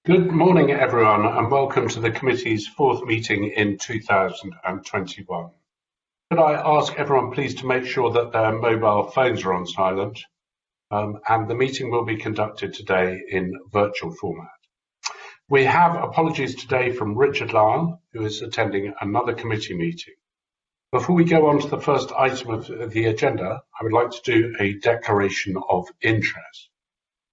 Good morning, everyone, and welcome to the committee's fourth meeting in 2021. Could I ask everyone please to make sure that their mobile phones are on silent, and the meeting will be conducted today in virtual format. We have apologies today from Richard Lyle, who is attending another committee meeting. Before we go on to the first item of the agenda, I would like to do a declaration of interest.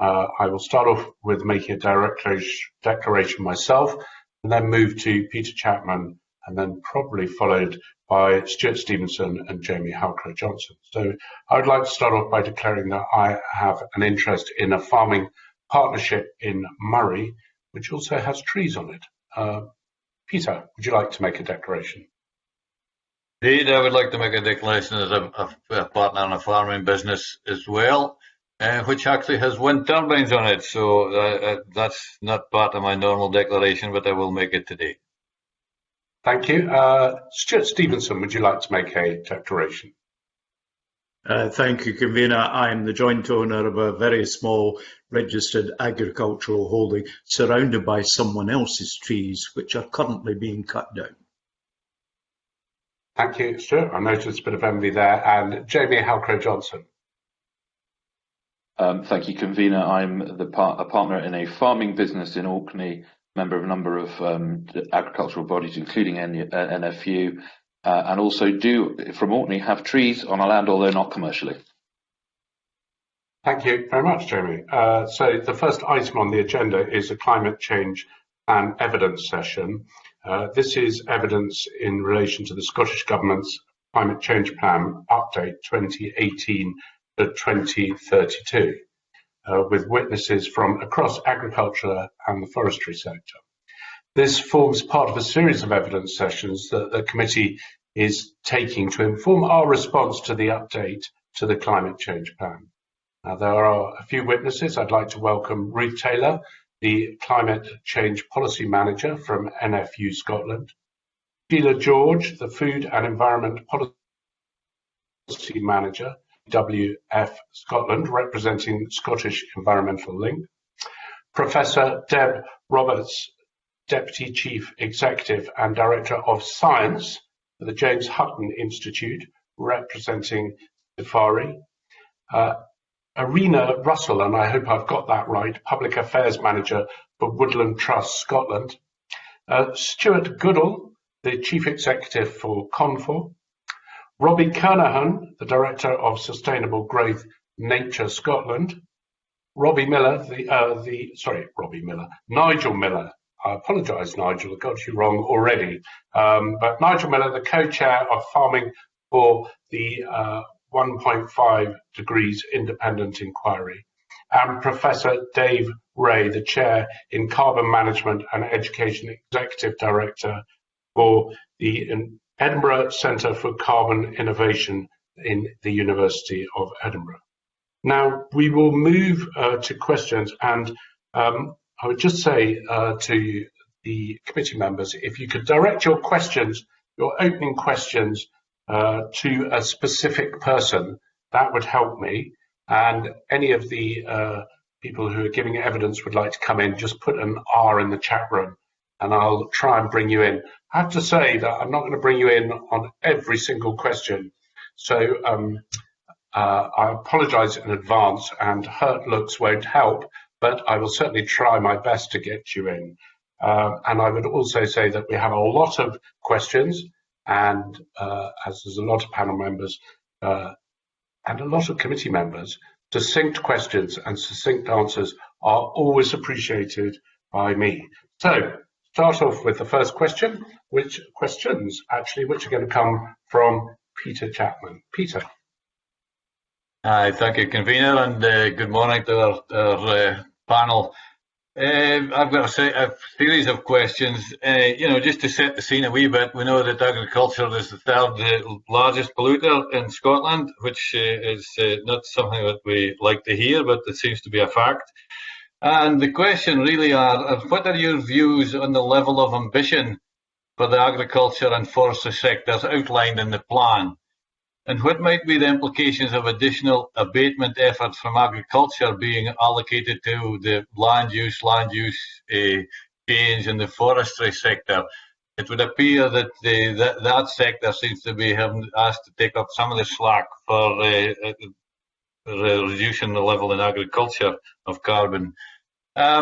I will start off with making a declaration myself, and then move to Peter Chapman, and then probably followed by Stuart Stevenson and Jamie Halcrow-Johnson. So I would like to start off by declaring that I have an interest in a farming partnership in Moray, which also has trees on it. Peter, would you like to make a declaration? Indeed, I would like to make a declaration as a partner in a farming business as well. Which actually has wind turbines on it, so that's not part of my normal declaration, but I will make it today. Thank you. Stuart Stevenson, would you like to make a declaration? Thank you, Convener. I'm the joint owner of a very small registered agricultural holding surrounded by someone else's trees, which are currently being cut down. Thank you, Stuart. I noticed a bit of envy there. And Jamie Halcrow-Johnson. Thank you, Convener. I'm a partner in a farming business in Orkney, member of a number of agricultural bodies, including NFU, and also do, from Orkney, have trees on our land, although not commercially. Thank you very much, Jamie. So the first item on the agenda is a climate change and evidence session. This is evidence in relation to the Scottish Government's Climate Change Plan Update 2018 to 2032, with witnesses from across agriculture and the forestry sector. This forms part of a series of evidence sessions that the committee is taking to inform our response to the update to the climate change plan. There are a few witnesses. I'd like to welcome Ruth Taylor, the Climate Change Policy Manager from NFU Scotland, Sheila George, the Food and Environment Policy Manager, WF Scotland, representing Scottish Environmental Link, Professor Deb Roberts, Deputy Chief Executive and Director of Science for the James Hutton Institute, representing Safari, Arena Russell, and I hope I've got that right, Public Affairs Manager for Woodland Trust Scotland, Stuart Goodall, the Chief Executive for Confor, Robbie Kernahan, the Director of Sustainable Growth Nature Scotland, Nigel Miller. I apologise, Nigel, I got you wrong already. But Nigel Miller, the co-chair of Farming for the 1.5 Degrees Independent Inquiry, and Professor Dave Ray, the chair in Carbon Management and Education Executive Director for the Edinburgh Centre for Carbon Innovation in the University of Edinburgh. Now, we will move to questions, and I would just say to the committee members, if you could direct your questions, your opening questions, to a specific person, that would help me. And any of the people who are giving evidence would like to come in, just put an R in the chat room, and I'll try and bring you in. I have to say that I'm not going to bring you in on every single question. So I apologise in advance, and hurt looks won't help, but I will certainly try my best to get you in. And I would also say that we have a lot of questions, and as there's a lot of panel members and a lot of committee members, succinct questions and succinct answers are always appreciated by me. So, start off with the first question, which are going to come from Peter Chapman. Peter. Hi, thank you, Convener, and good morning to our panel. I've got a series of questions. Just to set the scene a wee bit, we know that agriculture is the third largest polluter in Scotland, which is not something that we like to hear, but it seems to be a fact. And the question really are, what are your views on the level of ambition for the agriculture and forestry sectors outlined in the plan? And what might be the implications of additional abatement efforts from agriculture being allocated to the land use change in the forestry sector? It would appear that that sector seems to be having asked to take up some of the slack for reducing the level in agriculture of carbon. I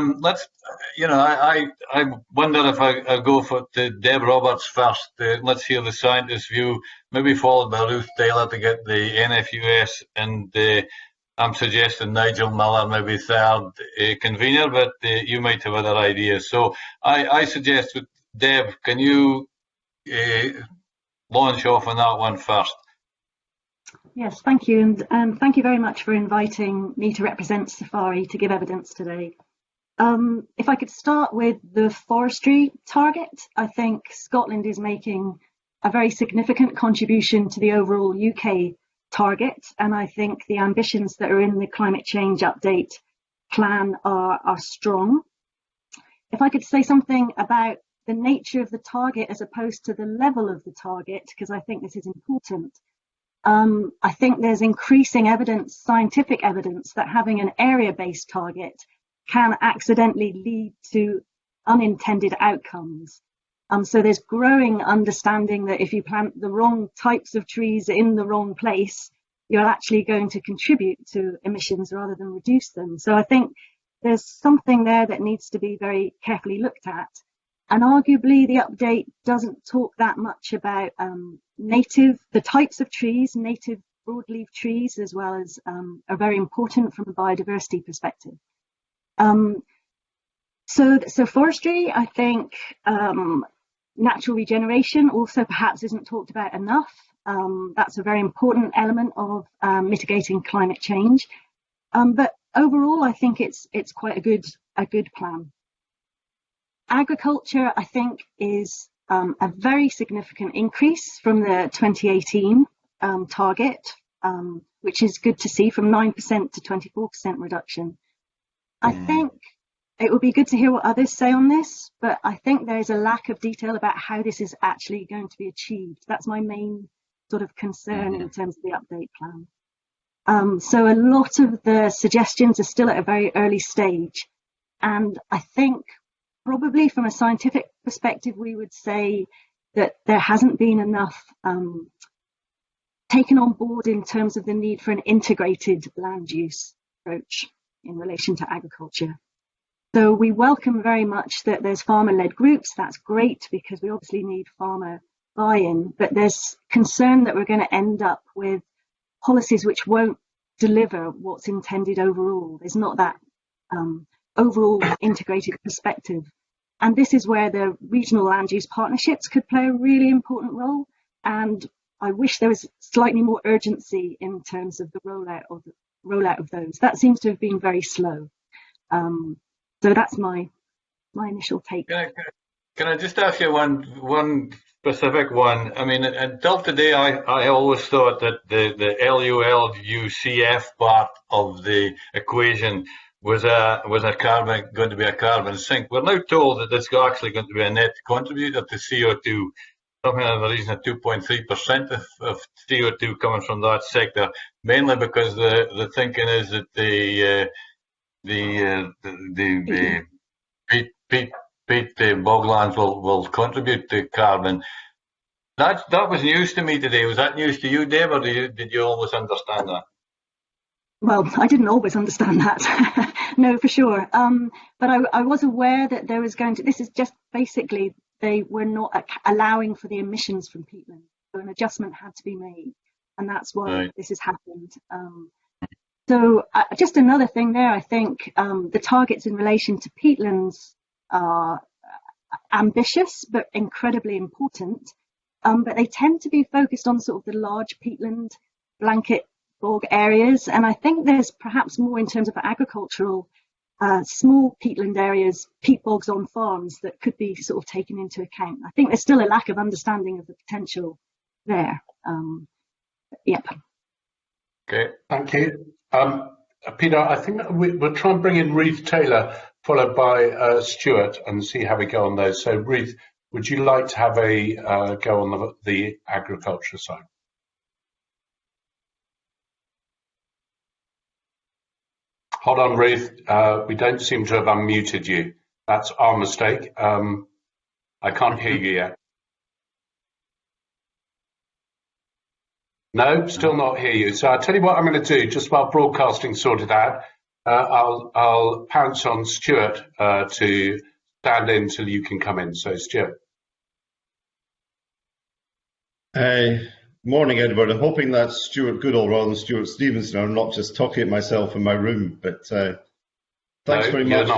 wonder if I go for Deb Roberts first. Let's hear the scientist's view, maybe followed by Ruth Taylor to get the NFUS, and I'm suggesting Nigel Miller maybe third convener, but you might have other ideas. So I suggest with Deb, can you launch off on that one first? Yes, thank you, and thank you very much for inviting me to represent Safari to give evidence today. If I could start with the forestry target, I think Scotland is making a very significant contribution to the overall UK target, and I think the ambitions that are in the climate change update plan are strong. If I could say something about the nature of the target as opposed to the level of the target, because I think this is important. I think there's increasing evidence, scientific evidence, that having an area-based target can accidentally lead to unintended outcomes. So there's growing understanding that if you plant the wrong types of trees in the wrong place, you're actually going to contribute to emissions rather than reduce them. So I think there's something there that needs to be very carefully looked at. And arguably the update doesn't talk that much about the types of trees, native broadleaf trees, as well as are very important from a biodiversity perspective. So forestry, I think natural regeneration also perhaps isn't talked about enough. That's a very important element of mitigating climate change. But overall, I think it's quite a good plan. Agriculture, I think, is a very significant increase from the 2018 target, which is good to see, from 9% to 24% reduction. I think it would be good to hear what others say on this, but I think there is a lack of detail about how this is actually going to be achieved. That's my main sort of concern in terms of the update plan. So a lot of the suggestions are still at a very early stage. And I think probably from a scientific perspective, we would say that there hasn't been enough taken on board in terms of the need for an integrated land use approach in relation to agriculture. So we welcome very much that there's farmer-led groups. That's great because we obviously need farmer buy-in, but there's concern that we're going to end up with policies which won't deliver what's intended overall. There's not that overall integrated perspective. And this is where the regional land use partnerships could play a really important role. And I wish there was slightly more urgency in terms of the rollout of those. That seems to have been very slow. So that's my initial take. Can I just ask you one specific one? I mean, until today, I always thought that the LULUCF part of the equation was going to be a carbon sink. We're now told that it's actually going to be a net contributor to CO2, something in the region of 2.3% of CO2 coming from that sector, mainly because the thinking is that the peat boglands will contribute to carbon. That was news to me today. Was that news to you, Dave, or did you always understand that? Well, I didn't always understand that. No, for sure. But I was aware that there was this is just basically, they were not allowing for the emissions from peatland. So an adjustment had to be made. And that's why this has happened. So just another thing there, I think the targets in relation to peatlands are ambitious, but incredibly important. But they tend to be focused on sort of the large peatland blanket bog areas. And I think there's perhaps more in terms of agricultural, small peatland areas, peat bogs on farms that could be sort of taken into account. I think there's still a lack of understanding of the potential there. Yep. Okay, thank you. Peter, I think we'll try and bring in Ruth Taylor, followed by Stuart, and see how we go on those. So Ruth, would you like to have a go on the agriculture side? Hold on, Ruth. We don't seem to have unmuted you. That's our mistake. I can't hear you yet. No, still not hear you. So I'll tell you what I'm going to do, just while broadcasting sorted out, I'll pounce on Stuart to stand in till you can come in. So Stuart. Morning, Edward. I'm hoping that's Stuart Goodall rather than Stuart Stevenson. I'm not just talking to myself in my room, but thanks very much.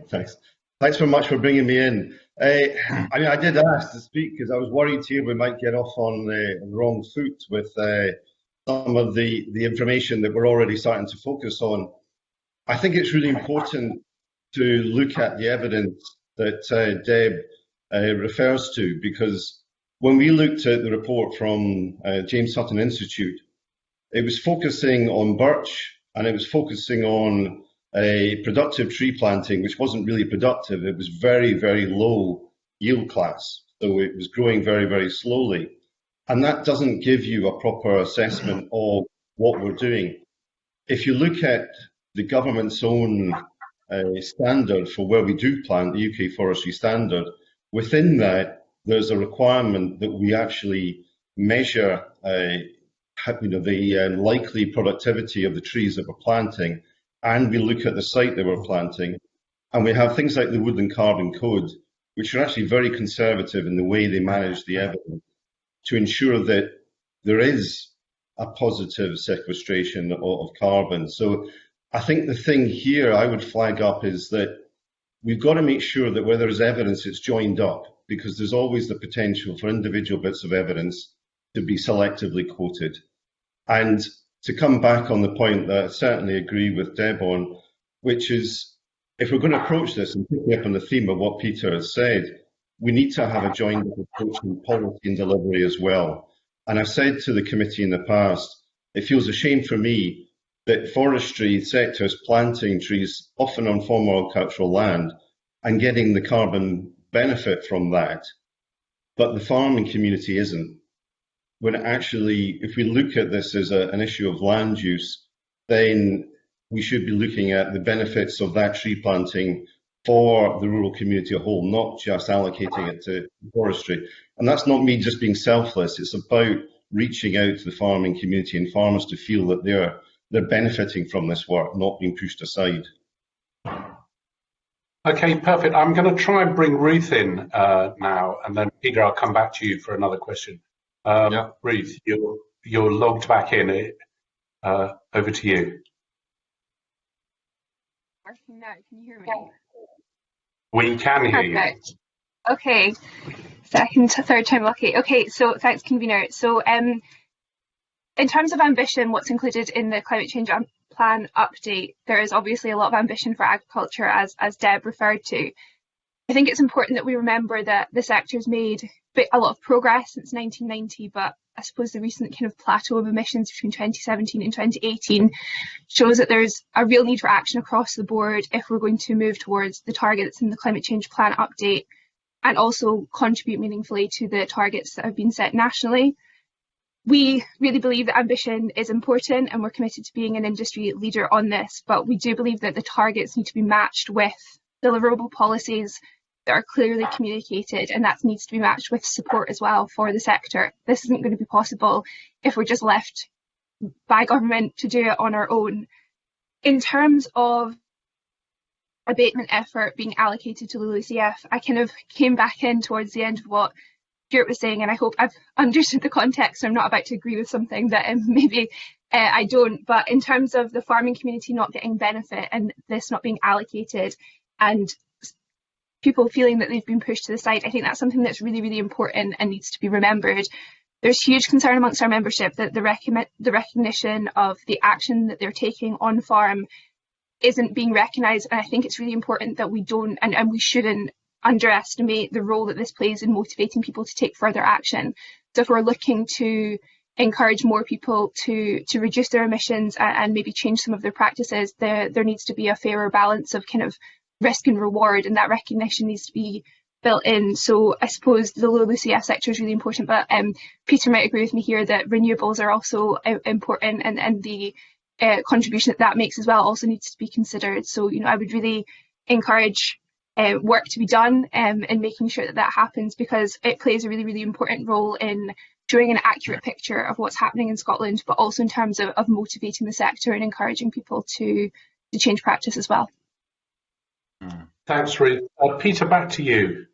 Thanks. Thanks very much for bringing me in. I mean, I did ask to speak because I was worried here we might get off on the wrong foot with some of the information that we're already starting to focus on. I think it's really important to look at the evidence that Deb refers to, because when we looked at the report from James Sutton Institute, it was focusing on birch and it was focusing on a productive tree planting, which wasn't really productive. It was very, very low yield class. So it was growing very, very slowly. And that doesn't give you a proper assessment of what we're doing. If you look at the government's own standard for where we do plant, the UK Forestry Standard, within that, there's a requirement that we actually measure the likely productivity of the trees that we're planting, and we look at the site that we're planting, and we have things like the Woodland Carbon Code, which are actually very conservative in the way they manage the evidence to ensure that there is a positive sequestration of carbon. So I think the thing here I would flag up is that we've got to make sure that where there's evidence, it's joined up, because there's always the potential for individual bits of evidence to be selectively quoted. And to come back on the point that I certainly agree with Deb on, which is, if we're going to approach this and picking up on the theme of what Peter has said, we need to have a joint approach in policy and delivery as well. And I've said to the committee in the past, it feels a shame for me that forestry sector is planting trees, often on former agricultural land, and getting the carbon benefit from that, but the farming community isn't. When actually, if we look at this as an issue of land use, then we should be looking at the benefits of that tree planting for the rural community as a whole, not just allocating it to forestry. And that's not me just being selfless. It's about reaching out to the farming community and farmers to feel that they're benefiting from this work, not being pushed aside. Okay, perfect. I'm going to try and bring Ruth in now, and then Peter, I'll come back to you for another question. Ruth, you're logged back in. Over to you. Working now. Can you hear me? We can hear you. Okay, second to third time lucky. Okay, so thanks, convener. So in terms of ambition, what's included in the climate change plan update, there is obviously a lot of ambition for agriculture, as Deb referred to. I think it's important that we remember that the sector's made a lot of progress since 1990, but I suppose the recent kind of plateau of emissions between 2017 and 2018 shows that there's a real need for action across the board if we're going to move towards the targets in the climate change plan update and also contribute meaningfully to the targets that have been set nationally. We really believe that ambition is important and we're committed to being an industry leader on this, but we do believe that the targets need to be matched with deliverable policies that are clearly communicated, and that needs to be matched with support as well for the sector. This isn't going to be possible if we're just left by government to do it on our own. In terms of abatement effort being allocated to LULUCF, I kind of came back in towards the end of what Stuart was saying, and I hope I've understood the context. So I'm not about to agree with something that maybe I don't, but in terms of the farming community not getting benefit and this not being allocated and people feeling that they've been pushed to the side, I think that's something that's really, really important and needs to be remembered. There's huge concern amongst our membership that the recognition of the action that they're taking on farm isn't being recognised, and I think it's really important that we don't and we shouldn't underestimate the role that this plays in motivating people to take further action. So if we're looking to encourage more people to reduce their emissions and maybe change some of their practices, there needs to be a fairer balance of kind of risk and reward, and that recognition needs to be built in. So I suppose the LULUCF sector is really important, but Peter might agree with me here that renewables are also important, and the contribution that makes as well also needs to be considered. So, I would really encourage work to be done in making sure that happens, because it plays a really, really important role in showing an accurate picture of what's happening in Scotland, but also in terms of motivating the sector and encouraging people to change practice as well. Thanks, Ruth. Peter, back to you.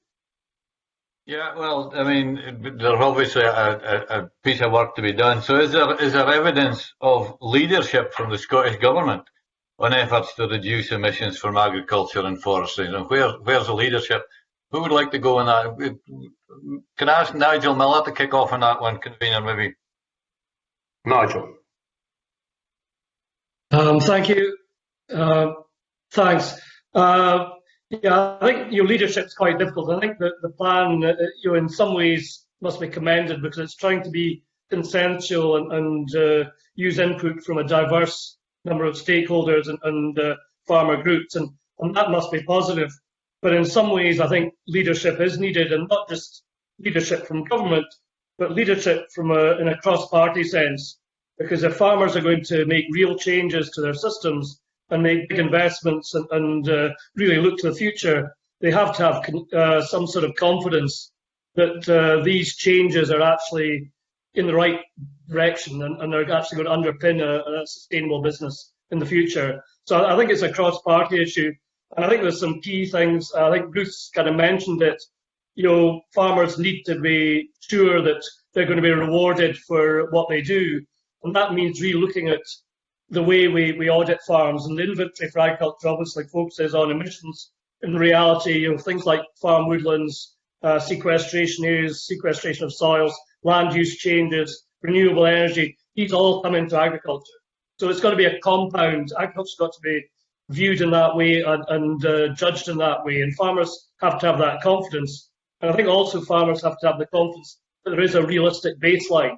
Yeah, well, I mean, there's obviously a piece of work to be done. So is there evidence of leadership from the Scottish Government on efforts to reduce emissions from agriculture and forestry? And where's the leadership? Who would like to go on that? Can I ask Nigel Miller to kick off on that one, convener, maybe? Nigel. Thank you. Thanks. Yeah, I think your leadership is quite difficult. I think that the plan, in some ways, must be commended because it's trying to be consensual and use input from a diverse number of stakeholders and farmer groups, and that must be positive. But in some ways, I think leadership is needed, and not just leadership from government, but leadership from in a cross-party sense. Because if farmers are going to make real changes to their systems and make big investments and really look to the future, they have to have some sort of confidence that these changes are actually in the right direction and they're actually going to underpin a sustainable business in the future. So I think it's a cross-party issue. And I think there's some key things. I think Bruce kind of mentioned it. Farmers need to be sure that they're going to be rewarded for what they do. And that means really looking at the way we audit farms. And the inventory for agriculture obviously focuses on emissions. In reality, things like farm woodlands, sequestration areas, sequestration of soils, land use changes, renewable energy, these all come into agriculture. So it's got to be a compound. Agriculture's got to be viewed in that way and judged in that way. And farmers have to have that confidence. And I think also farmers have to have the confidence that there is a realistic baseline.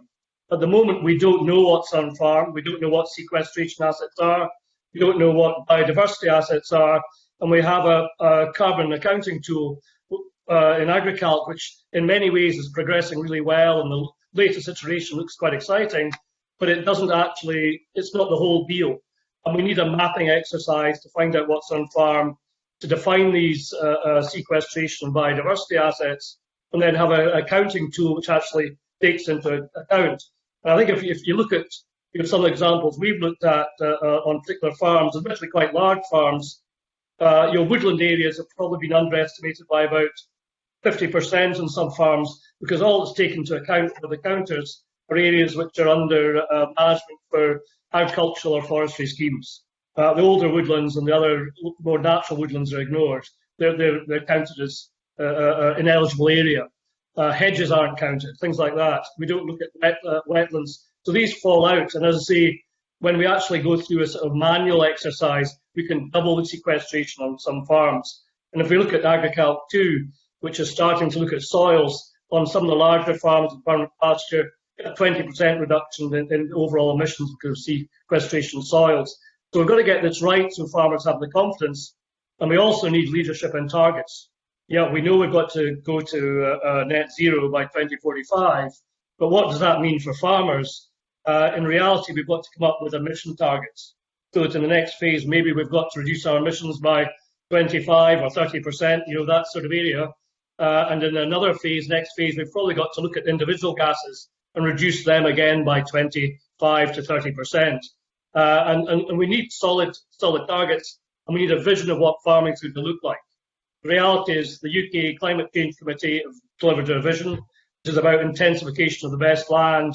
At the moment, we don't know what's on farm. We don't know what sequestration assets are. We don't know what biodiversity assets are. And we have a carbon accounting tool in AgriCalc, which in many ways is progressing really well. And the latest iteration looks quite exciting, but it doesn't actually, it's not the whole deal. And we need a mapping exercise to find out what's on farm, to define these sequestration and biodiversity assets, and then have an accounting tool which actually takes into account. And I think if you look at some examples we've looked at on particular farms, especially quite large farms, your woodland areas have probably been underestimated by about 50% on some farms, because all that's taken into account for the counters are areas which are under management for agricultural or forestry schemes. The older woodlands and the other more natural woodlands are ignored. They're counted as ineligible area. Hedges aren't counted, things like that. We don't look at wetlands. So these fall out. And as I say, when we actually go through a sort of manual exercise, we can double the sequestration on some farms. And if we look at AgriCalc 2, which is starting to look at soils on some of the larger farms in permanent pasture, a 20% reduction in overall emissions because of sequestration soils. So we've got to get this right so farmers have the confidence. And we also need leadership and targets. Yeah, we know we've got to go to net zero by 2045, but what does that mean for farmers? In reality, we've got to come up with emission targets. So that in the next phase, maybe we've got to reduce our emissions by 25 or 30%, that sort of area. And in another phase, next phase, we've probably got to look at individual gases and reduce them again by 25 to 30%. And we need solid targets, and we need a vision of what farming is going to look like. The reality is the UK Climate Change Committee have delivered a vision, which is about intensification of the best land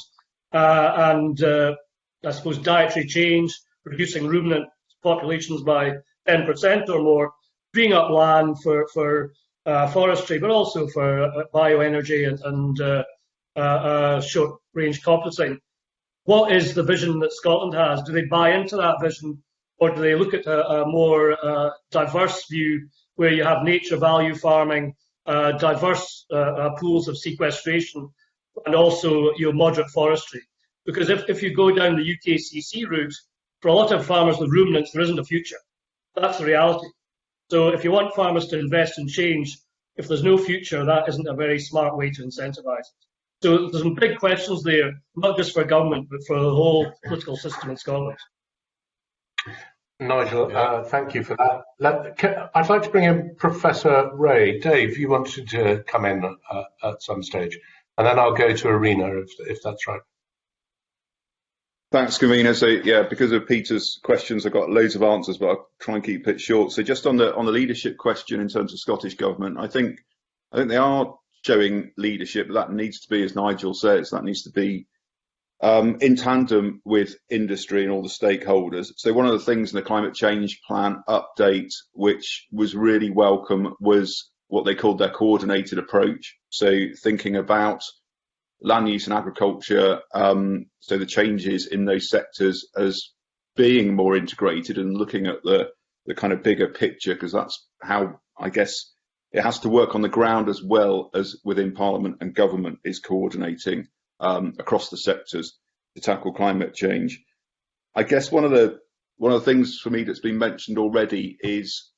and I suppose dietary change, reducing ruminant populations by 10% or more, freeing up land for forestry, but also for bioenergy and short-range composting. What is the vision that Scotland has? Do they buy into that vision, or do they look at a more diverse view where you have nature value farming, diverse pools of sequestration, and also moderate forestry? Because if you go down the UKCC route, for a lot of farmers with ruminants, there isn't a future. That's the reality. So if you want farmers to invest in change, if there's no future, that isn't a very smart way to incentivise it. So there's some big questions there, not just for government, but for the whole political system in Scotland. Nigel, thank you for that. I'd like to bring in Professor Ray. Dave, you wanted to come in at some stage, and then I'll go to Arena if that's right. Thanks, convener. So yeah, because of Peter's questions, I've got loads of answers, but I'll try and keep it short. So just on the leadership question in terms of Scottish Government, I think they are showing leadership. That needs to be, as Nigel says, that needs to be in tandem with industry and all the stakeholders. So one of the things in the climate change plan update, which was really welcome, was what they called their coordinated approach. So thinking about land use and agriculture, so the changes in those sectors as being more integrated and looking at the kind of bigger picture, because that's how, I guess, it has to work on the ground as well as within Parliament and government is coordinating across the sectors to tackle climate change. I guess one of the things for me that's been mentioned already is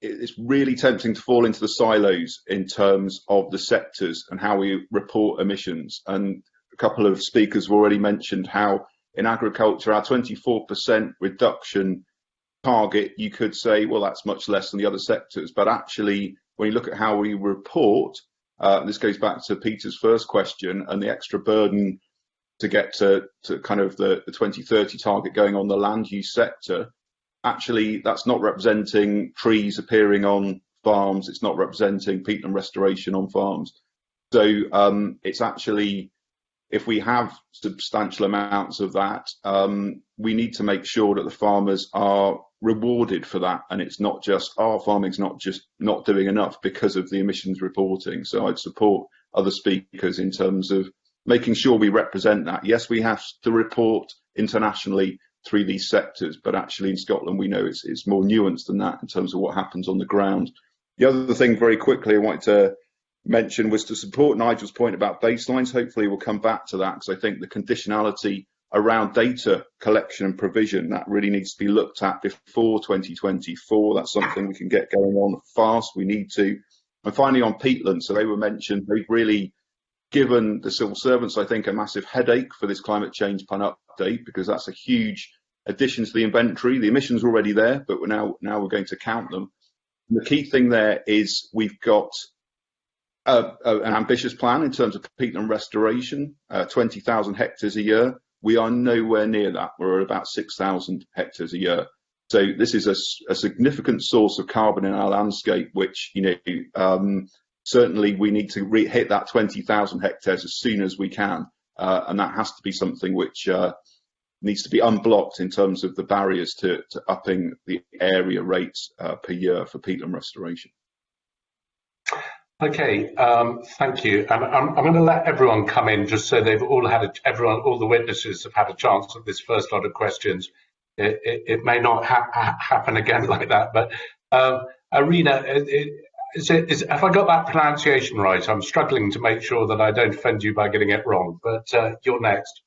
it's really tempting to fall into the silos in terms of the sectors and how we report emissions. And a couple of speakers have already mentioned how in agriculture, our 24% reduction target, you could say, well, that's much less than the other sectors. But actually, when you look at how we report, this goes back to Peter's first question and the extra burden to get to kind of the 2030 target going on the land use sector. Actually, that's not representing trees appearing on farms. It's not representing peatland restoration on farms. So it's actually, if we have substantial amounts of that, we need to make sure that the farmers are rewarded for that, and it's not just our farming's not just not doing enough because of the emissions reporting. So I'd support other speakers in terms of making sure we represent that. Yes, we have to report internationally through these sectors, but actually in Scotland we know it's more nuanced than that in terms of what happens on the ground. The other thing very quickly I wanted to mention was to support Nigel's point about baselines. Hopefully we'll come back to that, because I think the conditionality around data collection and provision, that really needs to be looked at before 2024. That's something we can get going on fast. We need to. And finally on peatland, so they were mentioned, they've really given the civil servants, I think, a massive headache for this climate change plan update, because that's a huge addition to the inventory. The emissions are already there, but now we're going to count them. And the key thing there is we've got an ambitious plan in terms of peatland restoration, 20,000 hectares a year. We are nowhere near that. We're at about 6,000 hectares a year. So this is a significant source of carbon in our landscape, which, certainly we need to hit that 20,000 hectares as soon as we can. And that has to be something which needs to be unblocked in terms of the barriers to upping the area rates per year for peatland restoration. Okay, thank you. And I'm going to let everyone come in just so they've all had all the witnesses have had a chance at this first lot of questions. It may not happen again like that, but Arena, have I got that pronunciation right? I'm struggling to make sure that I don't offend you by getting it wrong, but you're next.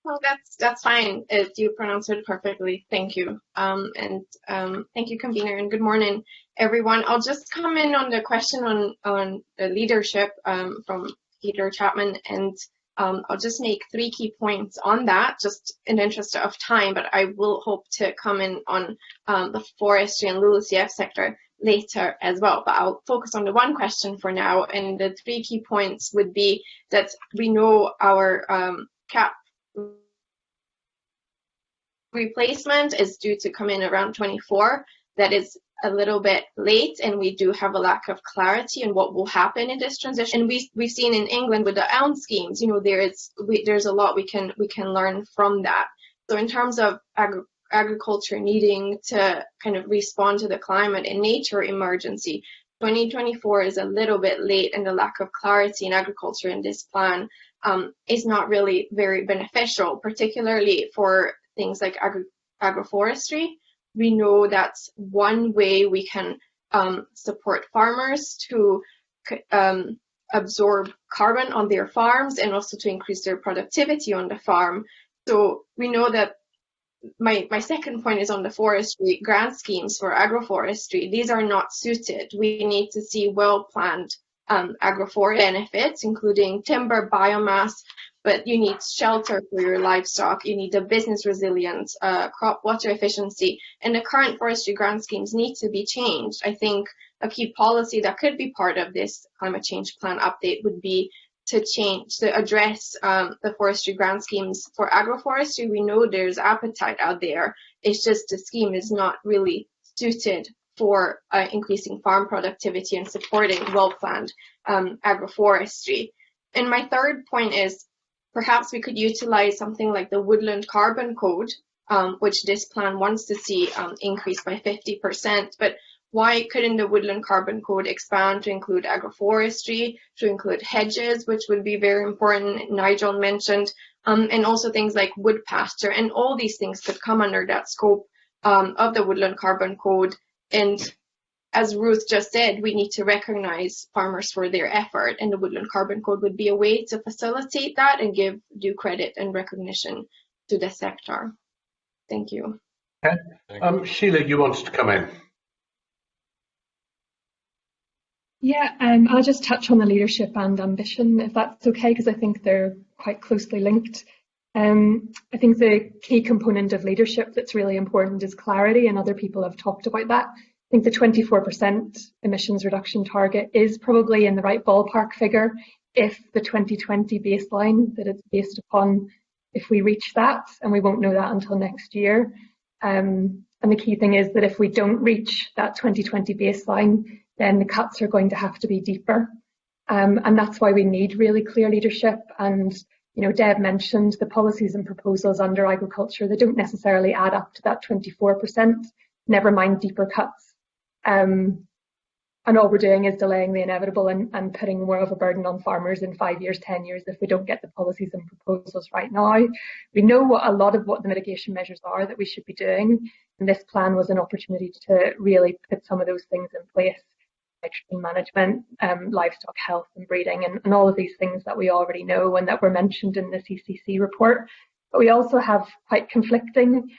Well, that's fine. You pronounced it perfectly. Thank you. Thank you, convener, and good morning, everyone. I'll just comment on the question on the leadership from Peter Chapman, and I'll just make 3 key points on that, just in the interest of time, but I will hope to comment on the forestry and LULUCF sector later as well. But I'll focus on the one question for now, and the 3 key points would be that we know our CAP replacement is due to come in around 24. That is a little bit late, and we do have a lack of clarity on what will happen in this transition. And we've seen in England with the ELM schemes, there's a lot we can learn from that. So in terms of agriculture needing to kind of respond to the climate and nature emergency, 2024 is a little bit late, and the lack of clarity in agriculture in this plan is not really very beneficial, particularly for things like agroforestry. We know that's one way we can support farmers to absorb carbon on their farms and also to increase their productivity on the farm. So we know that my second point is on the forestry grant schemes for agroforestry. These are not suited. We need to see well-planned agroforestry benefits, including timber, biomass, but you need shelter for your livestock, you need a business resilience, crop water efficiency, and the current forestry grant schemes need to be changed. I think a key policy that could be part of this climate change plan update would be to address the forestry grant schemes for agroforestry. We know there's appetite out there. It's just the scheme is not really suited for increasing farm productivity and supporting well-planned agroforestry. And my third point is perhaps we could utilize something like the Woodland Carbon Code, which this plan wants to see increase by 50%, but why couldn't the Woodland Carbon Code expand to include agroforestry, to include hedges, which would be very important, Nigel mentioned, and also things like wood pasture, and all these things could come under that scope of the Woodland Carbon Code. And as Ruth just said, we need to recognize farmers for their effort, and the Woodland Carbon Code would be a way to facilitate that and give due credit and recognition to the sector. Thank you. Okay. Sheila, you wanted to come in. Yeah, I'll just touch on the leadership and ambition, if that's okay, because I think they're quite closely linked. I think the key component of leadership that's really important is clarity, and other people have talked about that. I think the 24% emissions reduction target is probably in the right ballpark figure if the 2020 baseline that it's based upon, if we reach that, and we won't know that until next year. And the key thing is that if we don't reach that 2020 baseline, then the cuts are going to have to be deeper. And that's why we need really clear leadership. And, you know, Deb mentioned the policies and proposals under agriculture, they don't necessarily add up to that 24%, never mind deeper cuts. And all we're doing is delaying the inevitable and putting more of a burden on farmers in 5 years, 10 years if we don't get the policies and proposals right now. We know a lot of what the mitigation measures are that we should be doing. And this plan was an opportunity to really put some of those things in place. Nitrogen management, livestock health and breeding, and all of these things that we already know and that were mentioned in the CCC report. But we also have quite conflicting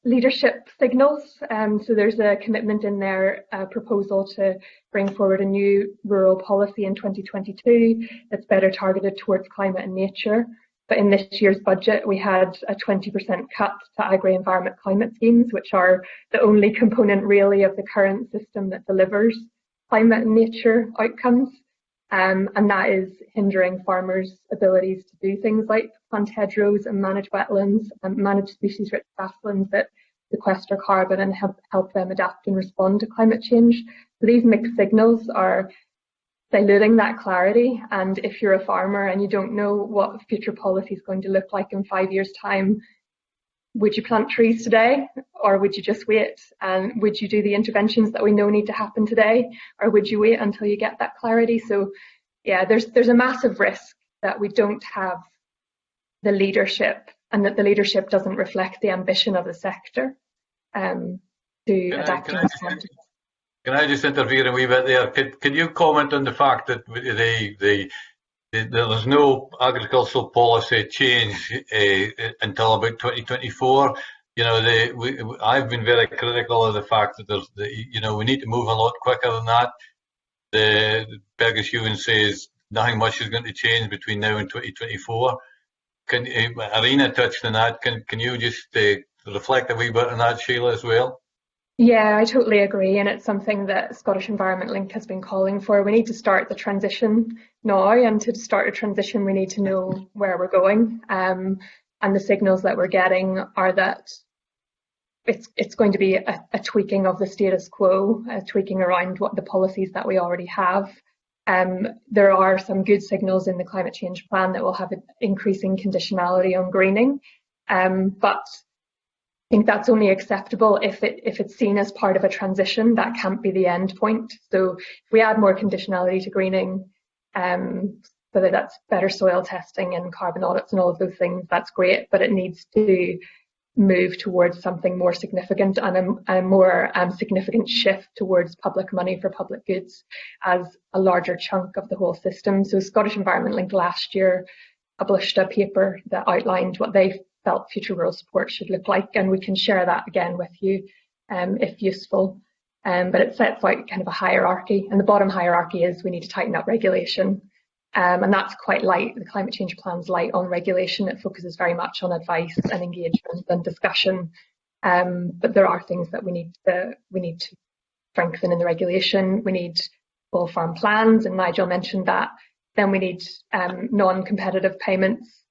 leadership signals. So there's a commitment in their proposal to bring forward a new rural policy in 2022 that's better targeted towards climate and nature. But in this year's budget, we had a 20% cut to agri-environment climate schemes, which are the only component really of the current system that delivers climate and nature outcomes. And that is hindering farmers' abilities to do things like plant hedgerows and manage wetlands and manage species-rich grasslands that sequester carbon and help them adapt and respond to climate change. So these mixed signals are diluting that clarity, and if you're a farmer and you don't know what future policy is going to look like in 5 years' time, would you plant trees today, or would you just wait? And would you do the interventions that we know need to happen today, or would you wait until you get that clarity? So yeah, there's a massive risk that we don't have the leadership, and that the leadership doesn't reflect the ambition of the sector to adapt and respond. Can I just intervene a wee bit there? Can you comment on the fact that there's no agricultural policy change until about 2024? You know, I've been very critical of the fact that we need to move a lot quicker than that. The Fergus Ewing says nothing much is going to change between now and 2024. Arena touched on that. Can you just reflect a wee bit on that, Sheila, as well? Yeah, I totally agree, and it's something that Scottish Environment Link has been calling for. We need to start the transition now, and to start a transition we need to know where we're going, and the signals that we're getting are that it's going to be a tweaking of the status quo, a tweaking around what the policies that we already have. There are some good signals in the climate change plan that will have an increasing conditionality on greening, but I think that's only acceptable if it's seen as part of a transition. That can't be the end point. So if we add more conditionality to greening, whether that's better soil testing and carbon audits and all of those things, that's great, but it needs to move towards something more significant and a more significant shift towards public money for public goods as a larger chunk of the whole system. So Scottish Environment Link last year published a paper that outlined what they felt future rural support should look like, and we can share that again with you if useful. But it sets out kind of a hierarchy, and the bottom hierarchy is we need to tighten up regulation, And that's quite light. The climate change plan's light on regulation. It focuses very much on advice and engagement and discussion. But there are things that we need to strengthen in the regulation. We need full farm plans, and Nigel mentioned that. Then we need non-competitive payments.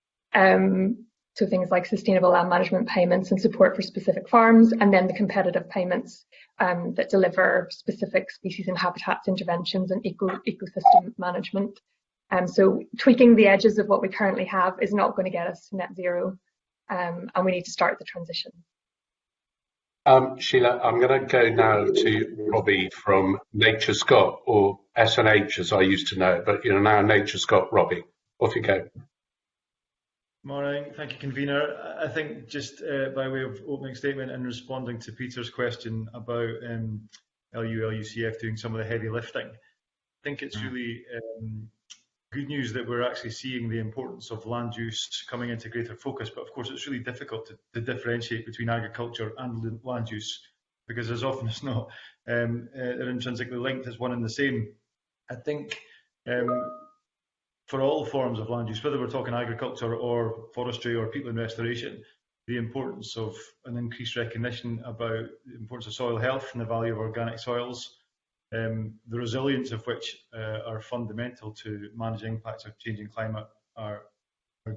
So things like sustainable land management payments and support for specific farms, and then the competitive payments that deliver specific species and habitats interventions and ecosystem management. So tweaking the edges of what we currently have is not going to get us to net zero, and we need to start the transition. Sheila, I'm going to go now to Robbie from Nature Scott, or SNH as I used to know it, but you're now Nature Scott. Robbie, off you go. Morning, thank you, convener. I think just by way of opening statement and responding to Peter's question about LULUCF doing some of the heavy lifting, I think it's really good news that we're actually seeing the importance of land use coming into greater focus, but of course it's really difficult to differentiate between agriculture and land use, because as often as not they're intrinsically linked as one and the same. I think for all forms of land use, whether we're talking agriculture or forestry or peatland restoration, the importance of an increased recognition about the importance of soil health and the value of organic soils, the resilience of which are fundamental to managing impacts of changing climate are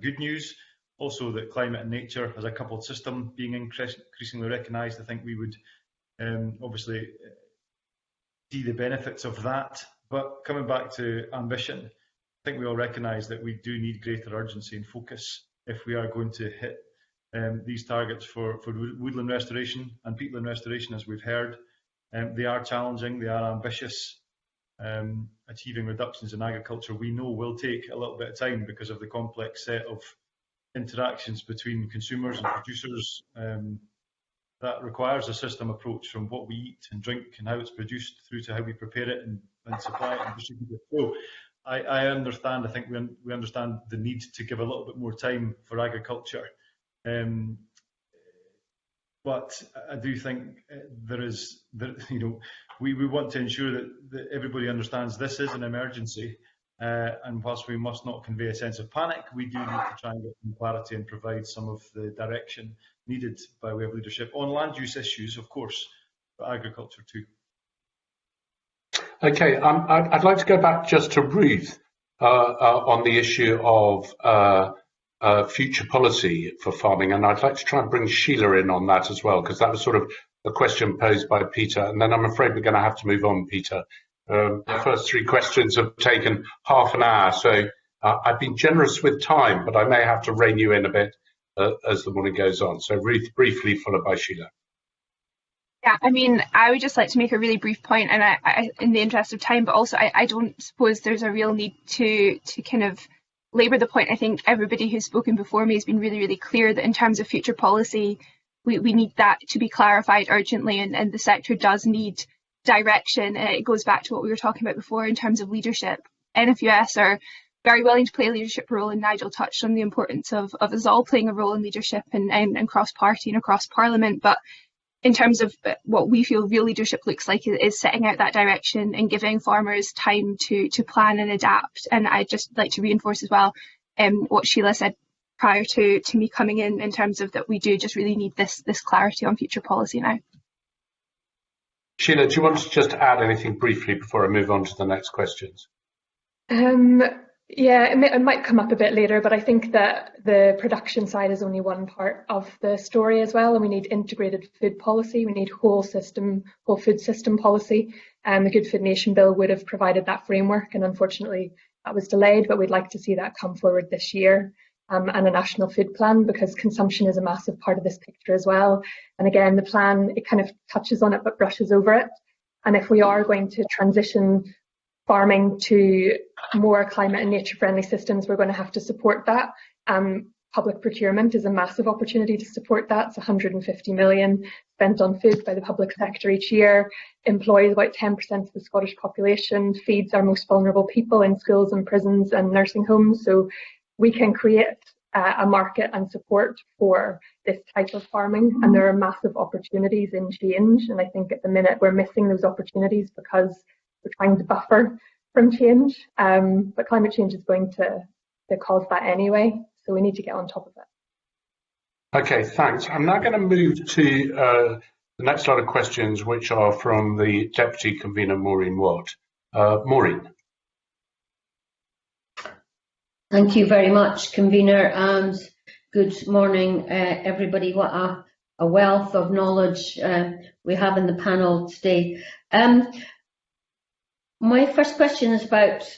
good news. Also that climate and nature as a coupled system being increasingly recognised, I think we would obviously see the benefits of that. But coming back to ambition, I think we all recognise that we do need greater urgency and focus if we are going to hit these targets for woodland restoration and peatland restoration, as we've heard. They are challenging, they are ambitious. Achieving reductions in agriculture, we know, will take a little bit of time because of the complex set of interactions between consumers and producers. That requires a system approach from what we eat and drink and how it's produced through to how we prepare it and supply it and distribute it. So I understand, I think we understand the need to give a little bit more time for agriculture. But I do think we want to ensure that everybody understands this is an emergency, and whilst we must not convey a sense of panic, we do need to try and get some clarity and provide some of the direction needed by way of leadership on land use issues, of course, but agriculture too. Okay, I'd like to go back just to Ruth on the issue of future policy for farming, and I'd like to try and bring Sheila in on that as well, because that was sort of a question posed by Peter, and then I'm afraid we're going to have to move on, Peter. The first three questions have taken half an hour, so I've been generous with time, but I may have to rein you in a bit as the morning goes on. So Ruth, briefly, followed by Sheila. Yeah, I mean, I would just like to make a really brief point, and I in the interest of time, but also I don't suppose there's a real need to kind of labour the point. I think everybody who's spoken before me has been really, really clear that in terms of future policy, we need that to be clarified urgently, and the sector does need direction. It goes back to what we were talking about before in terms of leadership. NFUS are very willing to play a leadership role, and Nigel touched on the importance of us all playing a role in leadership and cross-party and across Parliament. But in terms of what we feel real leadership looks like is setting out that direction and giving farmers time to plan and adapt. And I'd just like to reinforce as well what Sheila said prior to me coming in terms of that we do just really need this clarity on future policy now. Sheila, do you want to just add anything briefly before I move on to the next questions? Yeah, it might come up a bit later, but I think that the production side is only one part of the story as well, and we need integrated food policy. We need whole food system policy. The Good Food Nation bill would have provided that framework, and unfortunately that was delayed, but we'd like to see that come forward this year. And a national food plan, because consumption is a massive part of this picture as well. And again, the plan, it kind of touches on it but brushes over it. And if we are going to transition farming to more climate and nature friendly systems, we're going to have to support that. Public procurement is a massive opportunity to support that. It's 150 million spent on food by the public sector each year, employs about 10% of the Scottish population, feeds our most vulnerable people in schools and prisons and nursing homes. So we can create a market and support for this type of farming, and there are massive opportunities in change. And I think at the minute we're missing those opportunities because we're trying to buffer from change, but climate change is going to cause that anyway, so we need to get on top of it. Okay, thanks. I'm now going to move to the next lot of questions, which are from the Deputy Convener, Maureen Watt. Maureen. Thank you very much, Convener, and good morning, everybody. What a wealth of knowledge we have in the panel today. My first question is about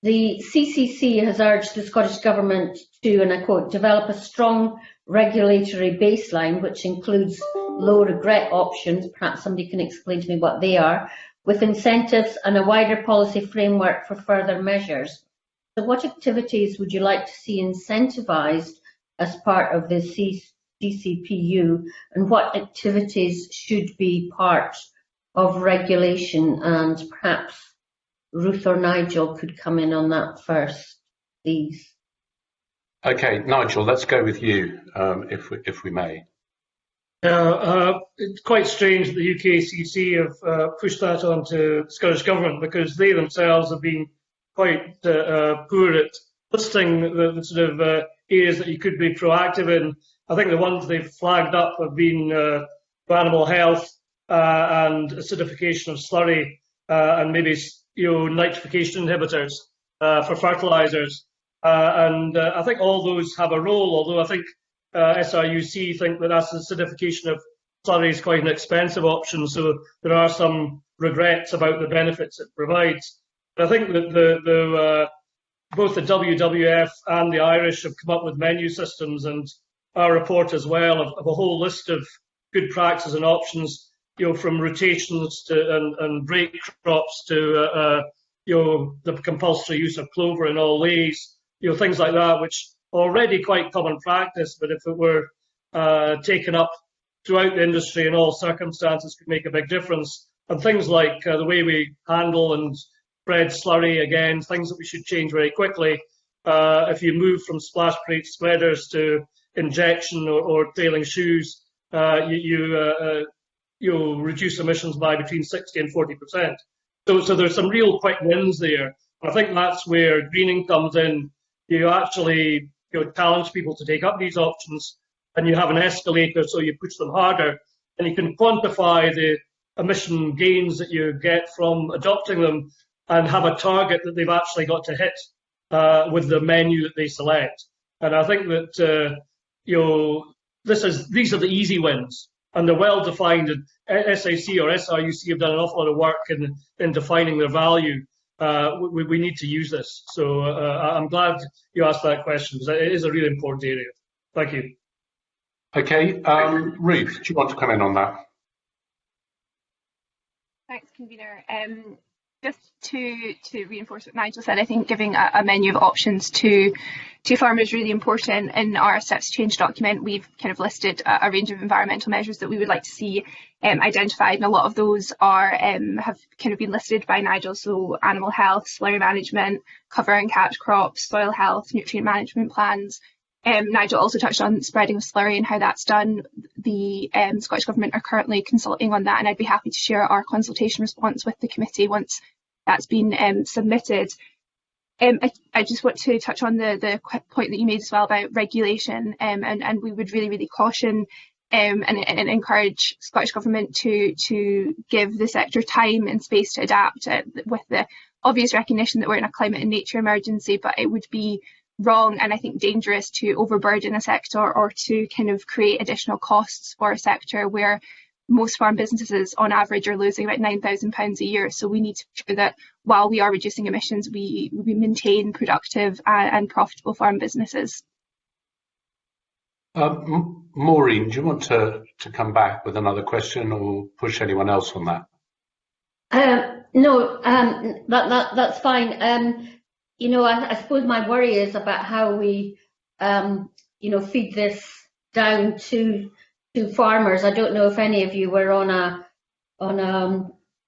the CCC has urged the Scottish Government to, and I quote, develop a strong regulatory baseline which includes low regret options, perhaps somebody can explain to me what they are, with incentives and a wider policy framework for further measures. So what activities would you like to see incentivised as part of the CCPU, and what activities should be part of regulation? And perhaps Ruth or Nigel could come in on that first, please. Okay, Nigel, let's go with you, if we may. It's quite strange that the UKCC have pushed that onto the Scottish Government, because they themselves have been quite poor at listing the sort of areas that you could be proactive in. I think the ones they've flagged up have been animal health and acidification of slurry and maybe nitrification inhibitors for fertilisers. And I think all those have a role, although I think SRUC think that acidification of slurry is quite an expensive option, so there are some regrets about the benefits it provides. But I think that both the WWF and the Irish have come up with menu systems, and our report as well of a whole list of good practices and options, from rotations to and break crops to the compulsory use of clover in all ways, things like that, which are already quite common practice, but if it were taken up throughout the industry in all circumstances, could make a big difference. And things like the way we handle and spread slurry, again, things that we should change very quickly. If you move from splash plate spreaders to injection or trailing shoes, you'll reduce emissions by between 60 and 40%. So there's some real quick wins there. I think that's where greening comes in. You actually challenge people to take up these options, and you have an escalator, so you push them harder, and you can quantify the emission gains that you get from adopting them, and have a target that they've actually got to hit with the menu that they select. And I think that these are the easy wins, and they're well defined. And SAC or SRUC have done an awful lot of work in defining their value. We need to use this. So I'm glad you asked that question, because it is a really important area. Thank you. Okay, Ruth, do you want to come in on that? Thanks, Convener. Just to reinforce what Nigel said, I think giving a menu of options to farmers is really important. In our Steps to Change document, we've kind of listed a range of environmental measures that we would like to see identified, and a lot of those are have kind of been listed by Nigel. So animal health, slurry management, cover and catch crops, soil health, nutrient management plans. Nigel also touched on spreading of slurry and how that's done. The Scottish Government are currently consulting on that, and I'd be happy to share our consultation response with the committee once that's been submitted. I just want to touch on the point that you made as well about regulation, and we would really caution and encourage Scottish Government to give the sector time and space to adapt with the obvious recognition that we're in a climate and nature emergency, but it would be wrong and I think dangerous to overburden a sector or to kind of create additional costs for a sector where most farm businesses on average are losing about £9,000 a year. So we need to ensure that while we are reducing emissions, we maintain productive and profitable farm businesses. Maureen, do you want to come back with another question or push anyone else on that? No, that's fine. I suppose my worry is about how we, feed this down to farmers. I don't know if any of you were on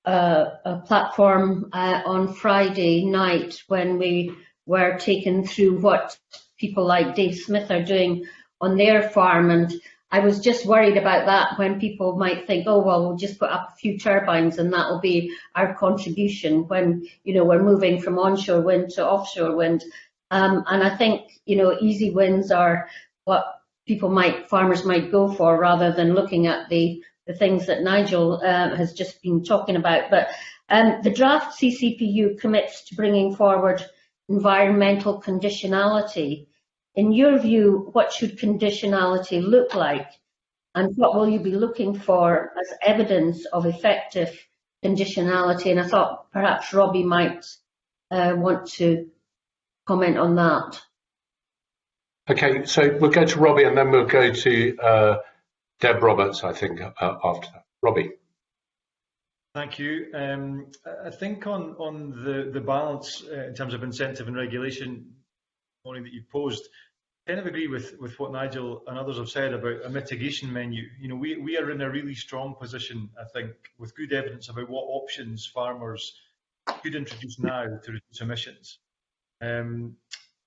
a platform on Friday night when we were taken through what people like Dave Smith are doing on their farm, and I was just worried about that when people might think, oh, well, we'll just put up a few turbines and that'll be our contribution when, we're moving from onshore wind to offshore wind. And I think, easy wins are what farmers might go for rather than looking at the things that Nigel has just been talking about. But the draft CCPU commits to bringing forward environmental conditionality. In your view, what should conditionality look like? And what will you be looking for as evidence of effective conditionality? And I thought perhaps Robbie might want to comment on that. Okay, so we'll go to Robbie and then we'll go to Deb Roberts, I think, after that. Robbie. Thank you. I think on the balance in terms of incentive and regulation, morning that you posed, I kind of agree with what Nigel and others have said about a mitigation menu. We are in a really strong position, I think, with good evidence about what options farmers could introduce now to reduce emissions. And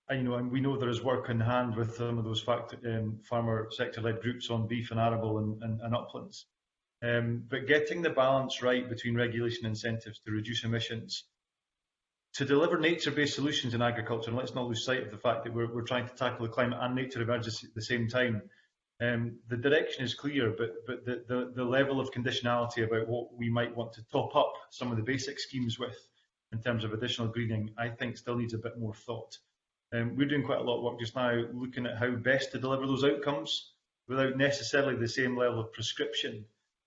we know there is work in hand with some of those farmer sector-led groups on beef and arable and uplands. But getting the balance right between regulation incentives to reduce emissions, to deliver nature-based solutions in agriculture, and let's not lose sight of the fact that we're trying to tackle the climate and nature emergency at the same time. The direction is clear, but the level of conditionality about what we might want to top up some of the basic schemes with in terms of additional greening, I think still needs a bit more thought. We're doing quite a lot of work just now looking at how best to deliver those outcomes without necessarily the same level of prescription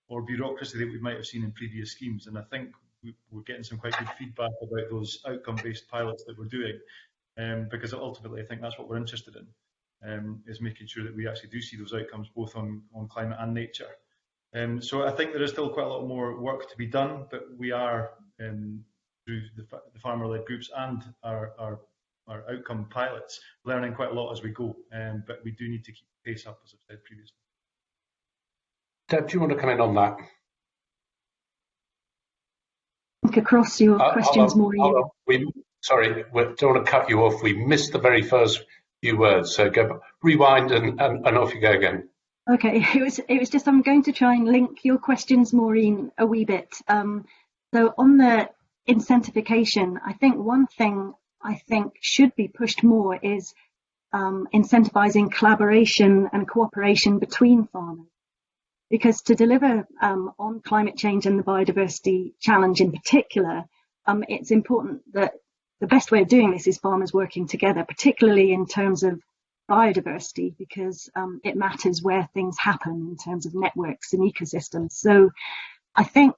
or bureaucracy that we might have seen in previous schemes. And I think we're getting some quite good feedback about those outcome-based pilots that we're doing, because ultimately I think that's what we're interested in, is making sure that we actually do see those outcomes both on climate and nature. So I think there is still quite a lot more work to be done, but we are, through the farmer-led groups and our outcome pilots, learning quite a lot as we go, but we do need to keep the pace up, as I've said previously. Deb, do you want to come in on that? Across your questions, Maureen. Sorry, we don't want to cut you off. We missed the very first few words, so go rewind and off you go again. Okay, it was just I'm going to try and link your questions, Maureen, a wee bit. So on the incentivification, I think one thing should be pushed more is incentivising collaboration and cooperation between farmers. Because to deliver on climate change and the biodiversity challenge in particular, it's important that the best way of doing this is farmers working together, particularly in terms of biodiversity, because it matters where things happen in terms of networks and ecosystems. So I think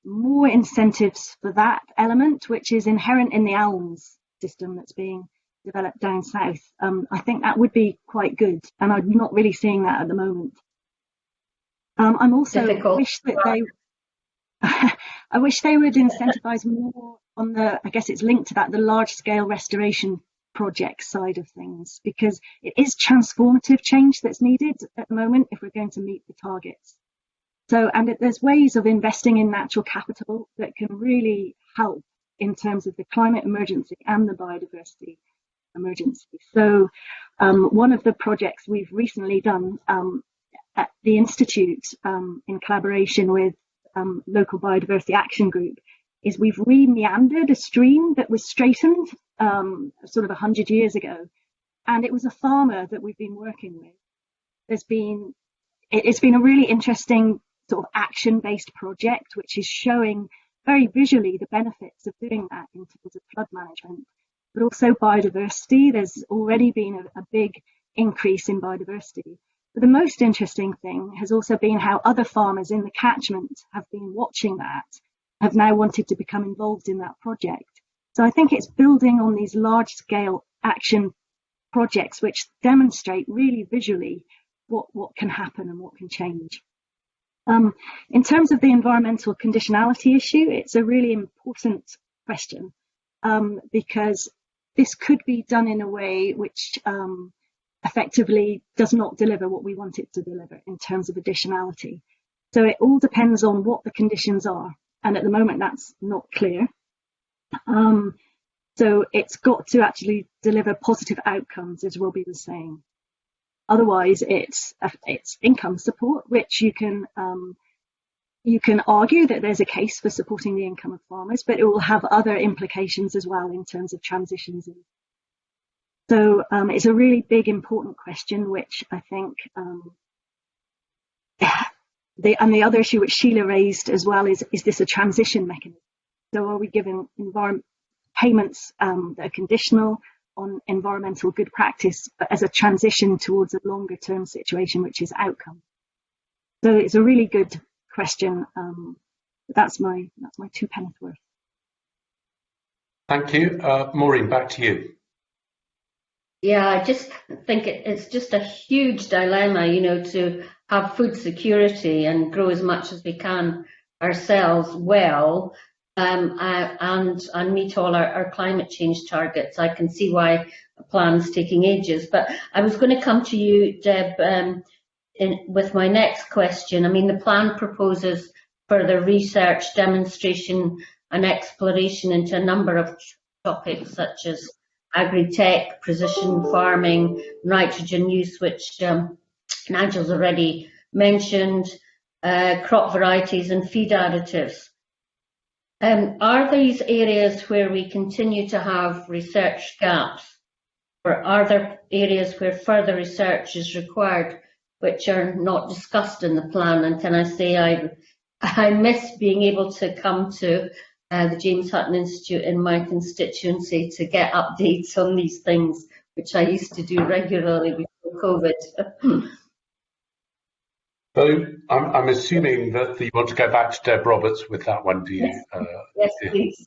more incentives for that element, which is inherent in the ALMS system that's being developed down south, I think that would be quite good. And I'm not really seeing that at the moment. I'm also I wish they would incentivise more on the, I guess it's linked to that, the large scale restoration project side of things, because it is transformative change that's needed at the moment if we're going to meet the targets. So, and there's ways of investing in natural capital that can really help in terms of the climate emergency and the biodiversity emergency. So one of the projects we've recently done at the Institute, in collaboration with local biodiversity action group, is we've re-meandered a stream that was straightened sort of 100 years ago, and it was a farmer that we've been working with. It's been a really interesting sort of action-based project, which is showing very visually the benefits of doing that in terms of flood management, but also biodiversity. There's already been a big increase in biodiversity. But the most interesting thing has also been how other farmers in the catchment have been watching that, have now wanted to become involved in that project. So I think it's building on these large-scale action projects which demonstrate really visually what can happen and what can change. In terms of the environmental conditionality issue, it's a really important question, because this could be done in a way which effectively does not deliver what we want it to deliver in terms of additionality. So it all depends on what the conditions are. And at the moment, that's not clear. So it's got to actually deliver positive outcomes, as Robbie was saying. Otherwise, it's income support, which you can argue that there's a case for supporting the income of farmers, but it will have other implications as well in terms of transitions. So it's a really big, important question, which I think the other issue which Sheila raised as well is this a transition mechanism? So are we giving payments that are conditional on environmental good practice, but as a transition towards a longer term situation, which is outcome? So it's a really good question. That's my 2 pence worth. Thank you. Maureen, back to you. Yeah, I just think it's just a huge dilemma, you know, to have food security and grow as much as we can ourselves well, and meet all our climate change targets. I can see why a plan's taking ages. But I was going to come to you, Deb, with my next question. I mean, the plan proposes further research, demonstration and exploration into a number of topics such as agri-tech, precision farming, nitrogen use, which Nigel's already mentioned, crop varieties and feed additives. Are these areas where we continue to have research gaps, or are there areas where further research is required which are not discussed in the plan? And can I say I miss being able to come to the James Hutton Institute in my constituency to get updates on these things, which I used to do regularly before COVID. So I'm assuming that you want to go back to Deb Roberts with that one, do you? Yes, please.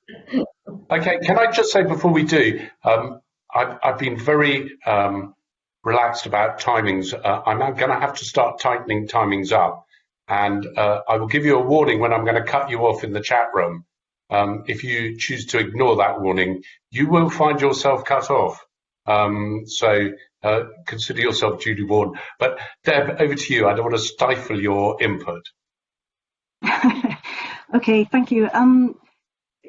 Okay, can I just say before we do, I've been very relaxed about timings. I'm now going to have to start tightening timings up, and I will give you a warning when I'm going to cut you off in the chat room. If you choose to ignore that warning, you will find yourself cut off. So consider yourself duly warned. But Deb, over to you. I don't want to stifle your input. Okay, thank you.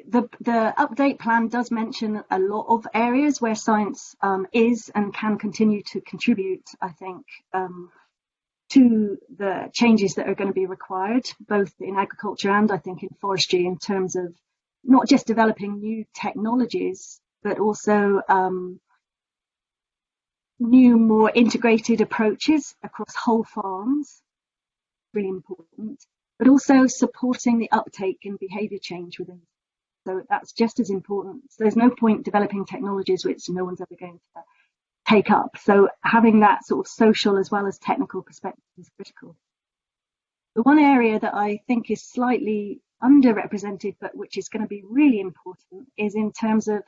The update plan does mention a lot of areas where science is and can continue to contribute, I think, to the changes that are going to be required, both in agriculture and I think in forestry, in terms of not just developing new technologies, but also new, more integrated approaches across whole farms, really important, but also supporting the uptake and behaviour change within. So that's just as important. So there's no point developing technologies which no one's ever going to take up. So having that sort of social as well as technical perspective is critical. The one area that I think is slightly underrepresented, but which is going to be really important, is in terms of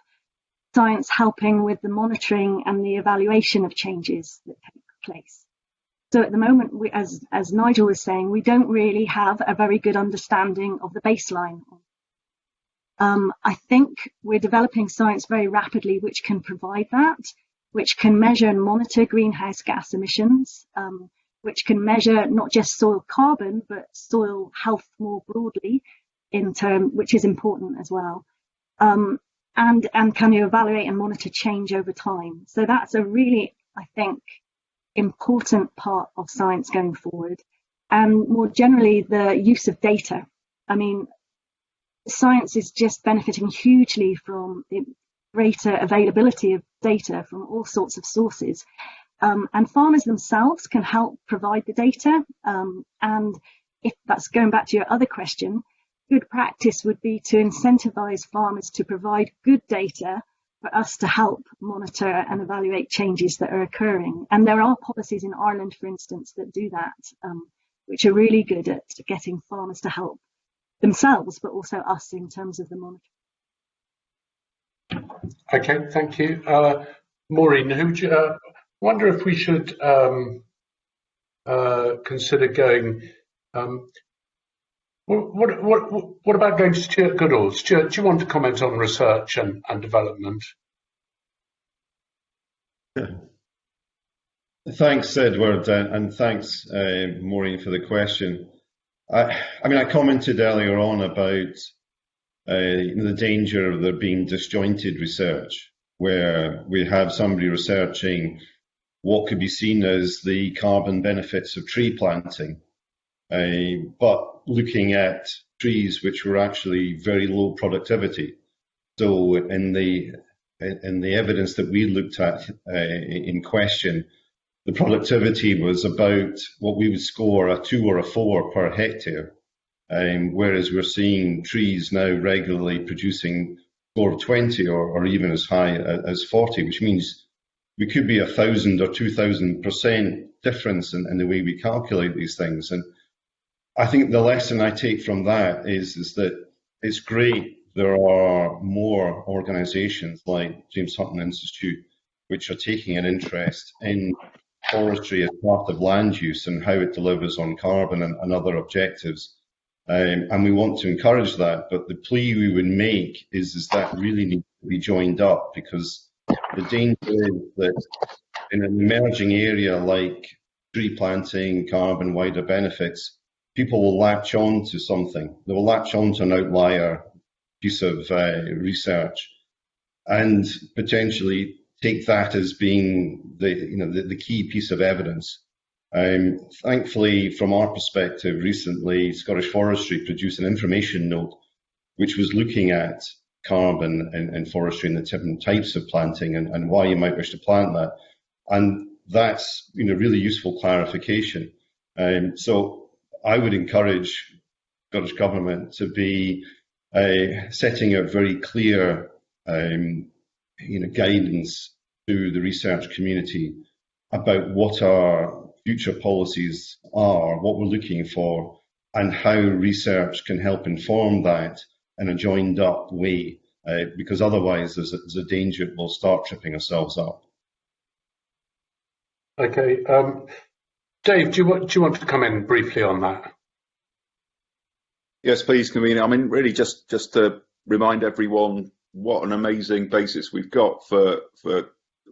science helping with the monitoring and the evaluation of changes that take place. So at the moment, as Nigel was saying, we don't really have a very good understanding of the baseline. I think we're developing science very rapidly which can provide that, which can measure and monitor greenhouse gas emissions, which can measure not just soil carbon, but soil health more broadly, which is important as well. And can you evaluate and monitor change over time? So that's a really, I think, important part of science going forward. And more generally, the use of data. I mean, science is just benefiting hugely from the greater availability of data from all sorts of sources. And farmers themselves can help provide the data. And if that's going back to your other question, good practice would be to incentivize farmers to provide good data for us to help monitor and evaluate changes that are occurring. And there are policies in Ireland, for instance, that do that, which are really good at getting farmers to help themselves, but also us in terms of the monitoring. Okay, thank you. Maureen, I wonder if we should consider going. What about going to Stuart Goodall? Stuart, do you want to comment on research and development? Thanks, Edward, and thanks, Maureen, for the question. I mean, I commented earlier on about the danger of there being disjointed research, where we have somebody researching what could be seen as the carbon benefits of tree planting, but looking at trees which were actually very low productivity. So in the evidence that we looked at in question, the productivity was about what we would score a 2 or a 4 per hectare, whereas we're seeing trees now regularly producing score of 20 or even as high as 40, which means we could be 1,000 or 2,000% difference in the way we calculate these things. And I think the lesson I take from that is that it's great there are more organisations like James Hutton Institute which are taking an interest in forestry as part of land use and how it delivers on carbon and other objectives. And we want to encourage that, but the plea we would make is that really needs to be joined up, because the danger is that in an emerging area like tree planting, carbon, wider benefits, people will latch on to something. They will latch on to an outlier piece of research and potentially take that as being the key piece of evidence. Thankfully, from our perspective, recently Scottish Forestry produced an information note which was looking at carbon and forestry and the different types of planting and why you might wish to plant that. And that's really useful clarification. So I would encourage Scottish Government to be setting out very clear guidance to the research community about what our future policies are, what we're looking for, and how research can help inform that in a joined up way, because otherwise there's a danger we'll start tripping ourselves up. Okay, Dave, do you want to come in briefly on that? Yes, please, Convener. I mean, really, just to remind everyone what an amazing basis we've got for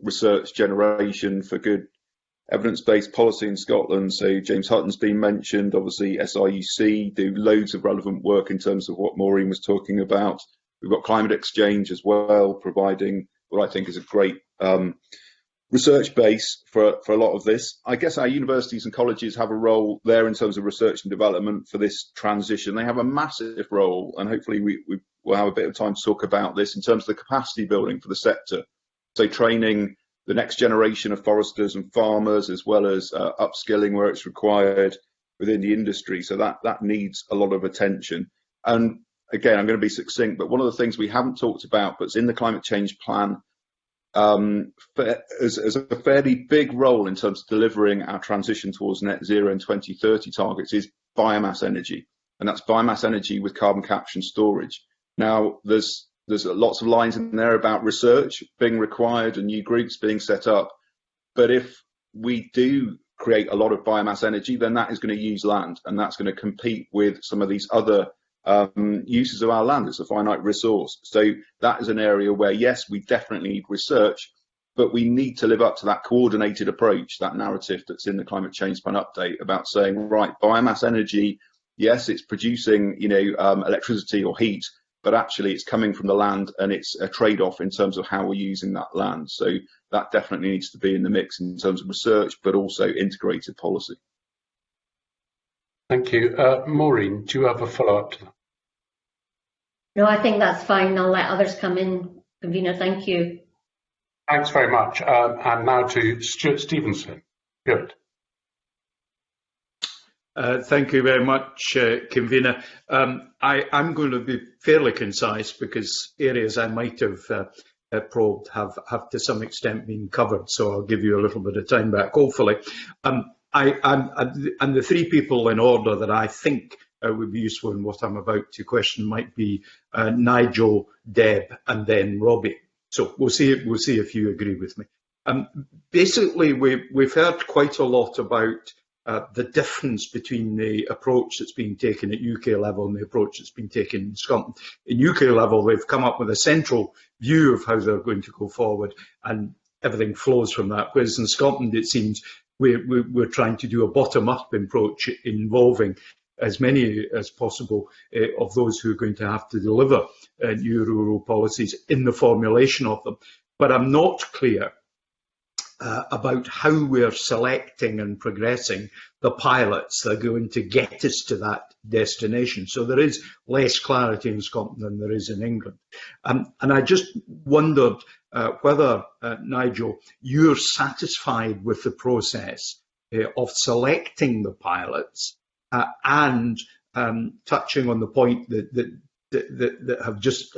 research generation, for good evidence-based policy in Scotland. So James Hutton's been mentioned, obviously SIUC do loads of relevant work in terms of what Maureen was talking about. We've got Climate Exchange as well, providing what I think is a great research base for a lot of this. I guess our universities and colleges have a role there in terms of research and development for this transition. They have a massive role, and hopefully we will have a bit of time to talk about this in terms of the capacity building for the sector. So training the next generation of foresters and farmers, as well as upskilling where it's required within the industry. So that needs a lot of attention. And again, I'm going to be succinct, but one of the things we haven't talked about, but it's in the climate change plan, as a fairly big role in terms of delivering our transition towards net zero and 2030 targets, is biomass energy. And that's biomass energy with carbon capture and storage. Now, there's lots of lines in there about research being required and new groups being set up. But if we do create a lot of biomass energy, then that is going to use land, and that's going to compete with some of these other uses of our land. It's a finite resource. So that is an area where, yes, we definitely need research, but we need to live up to that coordinated approach, that narrative that's in the climate change plan update about saying, right, biomass energy, yes, it's producing, electricity or heat, but actually it's coming from the land, and it's a trade-off in terms of how we're using that land. So that definitely needs to be in the mix in terms of research, but also integrated policy. Thank you. Maureen, do you have a follow-up to that? No, I think that's fine. I'll let others come in. Convener, thank you. Thanks very much. And now to Stuart Stevenson. Good. Thank you very much, Convener. I'm going to be fairly concise because areas I might have probed have to some extent been covered, so I'll give you a little bit of time back, hopefully. And the three people in order that I think would be useful in what I'm about to question might be Nigel, Deb, and then Robbie. So we'll see if you agree with me. Basically, we've heard quite a lot about the difference between the approach that's being taken at UK level and the approach that's been taken in Scotland. At UK level, they've come up with a central view of how they're going to go forward, and everything flows from that. Whereas in Scotland, it seems we're trying to do a bottom-up approach involving as many as possible of those who are going to have to deliver new rural policies in the formulation of them. But I'm not clear about how we're selecting and progressing the pilots that are going to get us to that destination. So there is less clarity in Scotland than there is in England. And I just wondered whether, Nigel, you're satisfied with the process of selecting the pilots and touching on the point that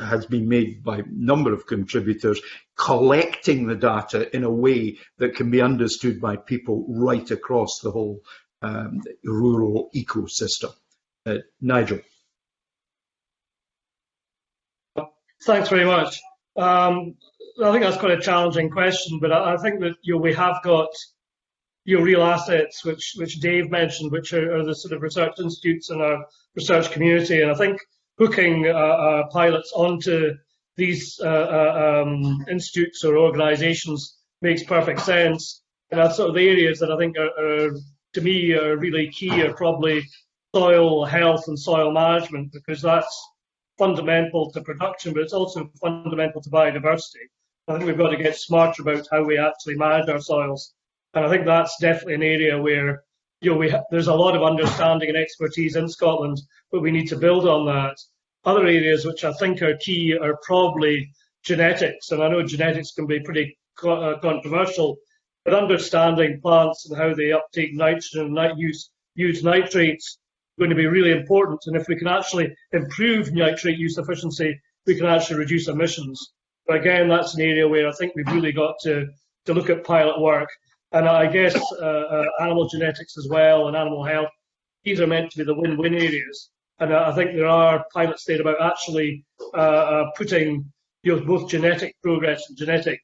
has been made by a number of contributors, collecting the data in a way that can be understood by people right across the whole rural ecosystem. Nigel. Thanks very much. I think that's quite a challenging question, but I think that we have got real assets, which Dave mentioned, which are the sort of research institutes in our research community, and I think hooking pilots onto these institutes or organisations makes perfect sense. And that's sort of the areas that I think are to me are really key are probably soil health and soil management, because that's fundamental to production, but it's also fundamental to biodiversity. I think we've got to get smarter about how we actually manage our soils. And I think that's definitely an area where there's a lot of understanding and expertise in Scotland, but we need to build on that. Other areas which I think are key are probably genetics, and I know genetics can be pretty controversial, but understanding plants and how they uptake nitrogen and use nitrates is going to be really important. And if we can actually improve nitrate use efficiency, we can actually reduce emissions. But again, that's an area where I think we've really got to look at pilot work. And I guess animal genetics as well and animal health, these are meant to be the win-win areas. And I think there are pilots there about actually putting both genetic progress and genetic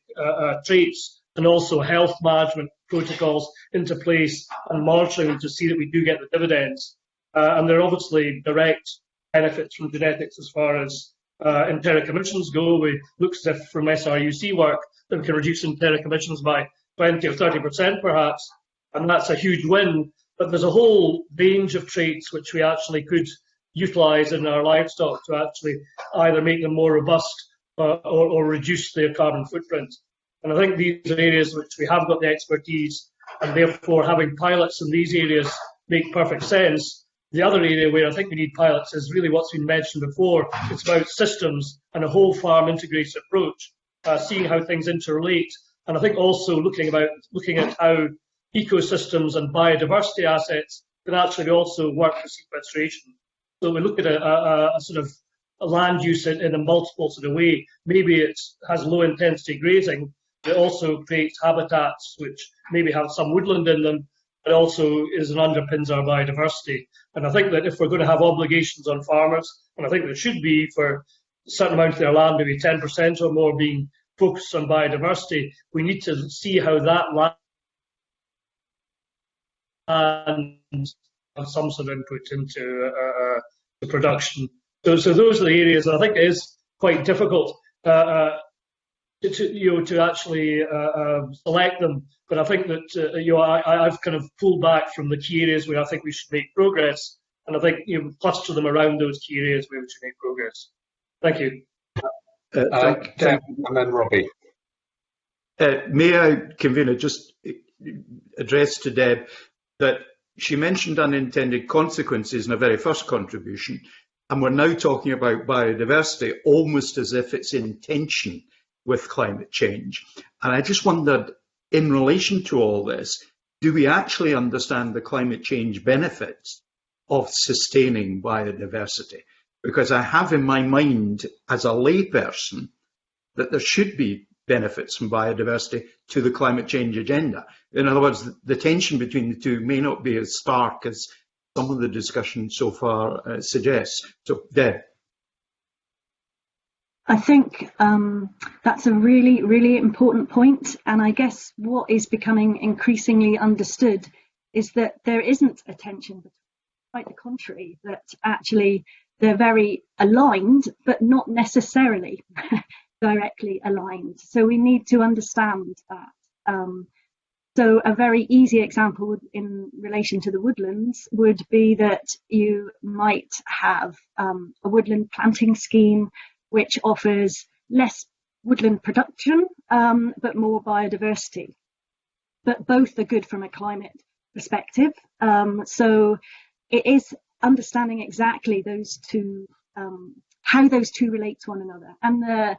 traits and also health management protocols into place and monitoring them to see that we do get the dividends. And there are obviously direct benefits from genetics as far as enteric emissions go. It looks as if from SRUC work that we can reduce enteric emissions by 20 or 30% perhaps, and that's a huge win. But there's a whole range of traits which we actually could utilise in our livestock to actually either make them more robust or reduce their carbon footprint. And I think these are areas which we have got the expertise, and therefore having pilots in these areas make perfect sense. The other area where I think we need pilots is really what's been mentioned before. It's about systems and a whole farm integrated approach, seeing how things interrelate. And I think also looking at how ecosystems and biodiversity assets can actually also work for sequestration. So we look at a sort of a land use in a multiple sort of way. Maybe it has low intensity grazing, but it also creates habitats which maybe have some woodland in them, but also underpins our biodiversity. And I think that if we're going to have obligations on farmers, and I think there should be for a certain amount of their land, maybe 10% or more being focused on biodiversity, we need to see how that land has some sort of input into the production. So those are the areas that I think it is quite difficult to actually select them. But I think that I've kind of pulled back from the key areas where I think we should make progress, and I think cluster them around those key areas where we should make progress. Thank you. Deb, and then Robbie. May I, Convener, just address to Deb that she mentioned unintended consequences in her very first contribution, and we're now talking about biodiversity almost as if it's in tension with climate change. And I just wondered, in relation to all this, do we actually understand the climate change benefits of sustaining biodiversity? Because I have in my mind, as a layperson, that there should be benefits from biodiversity to the climate change agenda. In other words, the tension between the two may not be as stark as some of the discussion so far suggests. So, Deb. I think that's a really, really important point. And I guess what is becoming increasingly understood is that there isn't a tension, quite the contrary, that actually they're very aligned, but not necessarily directly aligned. So we need to understand that. So a very easy example in relation to the woodlands would be that you might have a woodland planting scheme which offers less woodland production, but more biodiversity. but both are good from a climate perspective. So it is understanding exactly those two, how those two relate to one another. And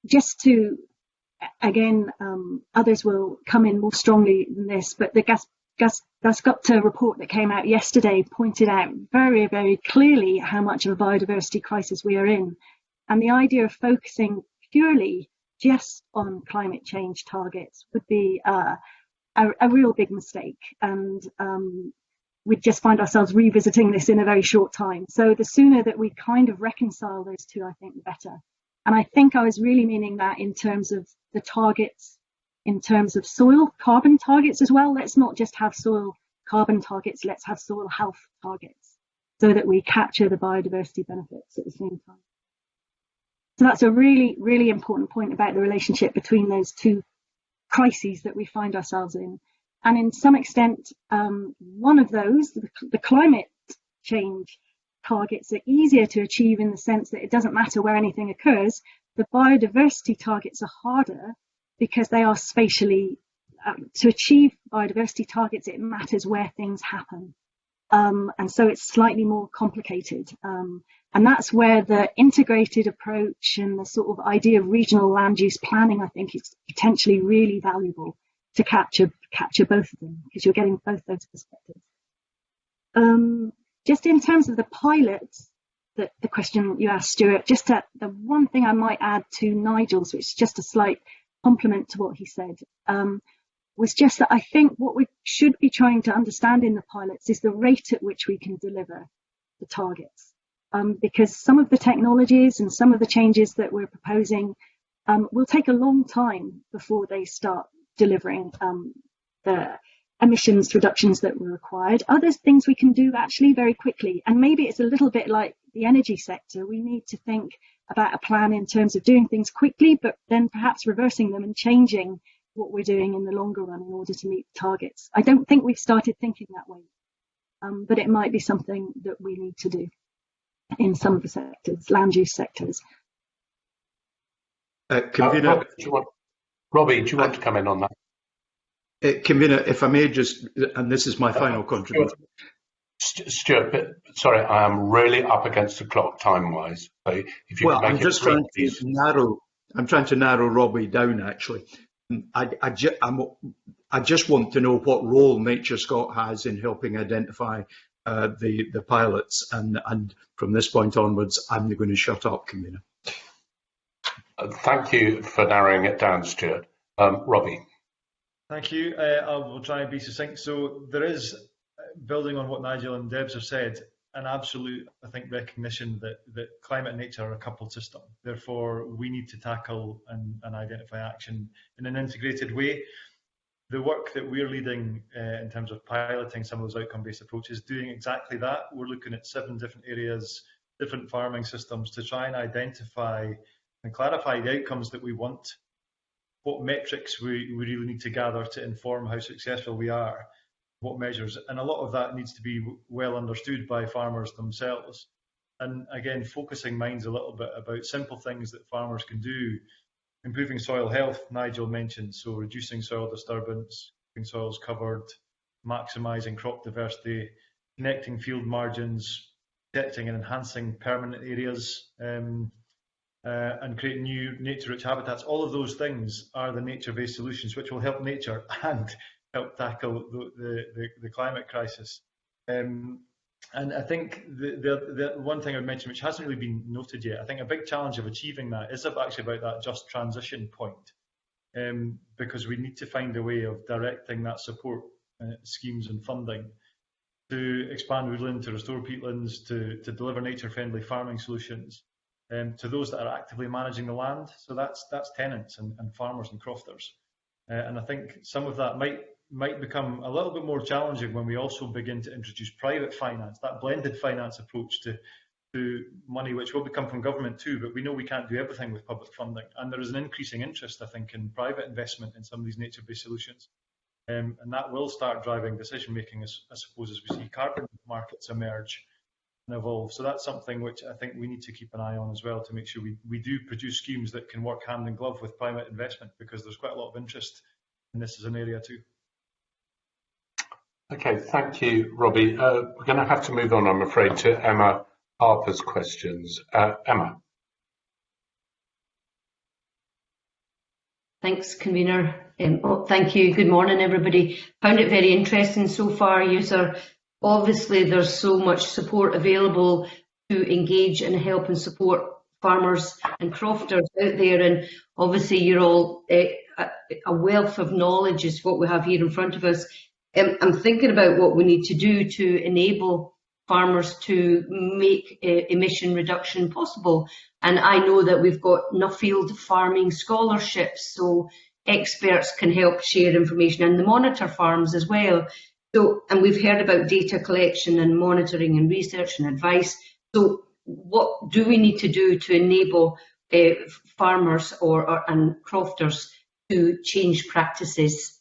just to, again, others will come in more strongly than this, but the Gasgupta report that came out yesterday pointed out very, very clearly how much of a biodiversity crisis we are in. And the idea of focusing purely just on climate change targets would be a real big mistake. And we'd just find ourselves revisiting this in a very short time. So the sooner that we kind of reconcile those two, I think the better. And I think I was really meaning that in terms of the targets, in terms of soil carbon targets as well. Let's not just have soil carbon targets, let's have soil health targets so that we capture the biodiversity benefits at the same time. So that's a really, really important point about the relationship between those two crises that we find ourselves in. And in some extent, one of those, the climate change targets, are easier to achieve in the sense that it doesn't matter where anything occurs. The biodiversity targets are harder because they are spatially, to achieve biodiversity targets, it matters where things happen. And so it's slightly more complicated. And that's where the integrated approach and the sort of idea of regional land use planning, I think, is potentially really valuable to capture both of them, because you're getting both those perspectives. Just in terms of the pilots, the question you asked, Stuart, just the one thing I might add to Nigel's, which is just a slight complement to what he said, was just that I think what we should be trying to understand in the pilots is the rate at which we can deliver the targets. Because some of the technologies and some of the changes that we're proposing will take a long time before they start delivering the emissions reductions that were required. Other things we can do actually very quickly. And maybe it's a little bit like the energy sector. We need to think about a plan in terms of doing things quickly, but then perhaps reversing them and changing what we're doing in the longer run in order to meet targets. I don't think we've started thinking that way, but it might be something that we need to do in some of the sectors, land use sectors. Convener, Robbie, do you want to come in on that? Convener, if I may just, and this is my final contribution. Stuart, but sorry, I am really up against the clock time-wise. So if you I'm just trying to narrow. I'm trying to narrow Robbie down. Actually, I just want to know what role NatureScot has in helping identify the pilots, and from this point onwards, I'm going to shut up, Convener. Thank you for narrowing it down, Stuart. Robbie. Thank you. I will try and be succinct. So there is, building on what Nigel and Debs have said, an absolute, I think, recognition that climate and nature are a coupled system. Therefore, we need to tackle and identify action in an integrated way. The work that we're leading in terms of piloting some of those outcome-based approaches, doing exactly that. We're looking at 7 different areas, different farming systems, to try and identify and clarify the outcomes that we want, what metrics we really need to gather to inform how successful we are, what measures, and a lot of that needs to be well understood by farmers themselves. And again, focusing minds a little bit about simple things that farmers can do. Improving soil health, Nigel mentioned, so reducing soil disturbance, keeping soils covered, maximising crop diversity, connecting field margins, protecting and enhancing permanent areas, and creating new nature-rich habitats. All of those things are the nature-based solutions which will help nature and help tackle the climate crisis. And I think the one thing I would mention, which hasn't really been noted yet, I think a big challenge of achieving that is actually about that just transition point, because we need to find a way of directing that support schemes and funding to expand woodland, to restore peatlands, to deliver nature-friendly farming solutions to those that are actively managing the land. So that's tenants and farmers and crofters. And I think some of that might become a little bit more challenging when we also begin to introduce private finance, that blended finance approach to money, which will become from government too, but we know we can't do everything with public funding. And there is an increasing interest, I think, in private investment in some of these nature-based solutions. And that will start driving decision-making, I suppose, as we see carbon markets emerge and evolve. So that's something which I think we need to keep an eye on as well, to make sure we do produce schemes that can work hand in glove with private investment, because there's quite a lot of interest in this as an area too. Okay, thank you, Robbie. We're going to have to move on, I'm afraid, to Emma Harper's questions. Emma. Thanks, convener. Thank you. Good morning, everybody. Found it very interesting so far, user. Obviously, there's so much support available to engage and help and support farmers and crofters out there, and obviously you're all a wealth of knowledge is what we have here in front of us. I'm thinking about what we need to do to enable farmers to make emission reduction possible, and I know that we've got Nuffield farming scholarships, so experts can help share information, and the monitor farms as well. So, and we've heard about data collection and monitoring and research and advice. So what do we need to do to enable farmers and crofters to change practices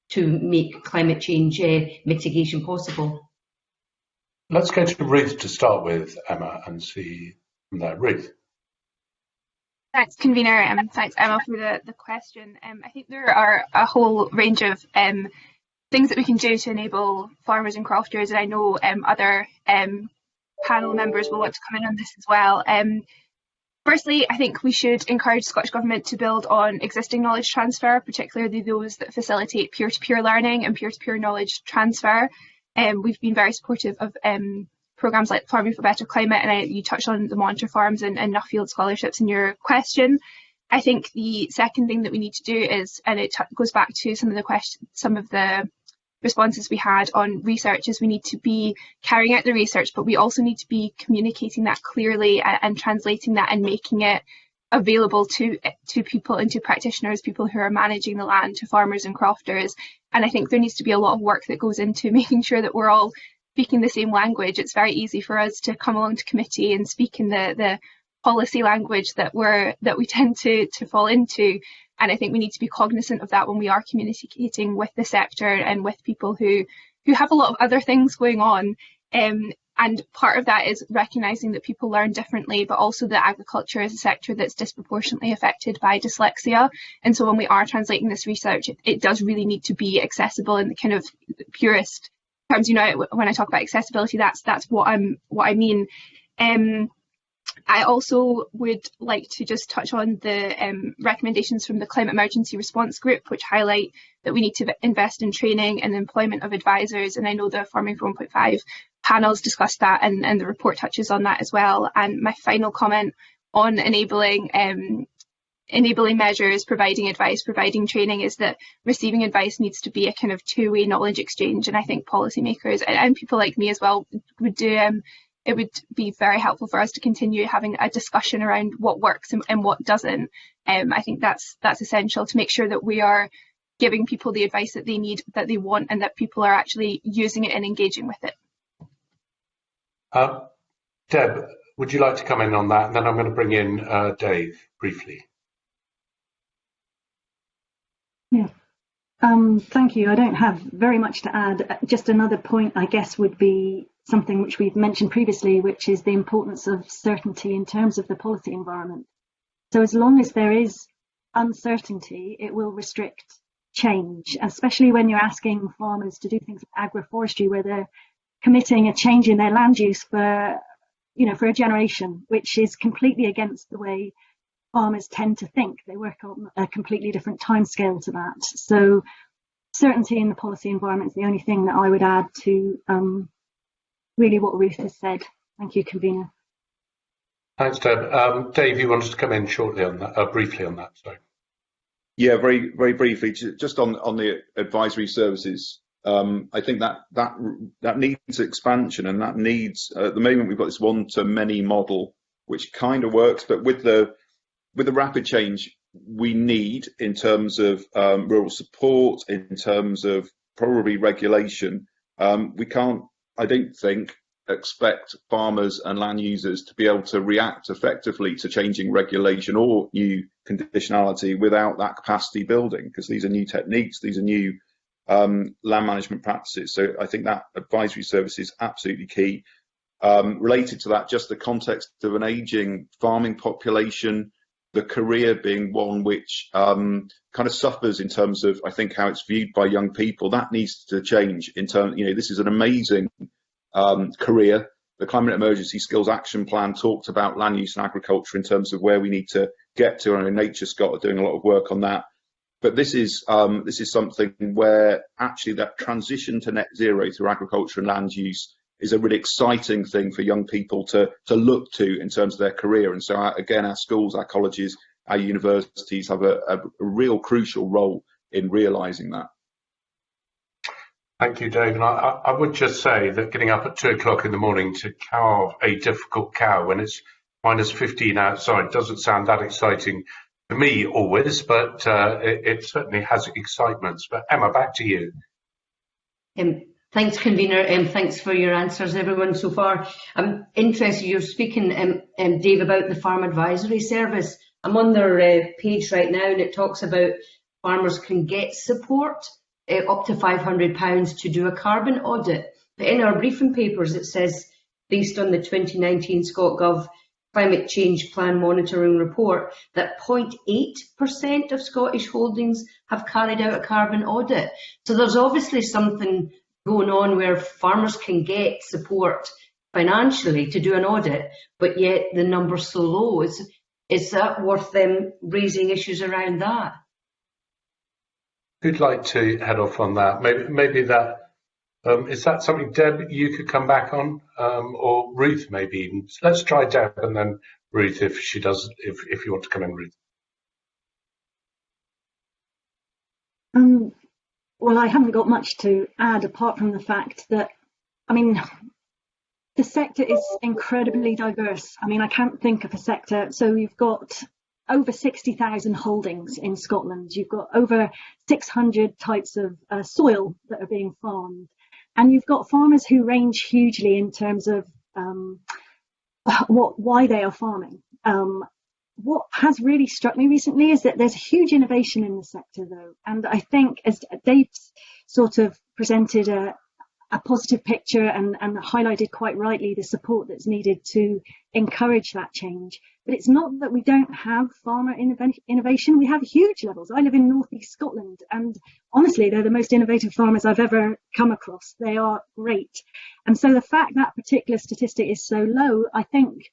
to make climate change mitigation possible? Let's go to Ruth to start with, Emma, and see from there. Ruth. Thanks, convener, and thanks, Emma, for the question. I think there are a whole range of things that we can do to enable farmers and crofters, and I know other panel members will want to come in on this as well. Firstly, I think we should encourage the Scottish Government to build on existing knowledge transfer, particularly those that facilitate peer-to-peer learning and peer-to-peer knowledge transfer. We've been very supportive of programmes like Farming for Better Climate, and you touched on the monitor farms and Nuffield scholarships in your question. I think the second thing that we need to do is, and it goes back to some of the responses we had on research, is we need to be carrying out the research, but we also need to be communicating that clearly and translating that and making it available to people and to practitioners, people who are managing the land, to farmers and crofters. And I think there needs to be a lot of work that goes into making sure that we're all speaking the same language. It's very easy for us to come along to committee and speak in the policy language that we tend to fall into. And I think we need to be cognizant of that when we are communicating with the sector and with people who have a lot of other things going on. And part of that is recognising that people learn differently, but also that agriculture is a sector that's disproportionately affected by dyslexia. And so when we are translating this research, it does really need to be accessible in the kind of purest terms. You know, when I talk about accessibility, that's what I mean. I also would like to just touch on the recommendations from the Climate Emergency Response Group, which highlight that we need to invest in training and employment of advisors. And I know the Farming for 1.5 panels discussed that, and the report touches on that as well. And my final comment on enabling measures, providing advice, providing training, is that receiving advice needs to be a kind of two-way knowledge exchange. And I think policymakers and people like me as well would do it would be very helpful for us to continue having a discussion around what works and what doesn't. I think that's essential to make sure that we are giving people the advice that they need, that they want, and that people are actually using it and engaging with it. Deb, would you like to come in on that? And then I'm going to bring in Dave briefly. Yeah. Thank you. I don't have very much to add. Just another point, I guess, would be something which we've mentioned previously, which is the importance of certainty in terms of the policy environment. So as long as there is uncertainty, it will restrict change, especially when you're asking farmers to do things like agroforestry, where they're committing a change in their land use for a generation, which is completely against the way farmers tend to think. They work on a completely different timescale to that. So certainty in the policy environment is the only thing that I would add to really what Ruth has said. Thank you, convener. Thanks, Deb. Dave, you wanted to come in shortly on that, briefly on that. Sorry. Yeah, very briefly, just on the advisory services. I think that needs expansion, and that needs, at the moment we've got this one-to-many model, which kind of works, but with the rapid change we need in terms of rural support, in terms of probably regulation, we can't, I don't think, expect farmers and land users to be able to react effectively to changing regulation or new conditionality without that capacity building, because these are new techniques, these are new land management practices. So I think that advisory service is absolutely key. Related to that, just the context of an ageing farming population, the career being one which kind of suffers in terms of, I think, how it's viewed by young people. That needs to change in terms, this is an amazing career. The Climate Emergency Skills Action Plan talked about land use and agriculture in terms of where we need to get to. I know Nature Scott are doing a lot of work on that. But this is something where actually that transition to net zero through agriculture and land use is a really exciting thing for young people to look to in terms of their career. And so again, our schools, our colleges, our universities have a real crucial role in realising that. Thank you, Dave. And I would just say that getting up at 2 o'clock in the morning to carve a difficult cow when it's -15 outside doesn't sound that exciting to me always, but it certainly has excitements. But Emma, back to you. Thanks, convener, and thanks for your answers, everyone, so far. I'm interested, you're speaking, Dave, about the Farm Advisory Service. I'm on their page right now, and it talks about farmers can get support up to £500 to do a carbon audit. But in our briefing papers, it says, based on the 2019 ScotGov Climate Change Plan Monitoring Report, that 0.8% of Scottish holdings have carried out a carbon audit. So there's obviously something going on where farmers can get support financially to do an audit, but yet the number's so low. Is that worth them raising issues around that? Who'd like to head off on that? Maybe that is that something, Deb, you could come back on, or Ruth maybe even. Let's try Deb and then Ruth if she does. If you want to come in, Ruth. Well, I haven't got much to add apart from the fact that, I mean, the sector is incredibly diverse. I mean, I can't think of a sector. So you've got over 60,000 holdings in Scotland. You've got over 600 types of soil that are being farmed. And you've got farmers who range hugely in terms of why they are farming. What has really struck me recently is that there's a huge innovation in the sector, though. And I think, as Dave sort of presented a positive picture and highlighted quite rightly the support that's needed to encourage that change. But it's not that we don't have farmer innovation. We have huge levels. I live in North East Scotland, and honestly, they're the most innovative farmers I've ever come across. They are great. And so the fact that particular statistic is so low, I think,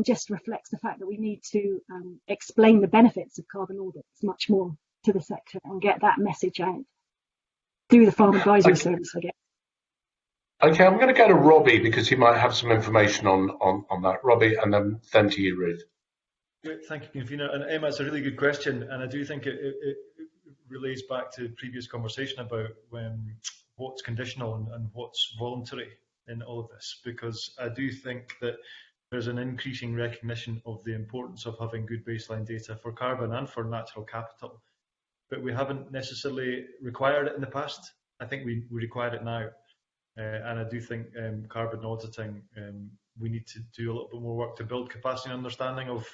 just reflects the fact that we need to explain the benefits of carbon audits much more to the sector and get that message out through the Farm Advisory Service, I guess. Okay, I'm going to go to Robbie because he might have some information on that. Robbie, and then to you, Ruth. Great, thank you, convener. And Emma, it's a really good question, and I do think it relates back to the previous conversation about what's conditional and what's voluntary in all of this, because I do think that there's an increasing recognition of the importance of having good baseline data for carbon and for natural capital, but we haven't necessarily required it in the past. I think we require it now. And I do think carbon auditing, we need to do a little bit more work to build capacity and understanding of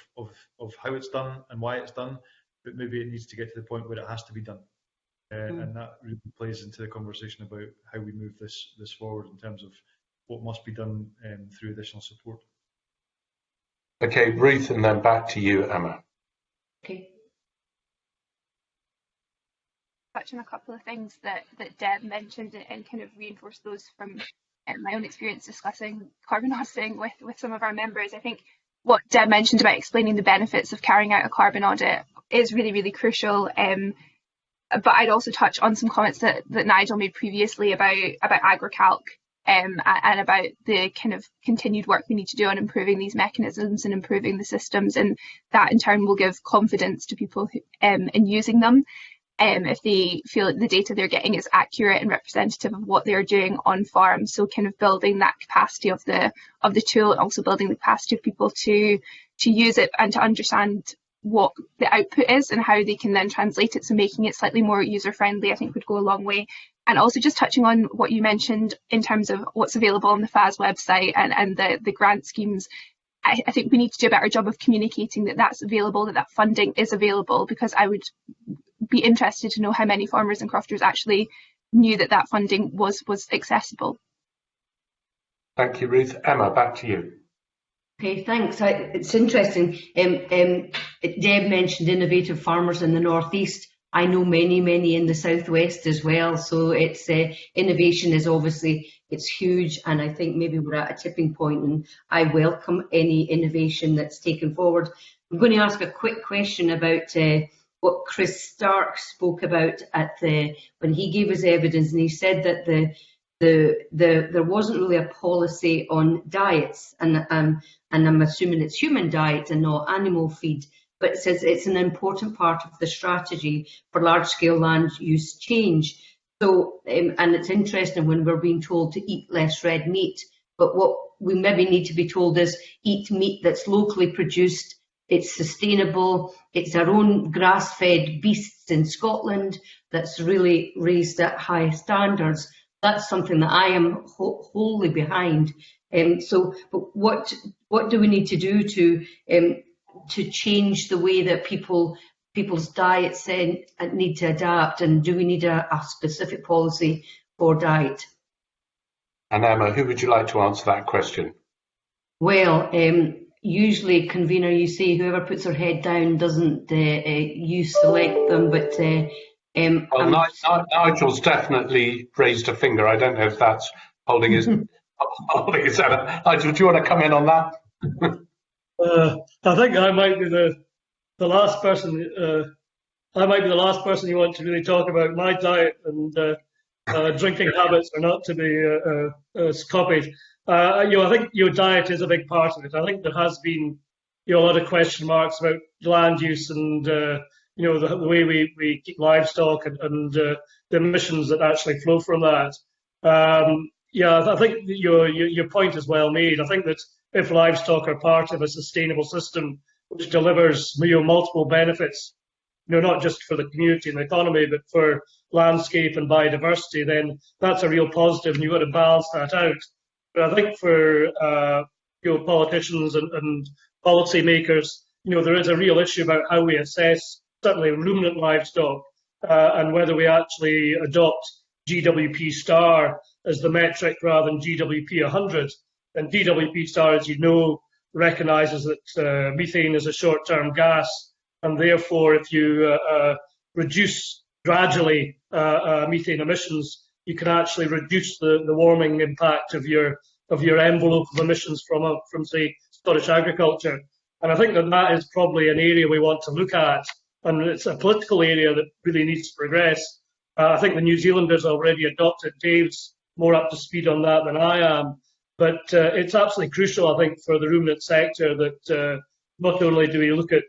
how it's done and why it's done, but maybe it needs to get to the point where it has to be done. And that really plays into the conversation about how we move this forward in terms of what must be done through additional support. Okay, Ruth, and then back to you, Emma. Okay. Touch on a couple of things that Deb mentioned and kind of reinforce those from my own experience discussing carbon auditing with some of our members. I think what Deb mentioned about explaining the benefits of carrying out a carbon audit is really, really crucial. But I'd also touch on some comments that Nigel made previously about AgriCalc and about the kind of continued work we need to do on improving these mechanisms and improving the systems, and that in turn will give confidence to people who, in using them. If they feel that the data they're getting is accurate and representative of what they're doing on farm. So kind of building that capacity of the tool, and also building the capacity of people to use it and to understand what the output is and how they can then translate it. So making it slightly more user friendly, I think, would go a long way. And also just touching on what you mentioned in terms of what's available on the FAS website and the grant schemes. I think we need to do a better job of communicating that that's available, that funding is available, because I would be interested to know how many farmers and crofters actually knew that funding was accessible. Thank you, Ruth. Emma, back to you. Okay, thanks. It's interesting. Deb mentioned innovative farmers in the northeast. I know many in the southwest as well. So it's innovation is obviously, it's huge, and I think maybe we're at a tipping point, and I welcome any innovation that's taken forward. I'm going to ask a quick question about what Chris Stark spoke about when he gave his evidence, and he said that there wasn't really a policy on diets, and I'm assuming it's human diet and not animal feed, but it says it's an important part of the strategy for large-scale land use change. So, and it's interesting when we're being told to eat less red meat, but what we maybe need to be told is eat meat that's locally produced, it's sustainable, it's our own grass-fed beasts in Scotland that's really raised at high standards. That's something that I am wholly behind. But what do we need to do to change the way that people's diets need to adapt, and do we need a specific policy for diet? And Emma, who would you like to answer that question? Well, usually, convener, you say whoever puts their head down doesn't you select them, but well, Nigel's definitely raised a finger. I don't know if that's holding his head up. Nigel, do you want to come in on that? I think I might be the last person. I might be the last person you want to really talk about. My diet and drinking habits are not to be copied. I think your diet is a big part of it. I think there has been a lot of question marks about land use and the way we keep livestock and the emissions that actually flow from that. I think your point is well made. I think that if livestock are part of a sustainable system which delivers multiple benefits, not just for the community and the economy, but for landscape and biodiversity, then that's a real positive, and you've got to balance that out. But I think for politicians and policy makers, there is a real issue about how we assess certainly ruminant livestock and whether we actually adopt GWP star as the metric rather than GWP 100. And GWP star, as you know, recognises that methane is a short-term gas, and therefore if you reduce gradually methane emissions, you can actually reduce the warming impact of your envelope of emissions from say Scottish agriculture. And I think that is probably an area we want to look at, and it's a political area that really needs to progress. I think the New Zealanders already adopted. Dave's more up to speed on that than I am, but it's absolutely crucial, I think, for the ruminant sector that not only do we look at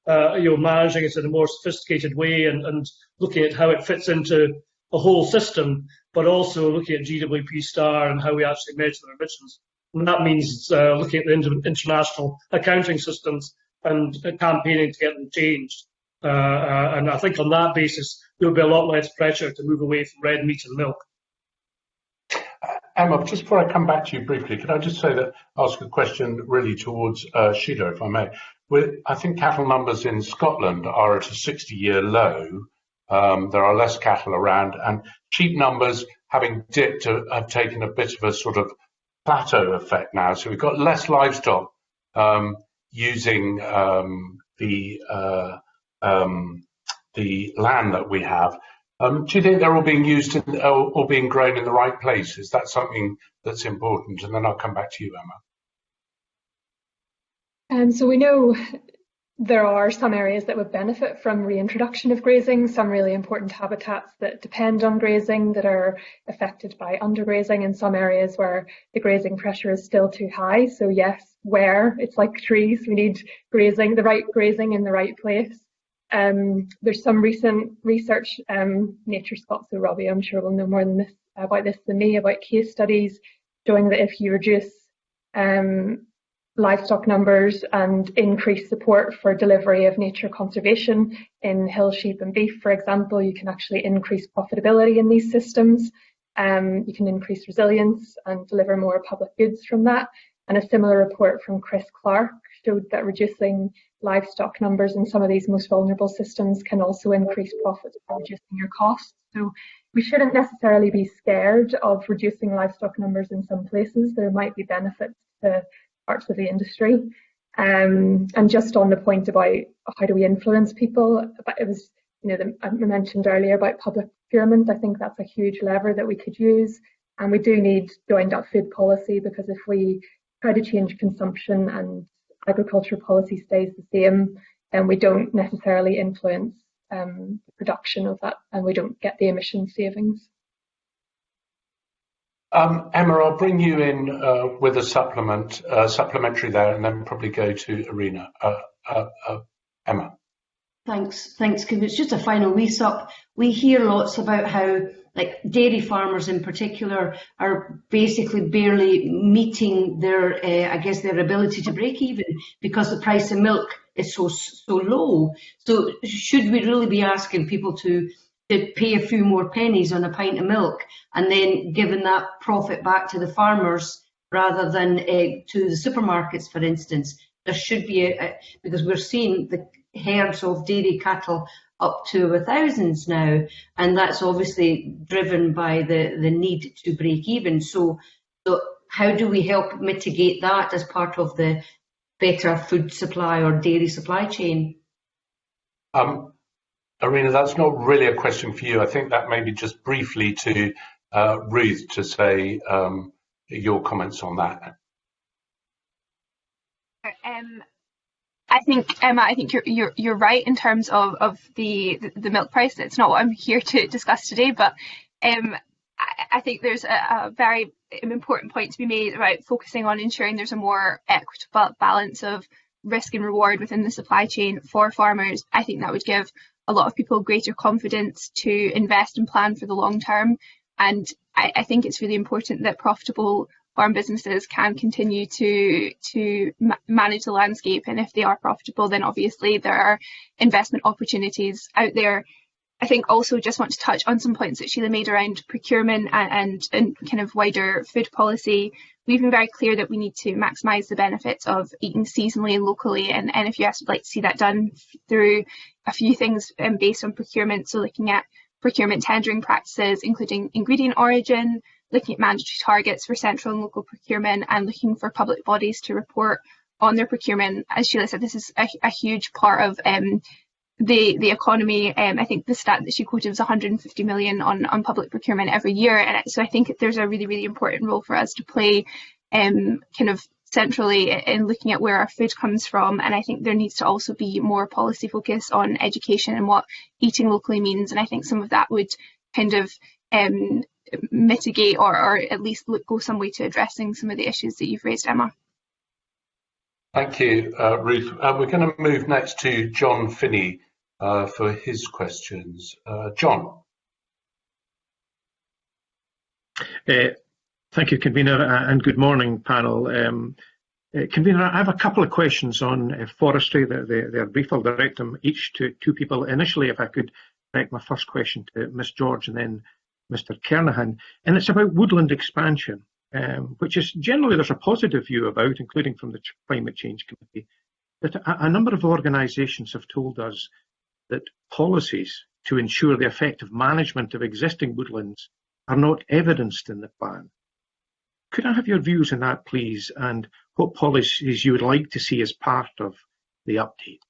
managing it in a more sophisticated way and looking at how it fits into a whole system, but also looking at GWP star and how we actually measure the emissions. And that means looking at the international accounting systems and campaigning to get them changed. And I think on that basis, there will be a lot less pressure to move away from red meat and milk. Emma, just before I come back to you briefly, could I just ask a question really towards Sheila, if I may? I think cattle numbers in Scotland are at a 60-year low. There are less cattle around, and sheep numbers, having dipped, have taken a bit of a sort of plateau effect now. So we've got less livestock using the land that we have. Do you think they're all being used or being grown in the right place? Is that something that's important? And then I'll come back to you, Emma. So we know there are some areas that would benefit from reintroduction of grazing, some really important habitats that depend on grazing that are affected by undergrazing, and some areas where the grazing pressure is still too high. So yes, where it's like trees, we need grazing, the right grazing in the right place. There's some recent research, Nature Scott, so Robbie, I'm sure will know more about this than me, about case studies showing that if you reduce livestock numbers and increase support for delivery of nature conservation in hill sheep and beef, for example, you can actually increase profitability in these systems. You can increase resilience and deliver more public goods from that. And a similar report from Chris Clark showed that reducing livestock numbers in some of these most vulnerable systems can also increase profits by reducing your costs. So we shouldn't necessarily be scared of reducing livestock numbers in some places. There might be benefits to parts of the industry. And just on the point about how do we influence people, it was, I mentioned earlier about public procurement. I think that's a huge lever that we could use. And we do need joined-up food policy, because if we try to change consumption and agriculture policy stays the same, then we don't necessarily influence the production of that, and we don't get the emission savings. Emma, I'll bring you in with a supplementary there, and then probably go to Irina. Emma. Thanks. It's just a final wee sup. We hear lots about how, like, dairy farmers in particular are basically barely meeting their, their ability to break even because the price of milk is so low. So should we really be asking people to pay a few more pennies on a pint of milk and then giving that profit back to the farmers rather than to the supermarkets, for instance? There should be because we're seeing the herds of dairy cattle up to thousands now, and that's obviously driven by the need to break even. So how do we help mitigate that as part of the better food supply or dairy supply chain? Irina, that's not really a question for you. I think that maybe just briefly to Ruth to say your comments on that. I think, Emma, I think you're right in terms of the milk price. It's not what I'm here to discuss today, but I think there's a very important point to be made about focusing on ensuring there's a more equitable balance of risk and reward within the supply chain for farmers. I think that would give a lot of people greater confidence to invest and plan for the long term. And I think it's really important that profitable farm businesses can continue to manage the landscape. And if they are profitable, then obviously there are investment opportunities out there. I think also just want to touch on some points that Sheila made around procurement and kind of wider food policy. We've been very clear that we need to maximise the benefits of eating seasonally and locally, and NFUS would like to see that done through a few things based on procurement. So looking at procurement tendering practices, including ingredient origin, looking at mandatory targets for central and local procurement, and looking for public bodies to report on their procurement. As Sheila said, this is a huge part of the economy. I think the stat that she quoted was 150 million on public procurement every year, and so I think there's a really, really important role for us to play kind of centrally in looking at where our food comes from. And I think there needs to also be more policy focus on education and what eating locally means, and I think some of that would kind of mitigate or at least go some way to addressing some of the issues that you've raised, Emma. Thank you, Ruth. We're going to move next to John Finney for his questions. John. Thank you, Convener, and good morning, panel. Convener, I have a couple of questions on forestry. They're brief. I'll direct them each to two people. Initially, if I could direct my first question to Ms. George and then Mr. Kernahan, and it's about woodland expansion, which is generally there's a positive view about, including from the Climate Change Committee, that a number of organisations have told us that policies to ensure the effective management of existing woodlands are not evidenced in the plan. Could I have your views on that, please, and what policies you would like to see as part of the update?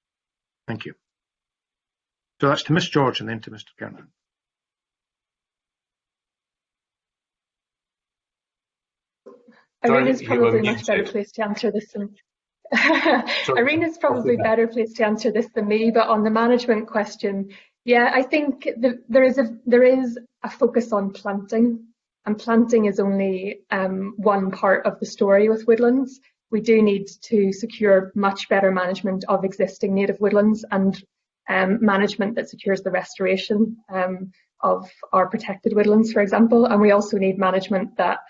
Thank you. So that's to Ms. George and then to Mr. Kernahan. Irina's probably much better placed to answer this than Irina's probably better placed to answer this than me, but on the management question, yeah, I think there is a focus on planting, and planting is only one part of the story with woodlands. We do need to secure much better management of existing native woodlands and management that secures the restoration of our protected woodlands, for example, and we also need management that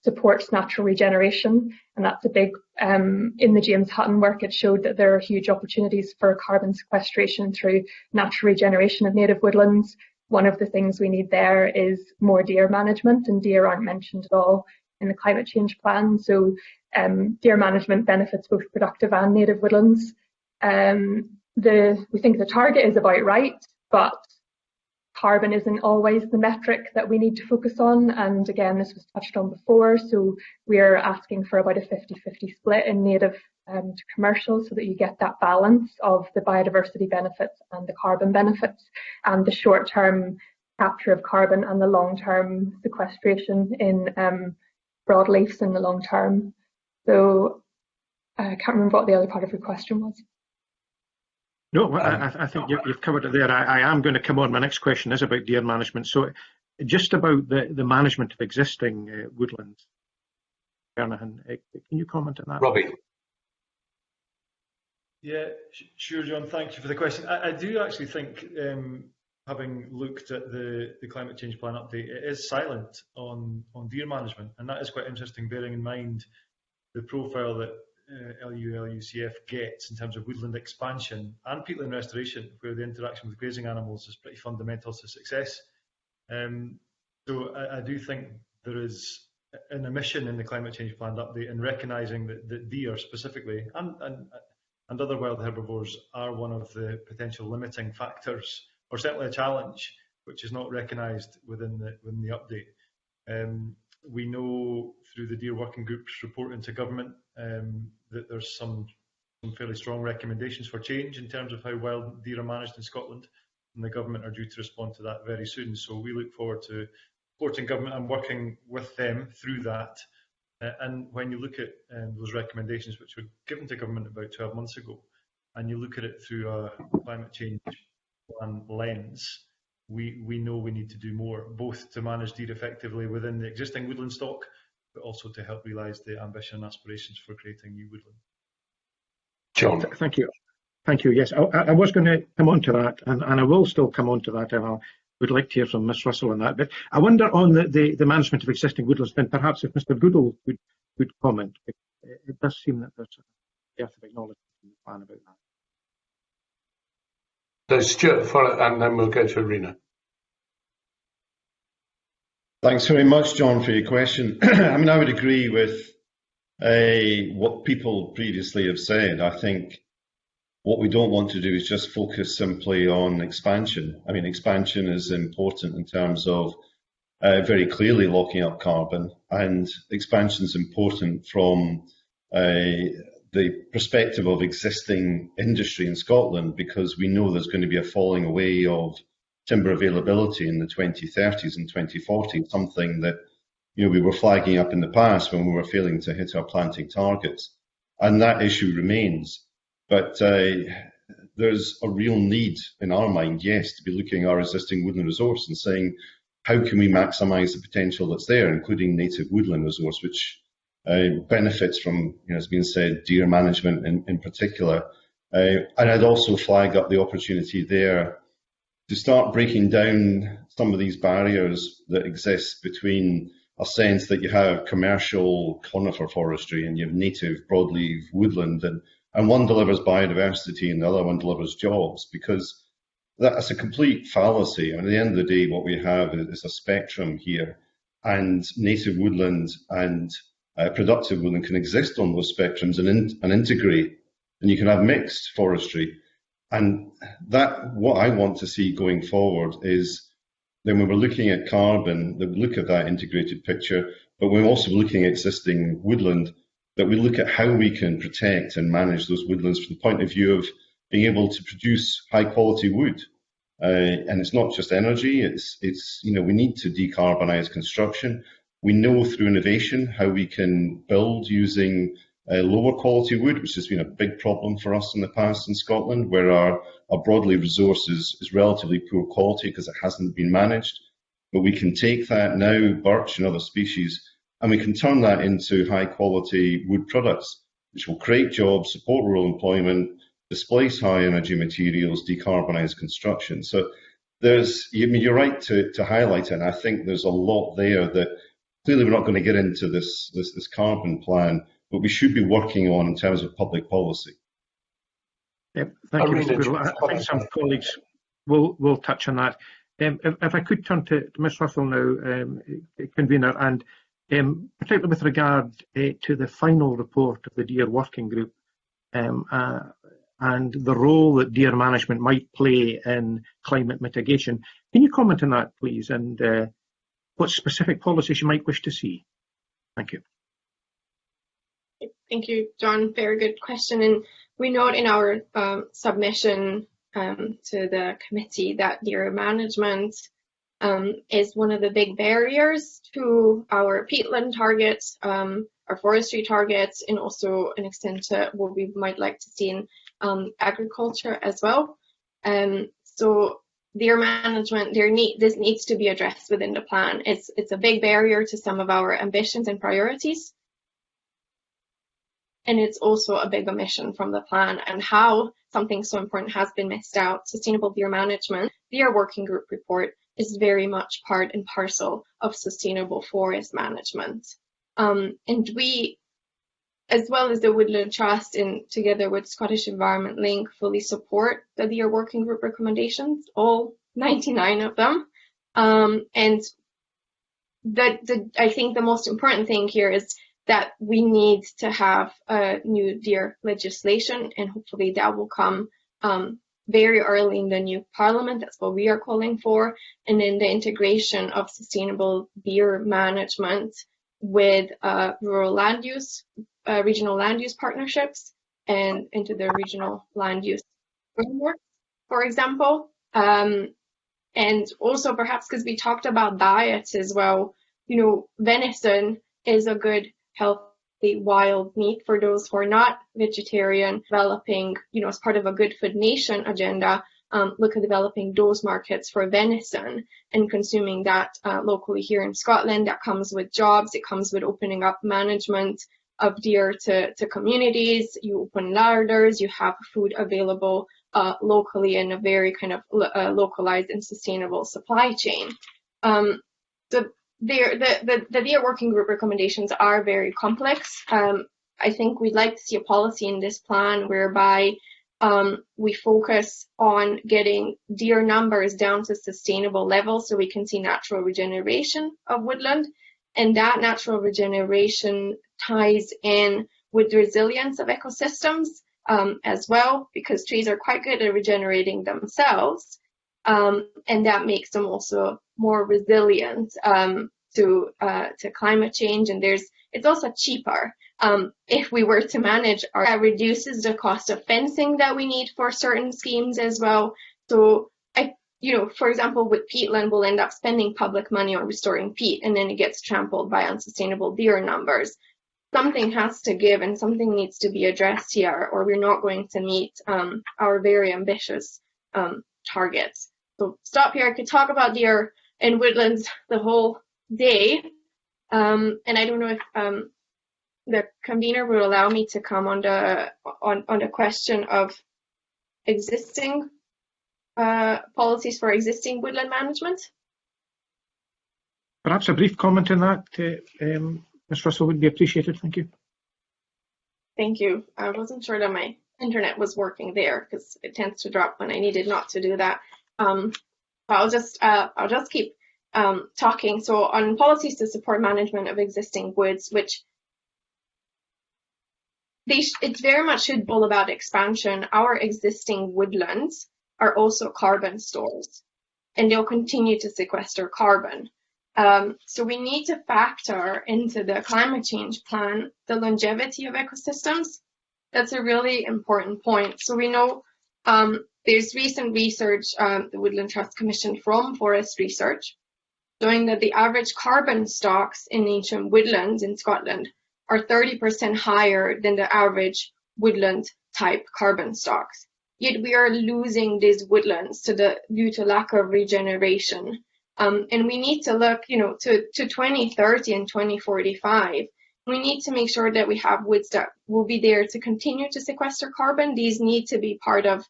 supports natural regeneration, and that's a big, in the James Hutton work, it showed that there are huge opportunities for carbon sequestration through natural regeneration of native woodlands. One of the things we need there is more deer management, and deer aren't mentioned at all in the climate change plan. So deer management benefits both productive and native woodlands. We think the target is about right, but carbon isn't always the metric that we need to focus on. And again, this was touched on before. So we're asking for about a 50-50 split in native to commercial so that you get that balance of the biodiversity benefits and the carbon benefits and the short-term capture of carbon and the long-term sequestration in broadleafs in the long term. So I can't remember what the other part of your question was. No, I think you've covered it there. I am going to come on. My next question is about deer management. So just about the management of existing woodlands. Bernahan, can you comment on that? Robbie. Yeah, sure, John. Thank you for the question. I do actually think, having looked at the climate change plan update, it is silent on deer management, and that is quite interesting, bearing in mind the profile that LULUCF gets in terms of woodland expansion and peatland restoration, where the interaction with grazing animals is pretty fundamental to success. So I do think there is an omission in the climate change plan update in recognising that deer specifically and other wild herbivores are one of the potential limiting factors, or certainly a challenge, which is not recognised within the update. We know through the deer working groups reporting to government that there's some fairly strong recommendations for change in terms of how wild deer are managed in Scotland, and the government are due to respond to that very soon. So we look forward to supporting government and working with them through that. And when you look at those recommendations which were given to government about 12 months ago, and you look at it through a climate change plan lens, we know we need to do more, both to manage deer effectively within the existing woodland stock, but also to help realise the ambition and aspirations for creating new woodland. John. Thank you. Thank you. Yes, I was going to come on to that, and I will still come on to that, and I would like to hear from Ms Russell on that. But I wonder on the management of existing woodlands, then perhaps if Mr Goodall would comment. It does seem that there's a dearth of acknowledgement in the plan about that. So Stuart, and then we'll go to Arena. Thanks very much, John, for your question. I mean, I would agree with what people previously have said. I think what we don't want to do is just focus simply on expansion. I mean, expansion is important in terms of very clearly locking up carbon, and expansion is important from the perspective of existing industry in Scotland, because we know there's going to be a falling away of timber availability in the 2030s and 2040s, something that we were flagging up in the past when we were failing to hit our planting targets, and that issue remains. But there's a real need in our mind, yes, to be looking at our existing woodland resource and saying, how can we maximise the potential that's there, including native woodland resource, which benefits from, as been said, deer management in particular. And I'd also flag up the opportunity there to start breaking down some of these barriers that exist between a sense that you have commercial conifer forestry and you have native broadleaf woodland, and one delivers biodiversity and the other one delivers jobs, because that's a complete fallacy. And at the end of the day, what we have is a spectrum here, and native woodland and productive woodland can exist on those spectrums and integrate, and you can have mixed forestry. And that, what I want to see going forward is then when we're looking at carbon, that we look at that integrated picture, but we're also looking at existing woodland, that we look at how we can protect and manage those woodlands from the point of view of being able to produce high quality wood. And it's not just energy, it's we need to decarbonise construction. We know through innovation how we can build using lower quality wood, which has been a big problem for us in the past in Scotland, where our broadleaf resource is relatively poor quality because it hasn't been managed. But we can take that now, birch and other species, and we can turn that into high quality wood products, which will create jobs, support rural employment, displace high energy materials, decarbonise construction. So you're right to highlight it, and I think there's a lot there that clearly we're not going to get into this carbon plan, but we should be working on in terms of public policy. Thank you, Mr. Goodall. I think some colleagues will touch on that. If I could turn to Ms Russell now, convener, and particularly with regard to the final report of the Deer Working Group, and the role that deer management might play in climate mitigation. Can you comment on that, please, and what specific policies you might wish to see? Thank you. Thank you, John. Very good question. And we note in our submission to the committee that deer management is one of the big barriers to our peatland targets, our forestry targets, and also an extent to what we might like to see in agriculture as well. So deer management, this needs to be addressed within the plan. It's a big barrier to some of our ambitions and priorities. And it's also a big omission from the plan, and how something so important has been missed out. Sustainable deer management, Deer Working Group report, is very much part and parcel of sustainable forest management. And we, as well as the Woodland Trust, and together with Scottish Environment Link, fully support the Deer Working Group recommendations, all 99 of them. And I think the most important thing here is that we need to have new deer legislation, and hopefully that will come very early in the new parliament. That's what we are calling for. And then the integration of sustainable deer management with rural land use, regional land use partnerships, and into the regional land use framework, for example. And also perhaps because we talked about diets as well, venison is a good healthy wild meat for those who are not vegetarian. Developing, as part of a Good Food Nation agenda, look at developing those markets for venison and consuming that locally here in Scotland. That comes with jobs. It comes with opening up management of deer to communities. You open larders, you have food available locally in a very kind of localized and sustainable supply chain. The Deer Working Group recommendations are very complex. I think we'd like to see a policy in this plan whereby we focus on getting deer numbers down to sustainable levels so we can see natural regeneration of woodland. And that natural regeneration ties in with the resilience of ecosystems as well, because trees are quite good at regenerating themselves. And that makes them also more resilient to climate change. And it's also cheaper if we were to manage that reduces the cost of fencing that we need for certain schemes as well. So for example, with peatland, we'll end up spending public money on restoring peat, and then it gets trampled by unsustainable deer numbers. Something has to give, and something needs to be addressed here, or we're not going to meet our very ambitious targets. So stop here. I could talk about deer and woodlands the whole day, and I don't know if the convener will allow me to come on the question of existing policies for existing woodland management. Perhaps a brief comment on that, Ms. Russell, would be appreciated. Thank you. Thank you. I wasn't sure that my internet was working there because it tends to drop when I needed not to do that. I'll just keep talking. So on policies to support management of existing woods, which it very much should be all about expansion. Our existing woodlands are also carbon stores, and they'll continue to sequester carbon. So we need to factor into the climate change plan the longevity of ecosystems. That's a really important point. So we know there's recent research the Woodland Trust commissioned from Forest Research showing that the average carbon stocks in ancient woodlands in Scotland are 30% higher than the average woodland type carbon stocks. Yet we are losing these woodlands due to lack of regeneration. And we need to look, to 2030 and 2045. We need to make sure that we have woods that will be there to continue to sequester carbon. These need to be part of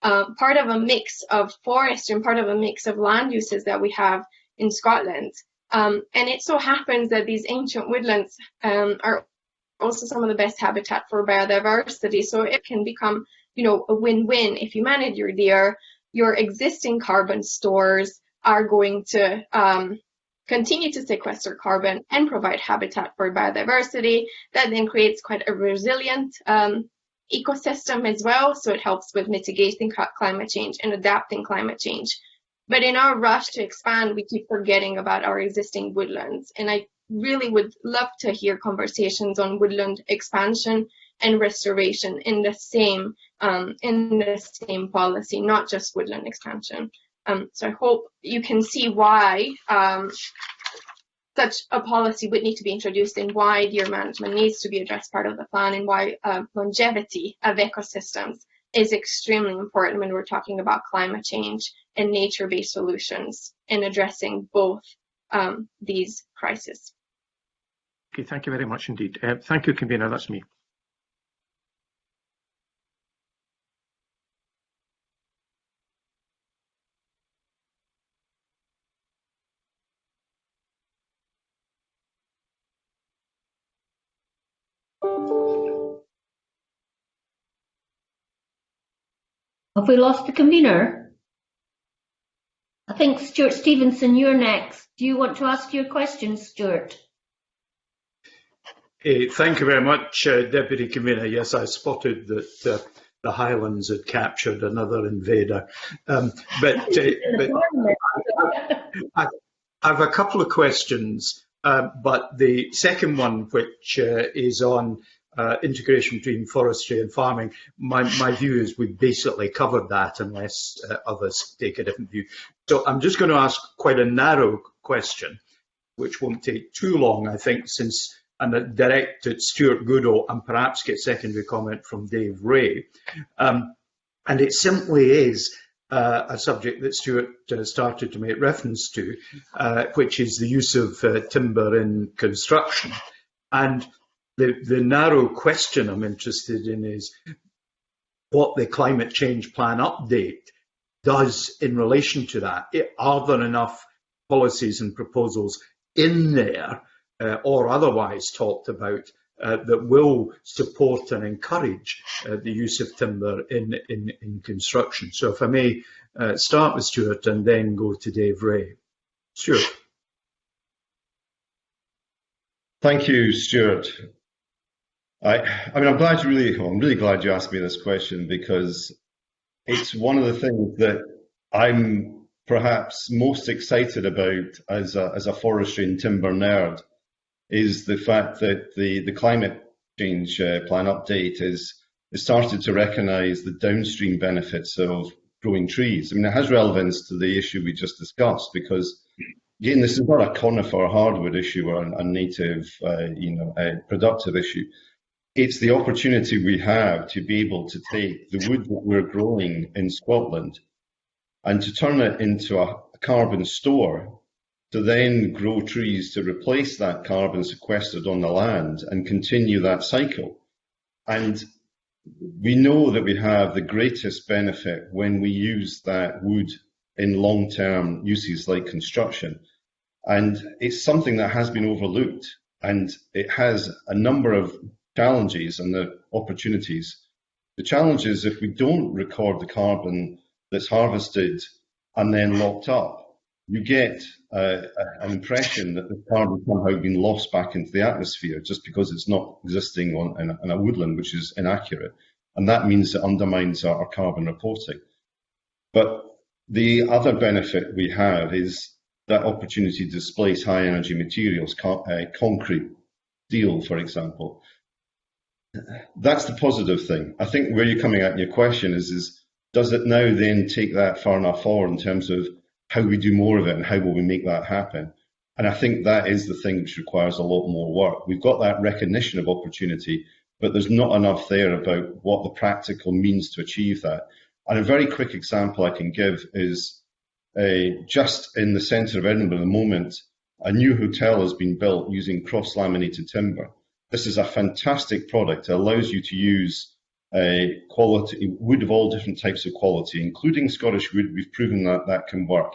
a mix of forest and part of a mix of land uses that we have in Scotland. And it so happens that these ancient woodlands are also some of the best habitat for biodiversity. So it can become, a win-win. If you manage your deer, your existing carbon stores are going to continue to sequester carbon and provide habitat for biodiversity. That then creates quite a resilient ecosystem as well, so it helps with mitigating climate change and adapting climate change. But in our rush to expand, we keep forgetting about our existing woodlands. And I really would love to hear conversations on woodland expansion and restoration in the same policy, not just woodland expansion. So I hope you can see why such a policy would need to be introduced, and why deer management needs to be addressed part of the plan, and why longevity of ecosystems is extremely important when we're talking about climate change and nature-based solutions in addressing both these crises. Okay, thank you very much indeed. Thank you, Convener. That's me. Have we lost the convener? I think Stuart Stevenson, you're next. Do you want to ask your question, Stuart? Thank you very much, Deputy Convener. Yes, I spotted that the Highlands had captured another invader. I have a couple of questions, but the second one, which is on integration between forestry and farming, my view is we've basically covered that, unless others take a different view. So I'm just going to ask quite a narrow question, which won't take too long, I think, and direct at Stuart Goodall, and perhaps get secondary comment from Dave Ray. And it simply is a subject that Stuart started to make reference to, which is the use of timber in construction. And the narrow question I'm interested in is what the climate change plan update does in relation to that. Are there enough policies and proposals in there, or otherwise talked about, that will support and encourage the use of timber in construction? So if I may start with Stuart and then go to Dave Ray. Stuart. Thank you, Stuart. I'm really glad you asked me this question, because it's one of the things that I'm perhaps most excited about as a forestry and timber nerd, is the fact that the climate change plan update is started to recognise the downstream benefits of growing trees. I mean, it has relevance to the issue we just discussed, because again, this is not a conifer hardwood issue or a native, productive issue. It's the opportunity we have to be able to take the wood that we're growing in Scotland and to turn it into a carbon store, to then grow trees to replace that carbon sequestered on the land and continue that cycle. And we know that we have the greatest benefit when we use that wood in long-term uses like construction. And it's something that has been overlooked, and it has a number of challenges and the opportunities. The challenge is if we don't record the carbon that's harvested and then locked up, you get an impression that the carbon somehow been lost back into the atmosphere just because it's not existing in a woodland, which is inaccurate. And that means it undermines our carbon reporting. But the other benefit we have is that opportunity to displace high energy materials, concrete, steel, for example. That's the positive thing. I think where you're coming at in your question is does it now then take that far enough forward in terms of how we do more of it and how will we make that happen? And I think that is the thing which requires a lot more work. We've got that recognition of opportunity, but there's not enough there about what the practical means to achieve that. And a very quick example I can give is just in the centre of Edinburgh at the moment, a new hotel has been built using cross-laminated timber. This is a fantastic product. It allows you to use quality wood of all different types of quality, including Scottish wood. We've proven that that can work.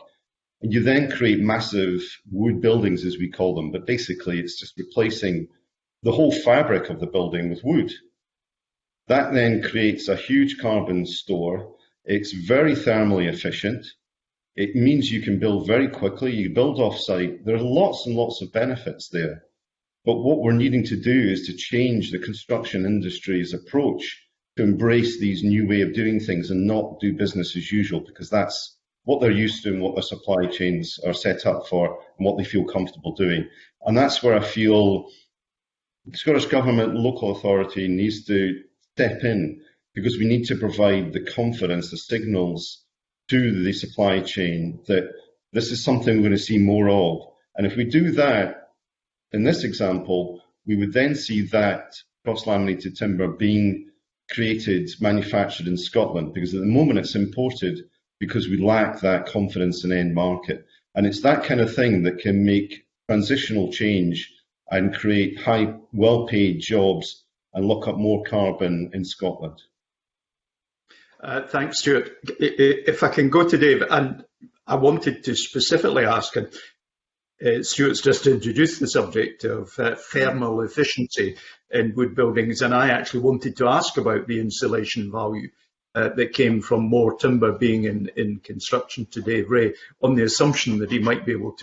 And you then create massive wood buildings, as we call them, but basically it's just replacing the whole fabric of the building with wood. That then creates a huge carbon store. It's very thermally efficient. It means you can build very quickly. You build off-site. There are lots and lots of benefits there. But what we're needing to do is to change the construction industry's approach to embrace these new way of doing things and not do business as usual, because that's what they're used to and what their supply chains are set up for and what they feel comfortable doing. And that's where I feel the Scottish Government, local authority needs to step in, because we need to provide the confidence, the signals to the supply chain that this is something we're going to see more of. And if we do that, in this example, we would then see that cross-laminated timber being created, manufactured in Scotland, because at the moment it's imported because we lack that confidence in end market. And it's that kind of thing that can make transitional change and create high, well-paid jobs and lock up more carbon in Scotland. Thanks, Stuart. If I can go to Dave, and I wanted to specifically ask, and Stuart's just introduced the subject of thermal efficiency in wood buildings, and I actually wanted to ask about the insulation value that came from more timber being in construction to Dave Ray, on the assumption that he might be able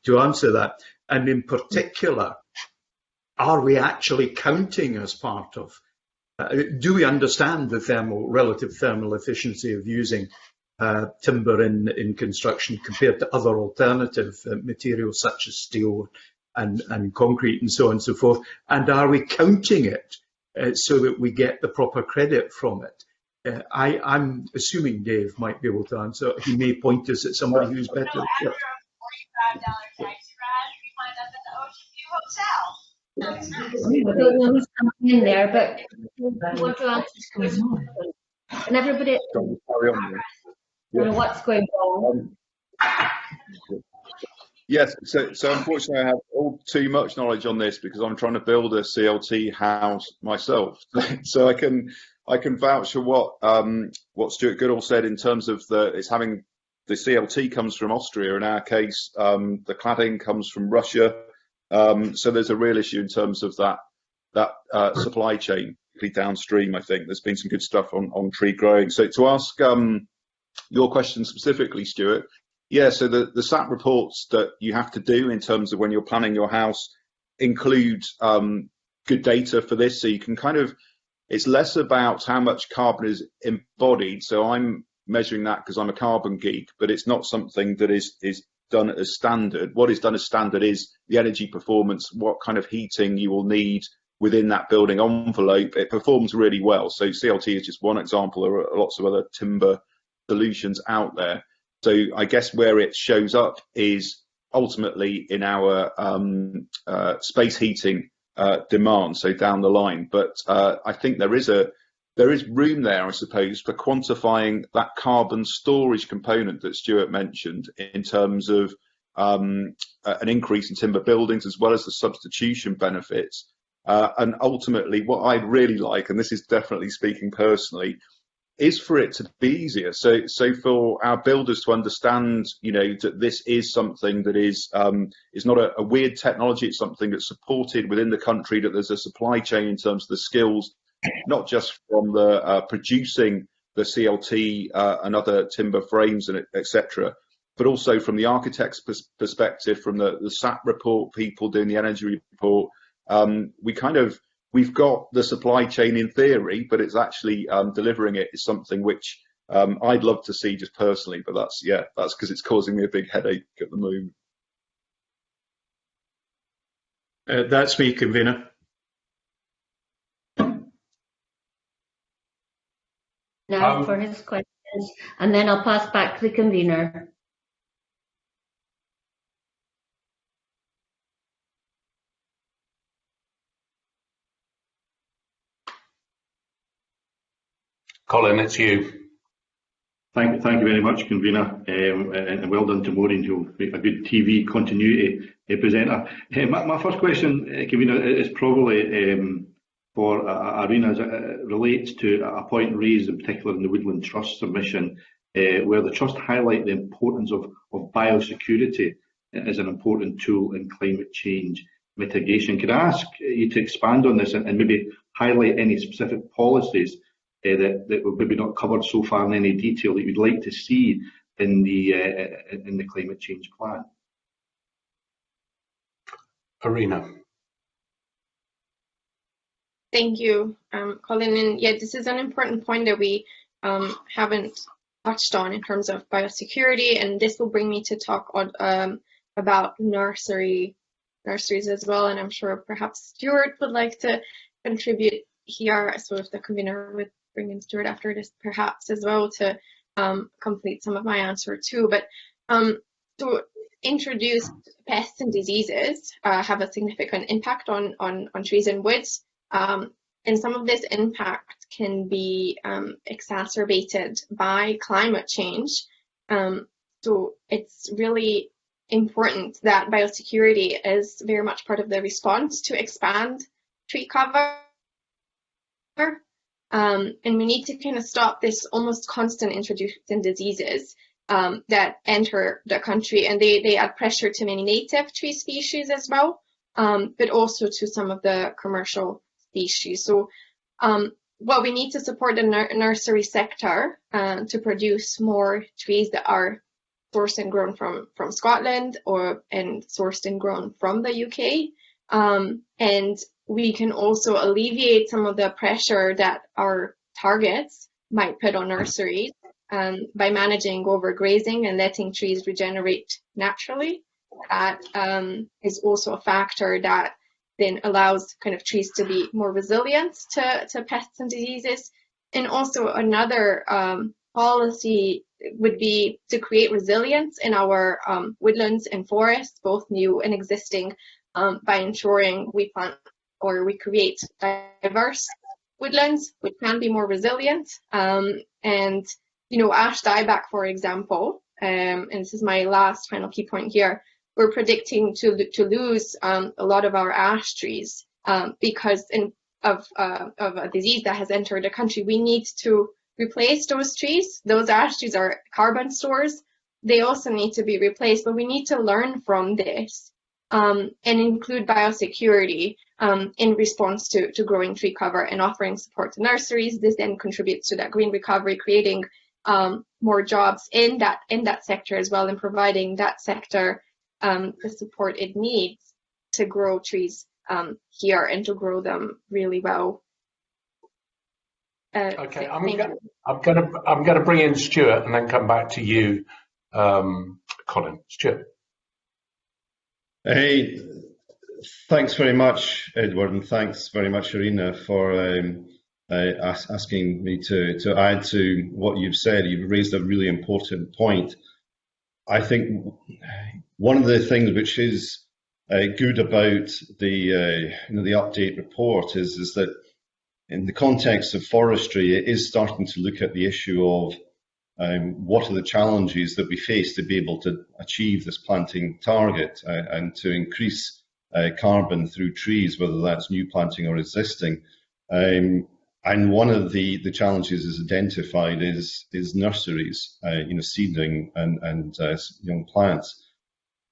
to answer that. And in particular, are we actually counting as part of, do we understand the relative thermal efficiency of using timber in construction compared to other alternative materials such as steel and concrete and so on and so forth? And are we counting it so that we get the proper credit from it? I'm assuming Dave might be able to answer. He may point us at somebody who's better. Yeah. I don't know who's coming in there, but I want to answer this question. And everybody, I don't know what's going on. Yes, so unfortunately I have all too much knowledge on this because I'm trying to build a CLT house myself. So I can vouch for what Stuart Goodall said in terms of the CLT comes from Austria in our case, the cladding comes from Russia. So there's a real issue in terms of that supply chain, particularly downstream. I think there's been some good stuff on tree growing. So to ask your question specifically, Stuart, yeah, so the SAP reports that you have to do in terms of when you're planning your house include good data for this. So you can it's less about how much carbon is embodied. So I'm measuring that because I'm a carbon geek, but it's not something that is done as standard. What is done as standard is the energy performance, what kind of heating you will need within that building envelope. It performs really well. So CLT is just one example. There are lots of other timber solutions out there. So I guess where it shows up is ultimately in our space heating demand, so down the line. But I think there is room there, I suppose, for quantifying that carbon storage component that Stuart mentioned in terms of an increase in timber buildings as well as the substitution benefits. And ultimately, what I'd really like, and this is definitely speaking personally, is for it to be easier. So for our builders to understand, that this is something that is not a weird technology. It's something that's supported within the country, that there's a supply chain in terms of the skills, not just from the producing the CLT and other timber frames and etc., but also from the architect's perspective, from the SAP report people doing the energy report. We've got the supply chain in theory, but it's actually delivering it is something which I'd love to see just personally. But that's because it's causing me a big headache at the moment. That's me, convener. Now for his questions, and then I'll pass back to the convener. Colin, it's you. Thank you very much, convener, and well done to Maureen, who'll make a good TV continuity presenter. My first question, convener, is probably for Irina, as it relates to a point raised in particular in the Woodland Trust submission, where the Trust highlight the importance of biosecurity as an important tool in climate change mitigation. Could I ask you to expand on this and maybe highlight any specific policies that were maybe not covered so far in any detail that you'd like to see in the climate change plan? Irina. Thank you, Colin. And yeah, this is an important point that we haven't touched on in terms of biosecurity, and this will bring me to talk about nurseries as well. And I'm sure perhaps Stuart would like to contribute here. So if the convener would bring in Stuart after this, perhaps as well, to complete some of my answer too. But to introduce pests and diseases have a significant impact on trees and woods. And some of this impact can be exacerbated by climate change. So it's really important that biosecurity is very much part of the response to expand tree cover. And we need to kind of stop this almost constant introducing diseases that enter the country, and they add pressure to many native tree species as well, but also to some of the commercial species. So well, we need to support the nursery sector to produce more trees that are sourced and grown from Scotland and sourced and grown from the UK. And we can also alleviate some of the pressure that our targets might put on nurseries by managing overgrazing and letting trees regenerate naturally. That is also a factor that then allows kind of trees to be more resilient to pests and diseases. And also another policy would be to create resilience in our woodlands and forests, both new and existing, by ensuring we plant or we create diverse woodlands which can be more resilient. And, you know, ash dieback, for example, and this is my last final key point here, we're predicting to lose a lot of our ash trees because of a disease that has entered the country. We need to replace those trees. Those ash trees are carbon stores. They also need to be replaced, but we need to learn from this and include biosecurity in response to growing tree cover and offering support to nurseries. This then contributes to that green recovery, creating more jobs in that sector as well, and providing that sector the support it needs to grow trees here and to grow them really well. Okay, I'm going to bring in Stuart and then come back to you, Colin. Stuart. Hey, thanks very much, Edward, and thanks very much, Irina, for asking me to add to what you've said. You've raised a really important point. I think one of the things which is good about the update report is that in the context of forestry, it is starting to look at the issue of what are the challenges that we face to be able to achieve this planting target and to increase carbon through trees, whether that's new planting or existing. And one of the challenges is identified is nurseries, seedling and young plants.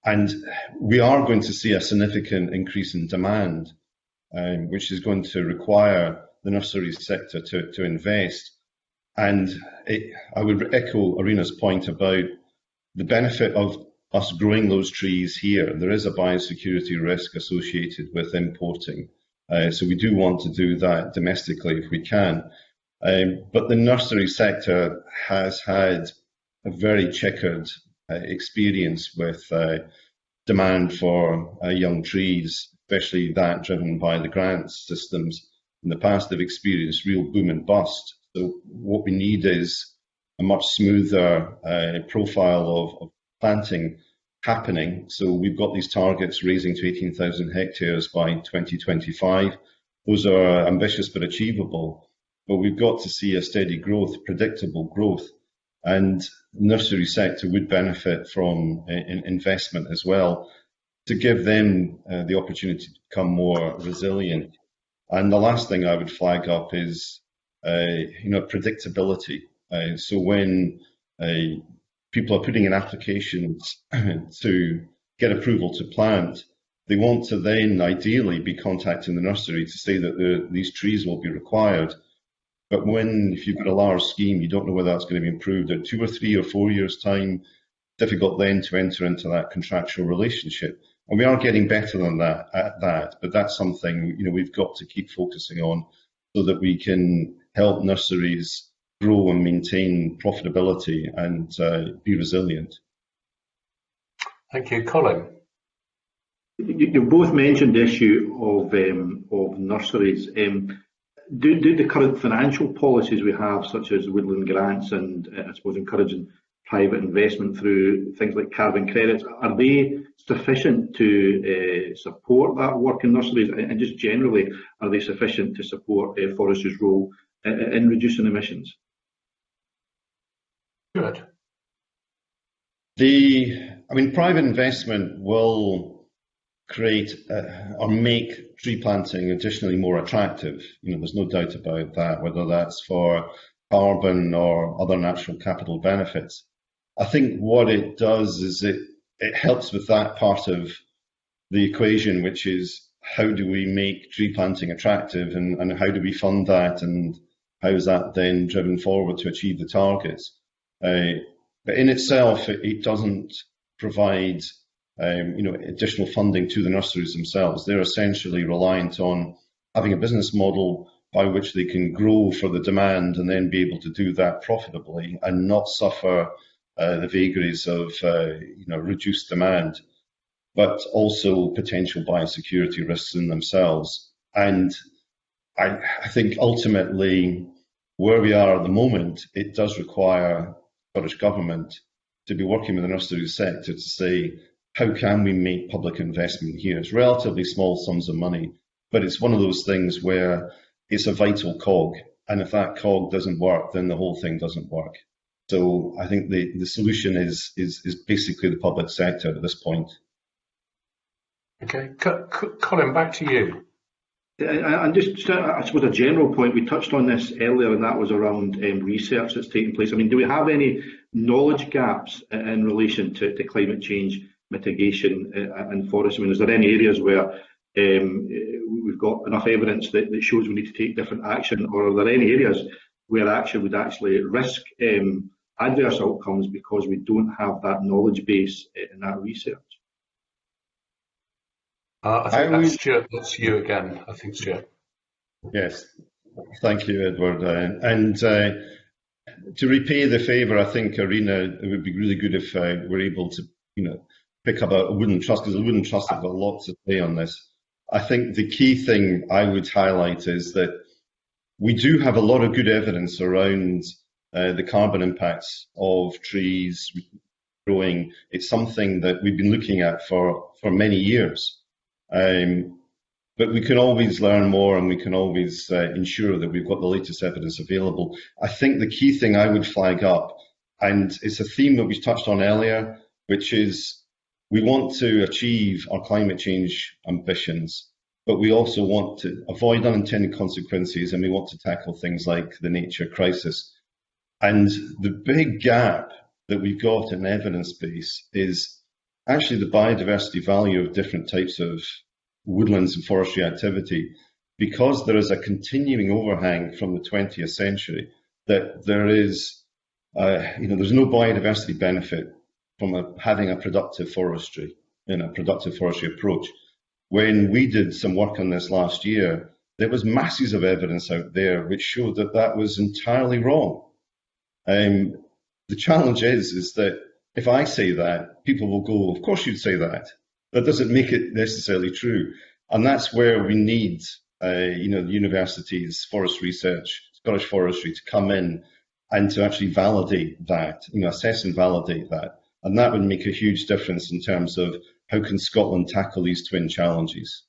And we are going to see a significant increase in demand, which is going to require the nursery sector to invest. And I would echo Irina's point about the benefit of us growing those trees here. There is a biosecurity risk associated with importing. So we do want to do that domestically if we can. But the nursery sector has had a very checkered experience with demand for young trees, especially that driven by the grant systems. In the past, they've experienced real boom and bust. So what we need is a much smoother profile of planting happening. So we've got these targets raising to 18,000 hectares by 2025. Those are ambitious but achievable, but we've got to see a steady growth, predictable growth, and the nursery sector would benefit from investment as well to give them the opportunity to become more resilient. And the last thing I would flag up is predictability. So when people are putting in applications to get approval to plant, they want to then ideally be contacting the nursery to say that these trees will be required. But if you've got a large scheme, you don't know whether that's going to be improved in 2 or 3 or 4 years' time. Difficult then to enter into that contractual relationship. And we are getting better than that at that, but that's something we've got to keep focusing on so that we can help nurseries grow and maintain profitability and be resilient. Thank you, Colin. You both mentioned the issue of nurseries. Do the current financial policies we have, such as woodland grants and I suppose encouraging private investment through things like carbon credits, are they sufficient to support that work in nurseries? And just generally, are they sufficient to support forestry's role in reducing emissions? Good. Private investment will create or make tree planting additionally more attractive. There's no doubt about that, whether that's for carbon or other natural capital benefits. I think what it does is it helps with that part of the equation, which is how do we make tree planting attractive and how do we fund that and how is that then driven forward to achieve the targets. But in itself, it doesn't provide additional funding to the nurseries themselves. They're essentially reliant on having a business model by which they can grow for the demand and then be able to do that profitably and not suffer the vagaries of reduced demand, but also potential biosecurity risks in themselves. And I think ultimately where we are at the moment, it does require Scottish Government to be working with the nursery sector to say, how can we make public investment here? It's relatively small sums of money, but it's one of those things where it's a vital cog. And if that cog doesn't work, then the whole thing doesn't work. So I think the solution is basically the public sector at this point. Okay, Colin, back to you. And just, I suppose, a general point, we touched on this earlier, and that was around research that's taking place. Do we have any knowledge gaps in relation to climate change mitigation and forestry? Is there any areas where we've got enough evidence that shows we need to take different action, or are there any areas where action would actually risk adverse outcomes because we don't have that knowledge base in that research? I think that's Stuart. That's you again, I think, Stuart. Yes, thank you, Edward. And to repay the favour, I think, Arena, it would be really good if we're able to, pick up a Wooden Trust, because the Wooden Trust have got a lot to say on this. I think the key thing I would highlight is that we do have a lot of good evidence around the carbon impacts of trees growing. It's something that we've been looking at for many years. But we can always learn more, and we can always ensure that we've got the latest evidence available. I think the key thing I would flag up, and it's a theme that we touched on earlier, which is we want to achieve our climate change ambitions, but we also want to avoid unintended consequences, and we want to tackle things like the nature crisis. And the big gap that we've got in evidence base is actually the biodiversity value of different types of woodlands and forestry activity, because there is a continuing overhang from the 20th century that there is, there's no biodiversity benefit from having a productive forestry, a productive forestry approach. When we did some work on this last year, there was masses of evidence out there which showed that that was entirely wrong. The challenge is that if I say that, people will go, of course you'd say that. That doesn't make it necessarily true. And that's where we need, the universities, forest research, Scottish Forestry to come in and to actually validate that, assess and validate that. And that would make a huge difference in terms of how can Scotland tackle these twin challenges.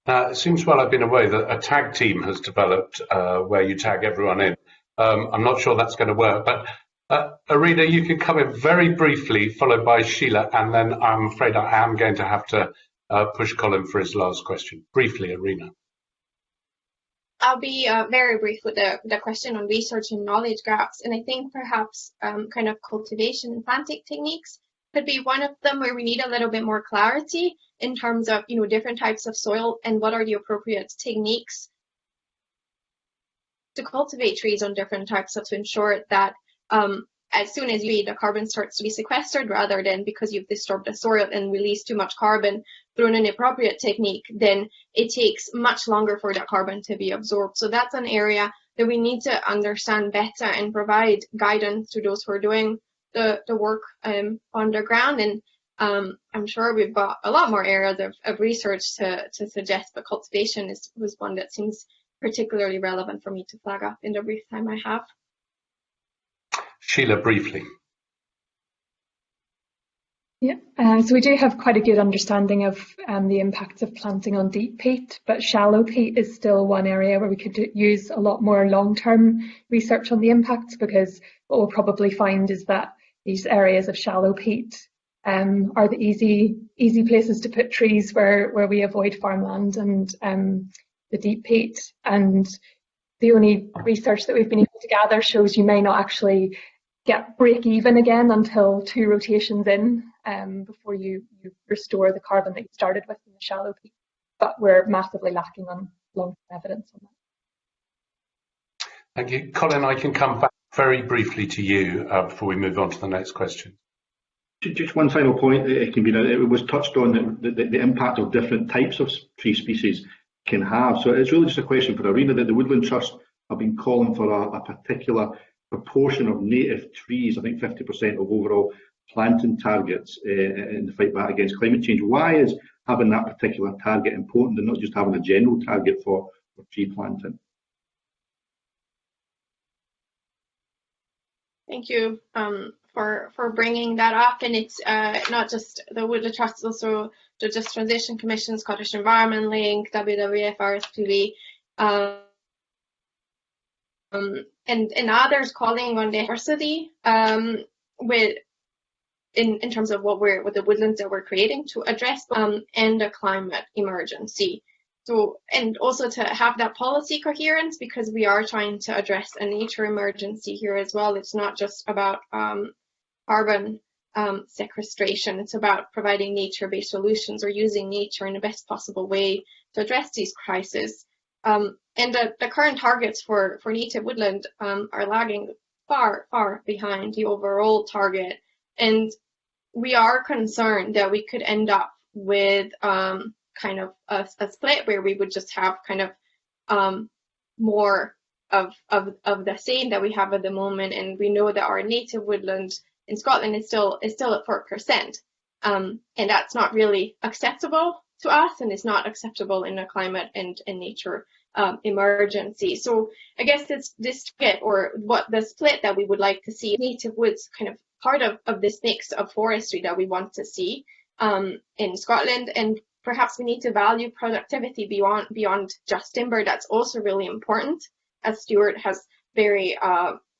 It seems while I've been away that a tag team has developed where you tag everyone in. I'm not sure that's going to work, but Arena, you can come in very briefly, followed by Sheila, and then I'm afraid I am going to have to push Colin for his last question. Briefly, Arena. I'll be very brief with the question on research and knowledge gaps, and I think perhaps kind of cultivation and planting techniques could be one of them where we need a little bit more clarity in terms of different types of soil and what are the appropriate techniques to cultivate trees on different types to ensure that as soon as the carbon starts to be sequestered, rather than because you've disturbed the soil and released too much carbon through an inappropriate technique, then it takes much longer for that carbon to be absorbed. So that's an area that we need to understand better and provide guidance to those who are doing the work on the ground. And I'm sure we've got a lot more areas of research to suggest, but cultivation was one that seems particularly relevant for me to flag up in the brief time I have. Sheila, briefly. Yeah, so we do have quite a good understanding of the impacts of planting on deep peat, but shallow peat is still one area where we could use a lot more long-term research on the impacts, because what we'll probably find is that these areas of shallow peat are the easy places to put trees where we avoid farmland and the deep peat. And the only research that we've been able to gather shows you may not actually break even again until 2 rotations in before you restore the carbon that you started with in the shallow peat. But we're massively lacking on long-term evidence on that. Thank you. Colin, I can come back very briefly to you before we move on to the next question. Just one final point, it was touched on the impact of different types of tree species can have. So it's really just a question for Arena, that the Woodland Trust have been calling for a particular proportion of native trees, I think 50% of overall planting targets in the fight back against climate change. Why is having that particular target important and not just having a general target for tree planting? Thank you for bringing that up. And it's not just the Woodland Trust, it's also the Just Transition Commission, Scottish Environment Link, WWF, RSPB, and others calling on diversity in terms of what the woodlands that we're creating to address and the climate emergency. So, and also to have that policy coherence, because we are trying to address a nature emergency here as well. It's not just about carbon sequestration. It's about providing nature-based solutions or using nature in the best possible way to address these crises. And the current targets for native woodland are lagging far behind the overall target. And we are concerned that we could end up with kind of a split where we would just have kind of more of the same that we have at the moment. And we know that our native woodland in Scotland is still at 4%. And that's not really acceptable to us, and it's not acceptable in a climate and nature emergency. So I guess this split, or what the split that we would like to see, native woods kind of part of this mix of forestry that we want to see in Scotland. And perhaps we need to value productivity beyond just timber. That's also really important, as Stuart has very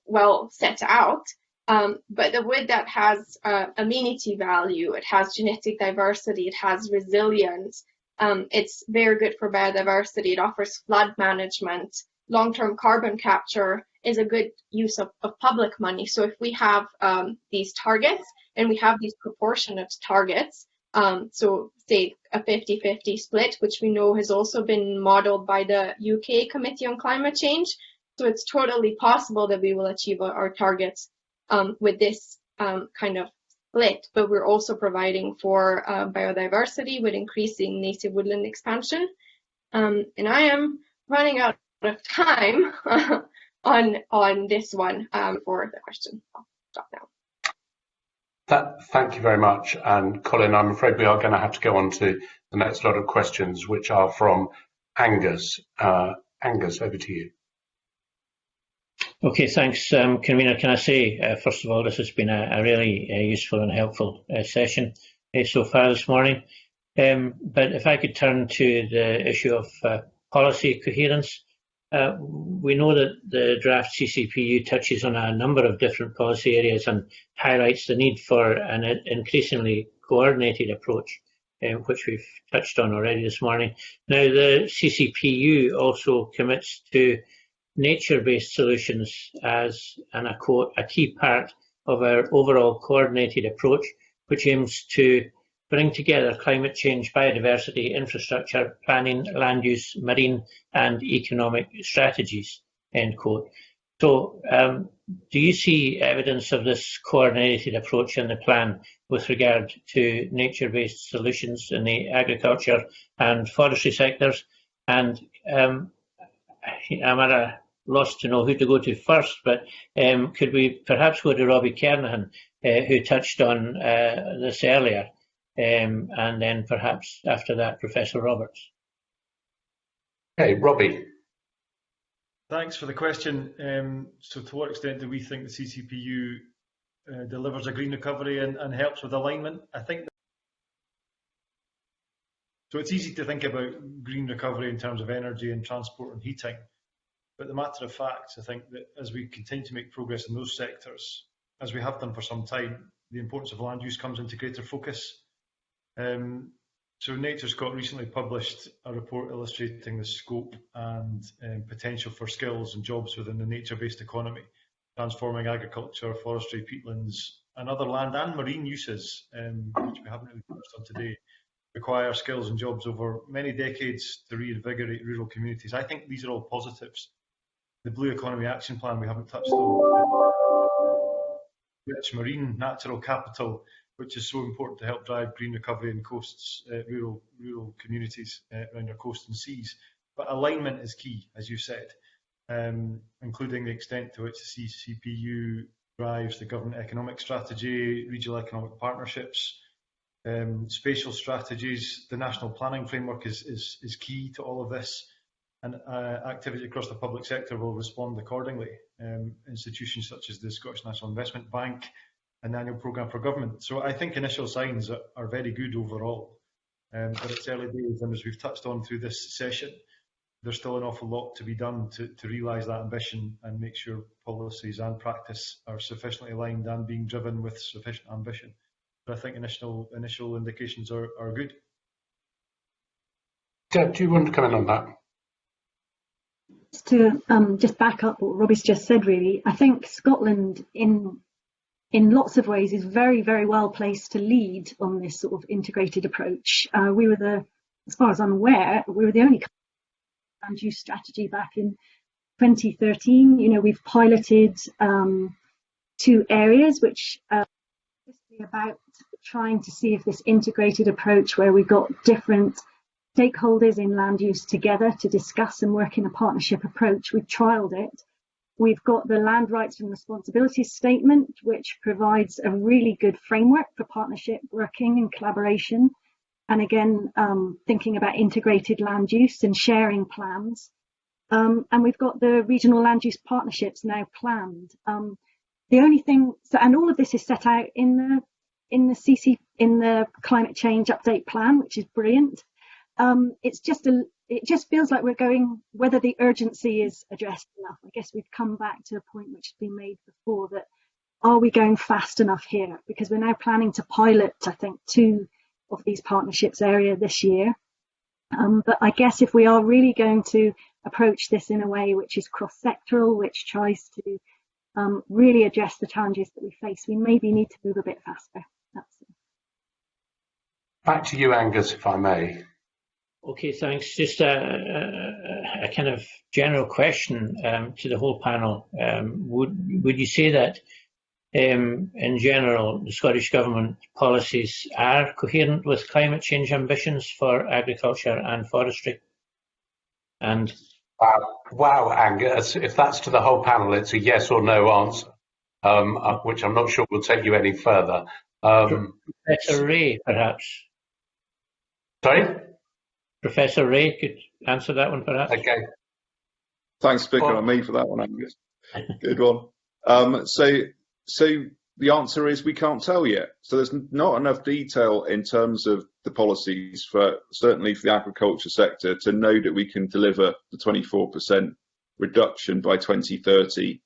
well set out. But the wood that has amenity value, it has genetic diversity, it has resilience, it's very good for biodiversity, it offers flood management, long-term carbon capture is a good use of public money. So if we have these targets and we have these proportionate targets, so say a 50-50 split, which we know has also been modeled by the UK Committee on Climate Change, so it's totally possible that we will achieve our targets with this kind of split, but we're also providing for biodiversity with increasing native woodland expansion. And I am running out of time on this one for the question. I'll stop now. Thank you very much. And Colin, I'm afraid we are going to have to go on to the next lot of questions, which are from Angus. Angus, over to you. Okay, thanks, Convener. Can I say, first of all, this has been a really useful and helpful session so far this morning. But if I could turn to the issue of policy coherence. We know that the draft CCPU touches on a number of different policy areas and highlights the need for an increasingly coordinated approach, which we've touched on already this morning. Now, the CCPU also commits to nature-based solutions as, and I quote, a key part of our overall coordinated approach, which aims to bring together climate change, biodiversity, infrastructure, planning, land use, marine and economic strategies, end quote. So, do you see evidence of this coordinated approach in the plan with regard to nature-based solutions in the agriculture and forestry sectors? And I'm at a loss to know who to go to first, but could we perhaps go to Robbie Kernahan, who touched on this earlier, and then perhaps after that, Professor Roberts. Okay, Robbie. Thanks for the question. So to what extent do we think the CCPU delivers a green recovery and helps with alignment? I think so. It's easy to think about green recovery in terms of energy and transport and heating, but the matter of fact, I think that as we continue to make progress in those sectors, as we have done for some time, the importance of land use comes into greater focus. So NatureScot recently published a report illustrating the scope and potential for skills and jobs within the nature-based economy, transforming agriculture, forestry, peatlands and other land and marine uses, which we haven't really touched on today, require skills and jobs over many decades to reinvigorate rural communities. I think these are all positives. The Blue Economy Action Plan we haven't touched on, rich marine natural capital, which is so important to help drive green recovery in coasts, rural communities around our coasts and seas. But alignment is key, as you said, including the extent to which the CCPU drives the government economic strategy, regional economic partnerships, spatial strategies. The national planning framework is key to all of this, and activity across the public sector will respond accordingly. Institutions such as the Scottish National Investment Bank, an annual programme for government. So I think initial signs are very good overall, but it's early days, and as we've touched on through this session, there's still an awful lot to be done to realise that ambition and make sure policies and practice are sufficiently aligned and being driven with sufficient ambition. But I think initial indications are good. Deb, do you want to come in on that? To just back up what Robbie's just said, really, I think Scotland in lots of ways is very, very well placed to lead on this sort of integrated approach. We were as far as I'm aware, we were the only land use strategy back in 2013. You know, we've piloted 2 areas which are about trying to see if this integrated approach, where we've got different stakeholders in land use together to discuss and work in a partnership approach. We've trialled it. We've got the Land Rights and Responsibilities Statement, which provides a really good framework for partnership working and collaboration. And again, thinking about integrated land use and sharing plans. And we've got the regional land use partnerships now planned. The only thing, and all of this is set out in the climate change update plan, which is brilliant. It just feels like we're going, whether the urgency is addressed enough. I guess we've come back to a point which has been made before, that are we going fast enough here? Because we're now planning to pilot, I think, 2 of these partnerships area this year. But I guess if we are really going to approach this in a way which is cross-sectoral, which tries to really address the challenges that we face, we maybe need to move a bit faster. That's it. Back to you, Angus, if I may. Okay, thanks. Just a kind of general question to the whole panel. Would you say that in general the Scottish Government policies are coherent with climate change ambitions for agriculture and forestry? And wow, Angus, if that's to the whole panel, it's a yes or no answer, which I'm not sure will take you any further. Professor Ray, perhaps. Sorry? Professor Ray could answer that one, perhaps. Okay. Thanks for picking on me for that one, Angus. Good one. So the answer is we can't tell yet. So there's not enough detail in terms of the policies certainly for the agriculture sector to know that we can deliver the 24% reduction by 2030.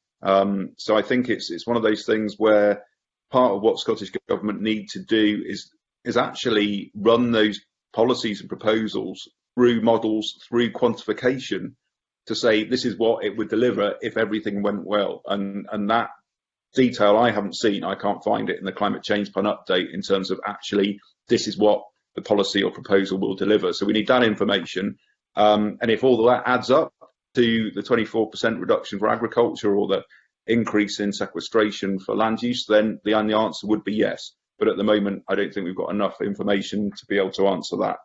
So I think it's one of those things where part of what Scottish Government need to do is actually run those policies and proposals through models, through quantification, to say this is what it would deliver if everything went well. And that detail I haven't seen. I can't find it in the climate change plan update in terms of actually this is what the policy or proposal will deliver. So we need that information. And if all of that adds up, to the 24% reduction for agriculture or the increase in sequestration for land use, then the answer would be yes. But at the moment, I don't think we've got enough information to be able to answer that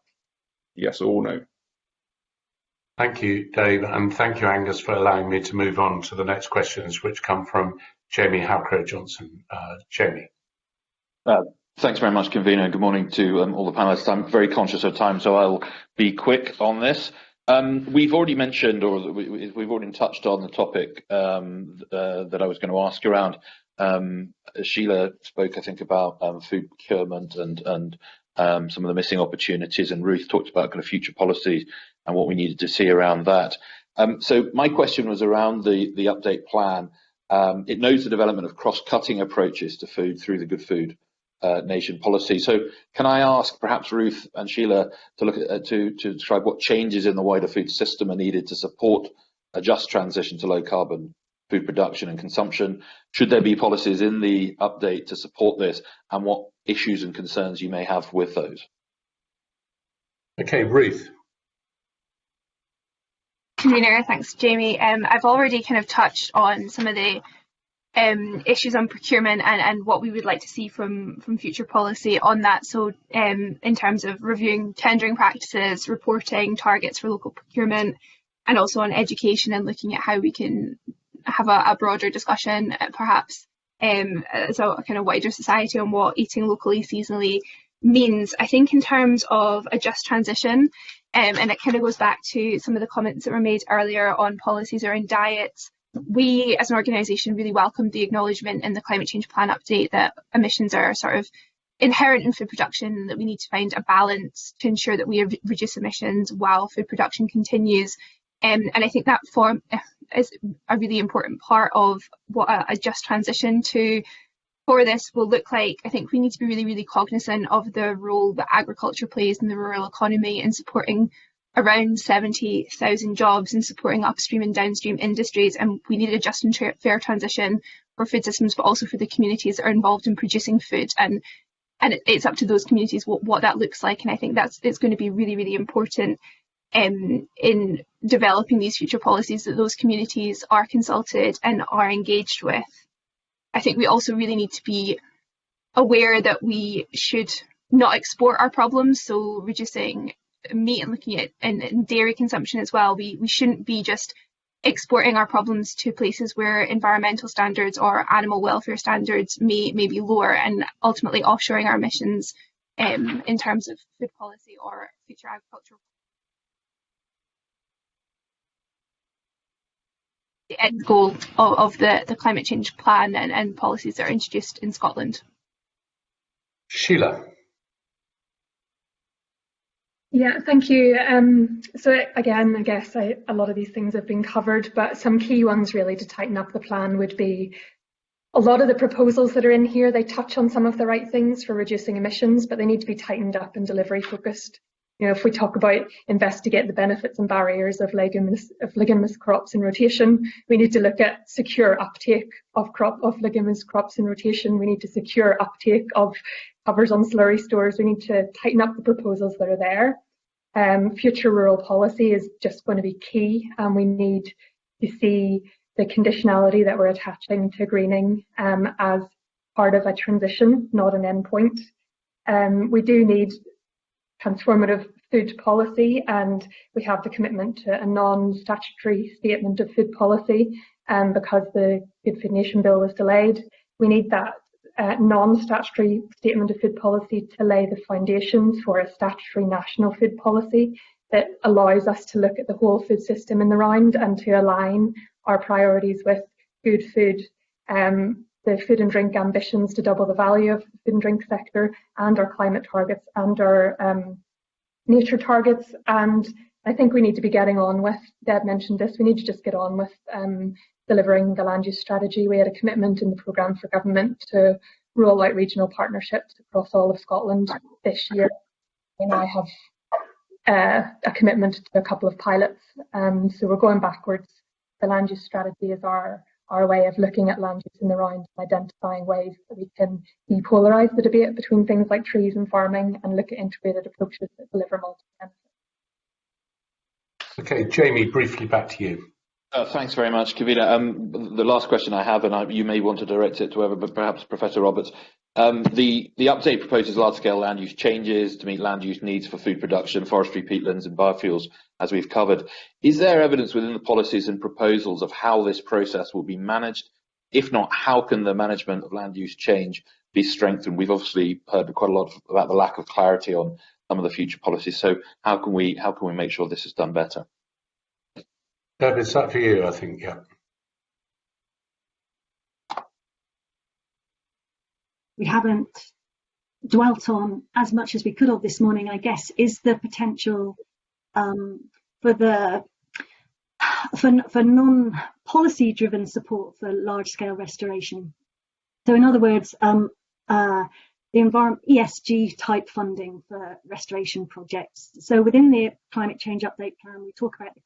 yes or no. Thank you, Dave, and thank you, Angus, for allowing me to move on to the next questions, which come from Jamie Halcrow-Johnson. Jamie. Thanks very much, convener. Good morning to all the panelists. I'm very conscious of time, so I'll be quick on this. We've already mentioned, or we've already touched on the topic that I was going to ask around. Sheila spoke, I think, about food procurement and some of the missing opportunities, and Ruth talked about kind of future policies and what we needed to see around that. So my question was around the update plan. It knows the development of cross-cutting approaches to food through the Good Food Nation policy. So can I ask perhaps Ruth and Sheila to look at to describe what changes in the wider food system are needed to support a just transition to low carbon food production and consumption? Should there be policies in the update to support this, and what issues and concerns you may have with those? Okay, Ruth. Convener, thanks, Jamie. I've already kind of touched on some of the issues on procurement and what we would like to see from future policy on that. So in terms of reviewing tendering practices, reporting targets for local procurement, and also on education and looking at how we can have a broader discussion, perhaps as a kind of wider society, on what eating locally, seasonally means. I think in terms of a just transition, and it kind of goes back to some of the comments that were made earlier on policies around diets. We as an organisation really welcome the acknowledgement in the climate change plan update that emissions are sort of inherent in food production, that we need to find a balance to ensure that we reduce emissions while food production continues. And I think that form is a really important part of what a just transition for this will look like. I think we need to be really, really cognizant of the role that agriculture plays in the rural economy in supporting around 70,000 jobs and supporting upstream and downstream industries, and we need a just and fair transition for food systems, but also for the communities that are involved in producing food, and it's up to those communities what that looks like. And I think it's going to be really, really important in developing these future policies that those communities are consulted and are engaged with. I think we also really need to be aware that we should not export our problems, so reducing meat and looking at and dairy consumption as well. We shouldn't be just exporting our problems to places where environmental standards or animal welfare standards may be lower, and ultimately offshoring our emissions in terms of food policy or future agricultural. The end goal of the climate change plan and policies that are introduced in Scotland. Sheila. Yeah, thank you. So again, I guess a lot of these things have been covered, but some key ones really to tighten up the plan would be a lot of the proposals that are in here. They touch on some of the right things for reducing emissions, but they need to be tightened up and delivery focused. You know, if we talk about investigate the benefits and barriers of leguminous crops in rotation, we need to look at secure uptake of leguminous crops in rotation. We need to secure uptake of covers on slurry stores. We need to tighten up the proposals that are there. Future rural policy is just going to be key, and we need to see the conditionality that we're attaching to greening as part of a transition, not an endpoint. We do need transformative food policy, and we have the commitment to a non-statutory statement of food policy because the Good Food Nation bill was delayed. We need that non-statutory statement of food policy to lay the foundations for a statutory national food policy that allows us to look at the whole food system in the round and to align our priorities with good food, the food and drink ambitions to double the value of the food and drink sector, and our climate targets and our nature targets. And I think we need to be getting on with, Deb mentioned this, we need to just get on with delivering the land use strategy. We had a commitment in the programme for government to roll out regional partnerships across all of Scotland this year. And I have a commitment to a couple of pilots. So we're going backwards. The land use strategy is our way of looking at land use in the round and identifying ways that we can depolarise the debate between things like trees and farming and look at integrated approaches that deliver multiple benefits. Okay, Jamie, briefly back to you. Thanks very much, Kavita. The last question I have, and you may want to direct it to whoever, but perhaps Professor Roberts. The update proposes large-scale land use changes to meet land use needs for food production, forestry, peatlands and biofuels, as we've covered. Is there evidence within the policies and proposals of how this process will be managed? If not, how can the management of land use change be strengthened? We've obviously heard quite a lot about the lack of clarity on some of the future policies. So how can we make sure this is done better? Deb, it's that for you, I think, yeah. We haven't dwelt on as much as we could have this morning, I guess, is the potential for non-policy driven support for large-scale restoration. So in other words, the ESG type funding for restoration projects. So within the Climate Change Update Plan, we talk about the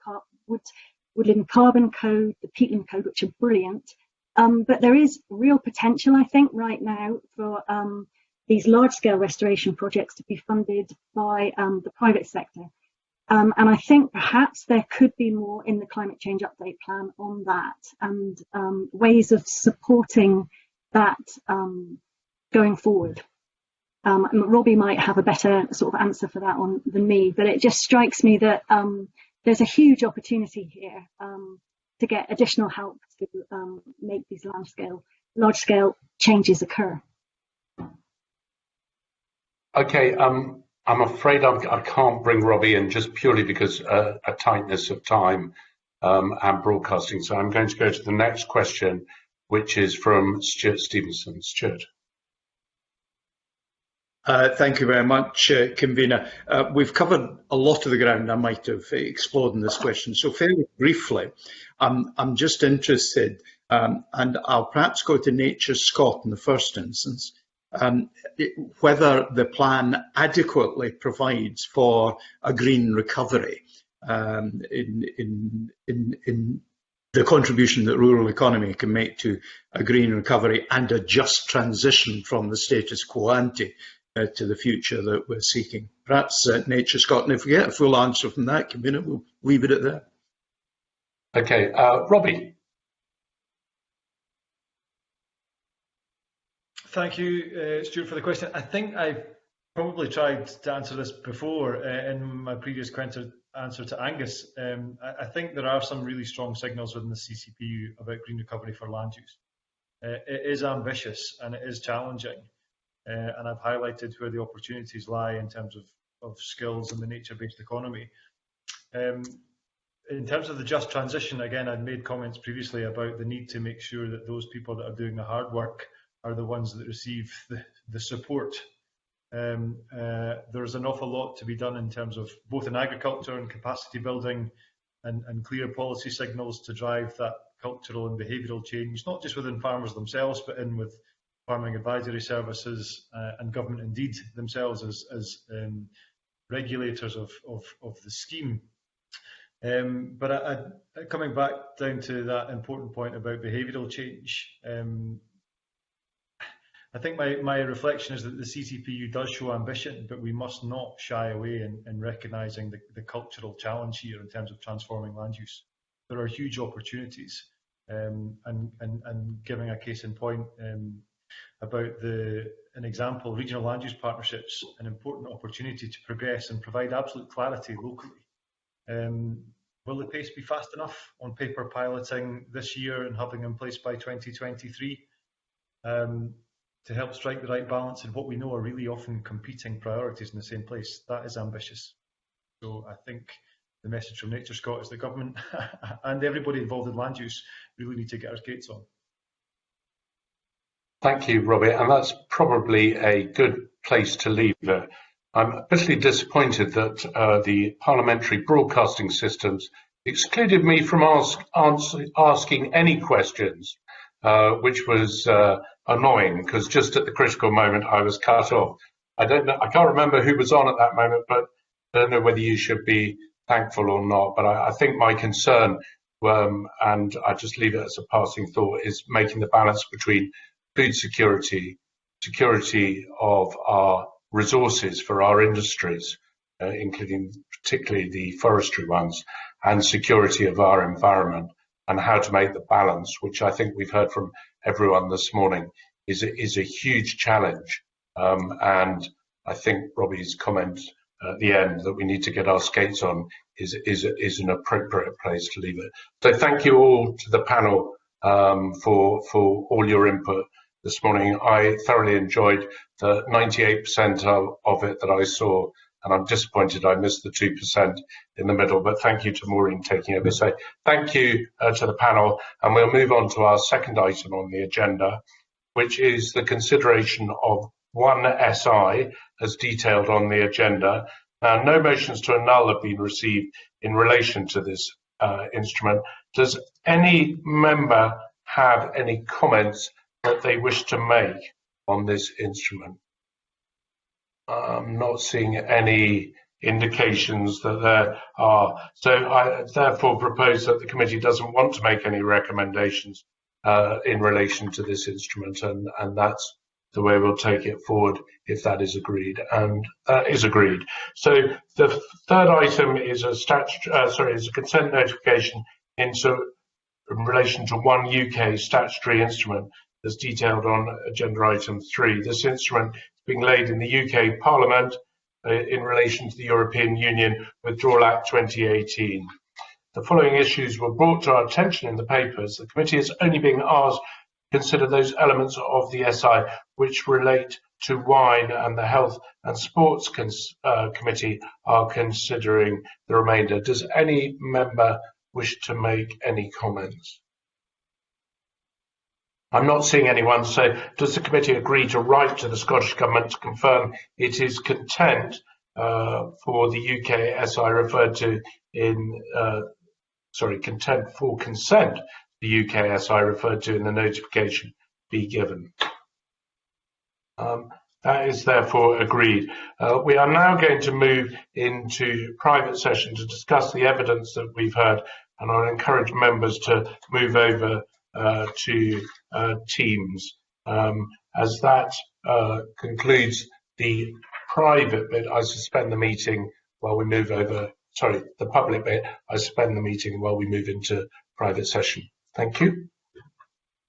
Woodland Carbon Code, the Peatland Code, which are brilliant. But there is real potential, I think, right now for these large-scale restoration projects to be funded by the private sector. And I think perhaps there could be more in the Climate Change Update Plan on that, and ways of supporting that going forward. Robbie might have a better sort of answer for that one than me, but it just strikes me that there's a huge opportunity here to get additional help to make these large-scale changes occur. Okay, I'm afraid I can't bring Robbie in just purely because a tightness of time and broadcasting. So I'm going to go to the next question, which is from Stuart Stevenson. Stuart. Thank you very much, Convener. We've covered a lot of the ground I might have explored in this question. So fairly briefly, I'm just interested, and I'll perhaps go to Nature Scott in the first instance, whether the plan adequately provides for a green recovery in the contribution that rural economy can make to a green recovery and a just transition from the status quo ante to the future that we're seeking. Perhaps Nature Scott, and if we get a full answer from that, Convener, we'll leave it at that. Okay, Robbie. Thank you, Stuart, for the question. I think I've probably tried to answer this before in my previous answer to Angus. I think there are some really strong signals within the CCPU about green recovery for land use. It is ambitious and it is challenging. And I've highlighted where the opportunities lie in terms of skills in the nature-based economy. In terms of the just transition, again, I'd made comments previously about the need to make sure that those people that are doing the hard work are the ones that receive the support. There's an awful lot to be done in terms of both in agriculture and capacity building and clear policy signals to drive that cultural and behavioural change, not just within farmers themselves, but in with farming advisory services and government indeed themselves as regulators of the scheme. But coming back down to that important point about behavioural change, I think my reflection is that the CCPU does show ambition, but we must not shy away in recognising the cultural challenge here in terms of transforming land use. There are huge opportunities, and giving a case in point about an example, regional land use partnerships, an important opportunity to progress and provide absolute clarity locally. Will the pace be fast enough on paper piloting this year and having in place by 2023 to help strike the right balance in what we know are really often competing priorities in the same place? That is ambitious. So I think the message from Nature Scott is that government and everybody involved in land use really need to get our skates on. Thank you, Robbie, and that's probably a good place to leave it. I'm bitterly disappointed that the parliamentary broadcasting systems excluded me from asking any questions, which was annoying because just at the critical moment I was cut off. I can't remember who was on at that moment, but I don't know whether you should be thankful or not. But I think my concern, and I just leave it as a passing thought, is making the balance between food security, security of our resources for our industries, including particularly the forestry ones, and security of our environment. and how to make the balance, which I think we've heard from everyone this morning, is a huge challenge. And I think Robbie's comment at the end that we need to get our skates on is an appropriate place to leave it. So thank you all to the panel for all your input this morning. I thoroughly enjoyed the 98% of it that I saw, and I'm disappointed I missed the 2% in the middle, but thank you to Maureen taking over. So thank you to the panel, and we'll move on to our second item on the agenda, which is the consideration of 1SI as detailed on the agenda. Now, no motions to annul have been received in relation to this instrument. Does any member have any comments that they wish to make on this instrument? I'm not seeing any indications that there are. So I therefore propose that the committee doesn't want to make any recommendations in relation to this instrument, and that's the way we'll take it forward if that is agreed, and that is agreed. So the third item is a consent notification in relation to one UK statutory instrument as detailed on agenda item 3. This instrument is being laid in the UK Parliament in relation to the European Union Withdrawal Act 2018. The following issues were brought to our attention in the papers. The committee is only being asked to consider those elements of the SI which relate to wine, and the Health and Sports Committee are considering the remainder. Does any member wish to make any comments? I'm not seeing anyone, so does the committee agree to write to the Scottish Government to confirm it is content for the UK SI referred to in, content for consent the UK SI referred to in the notification be given? That is therefore agreed. We are now going to move into private session to discuss the evidence that we've heard, and I'll encourage members to move over to Teams. As that concludes the private bit, I suspend the meeting while we move over, the public bit, I suspend the meeting while we move into private session. Thank you.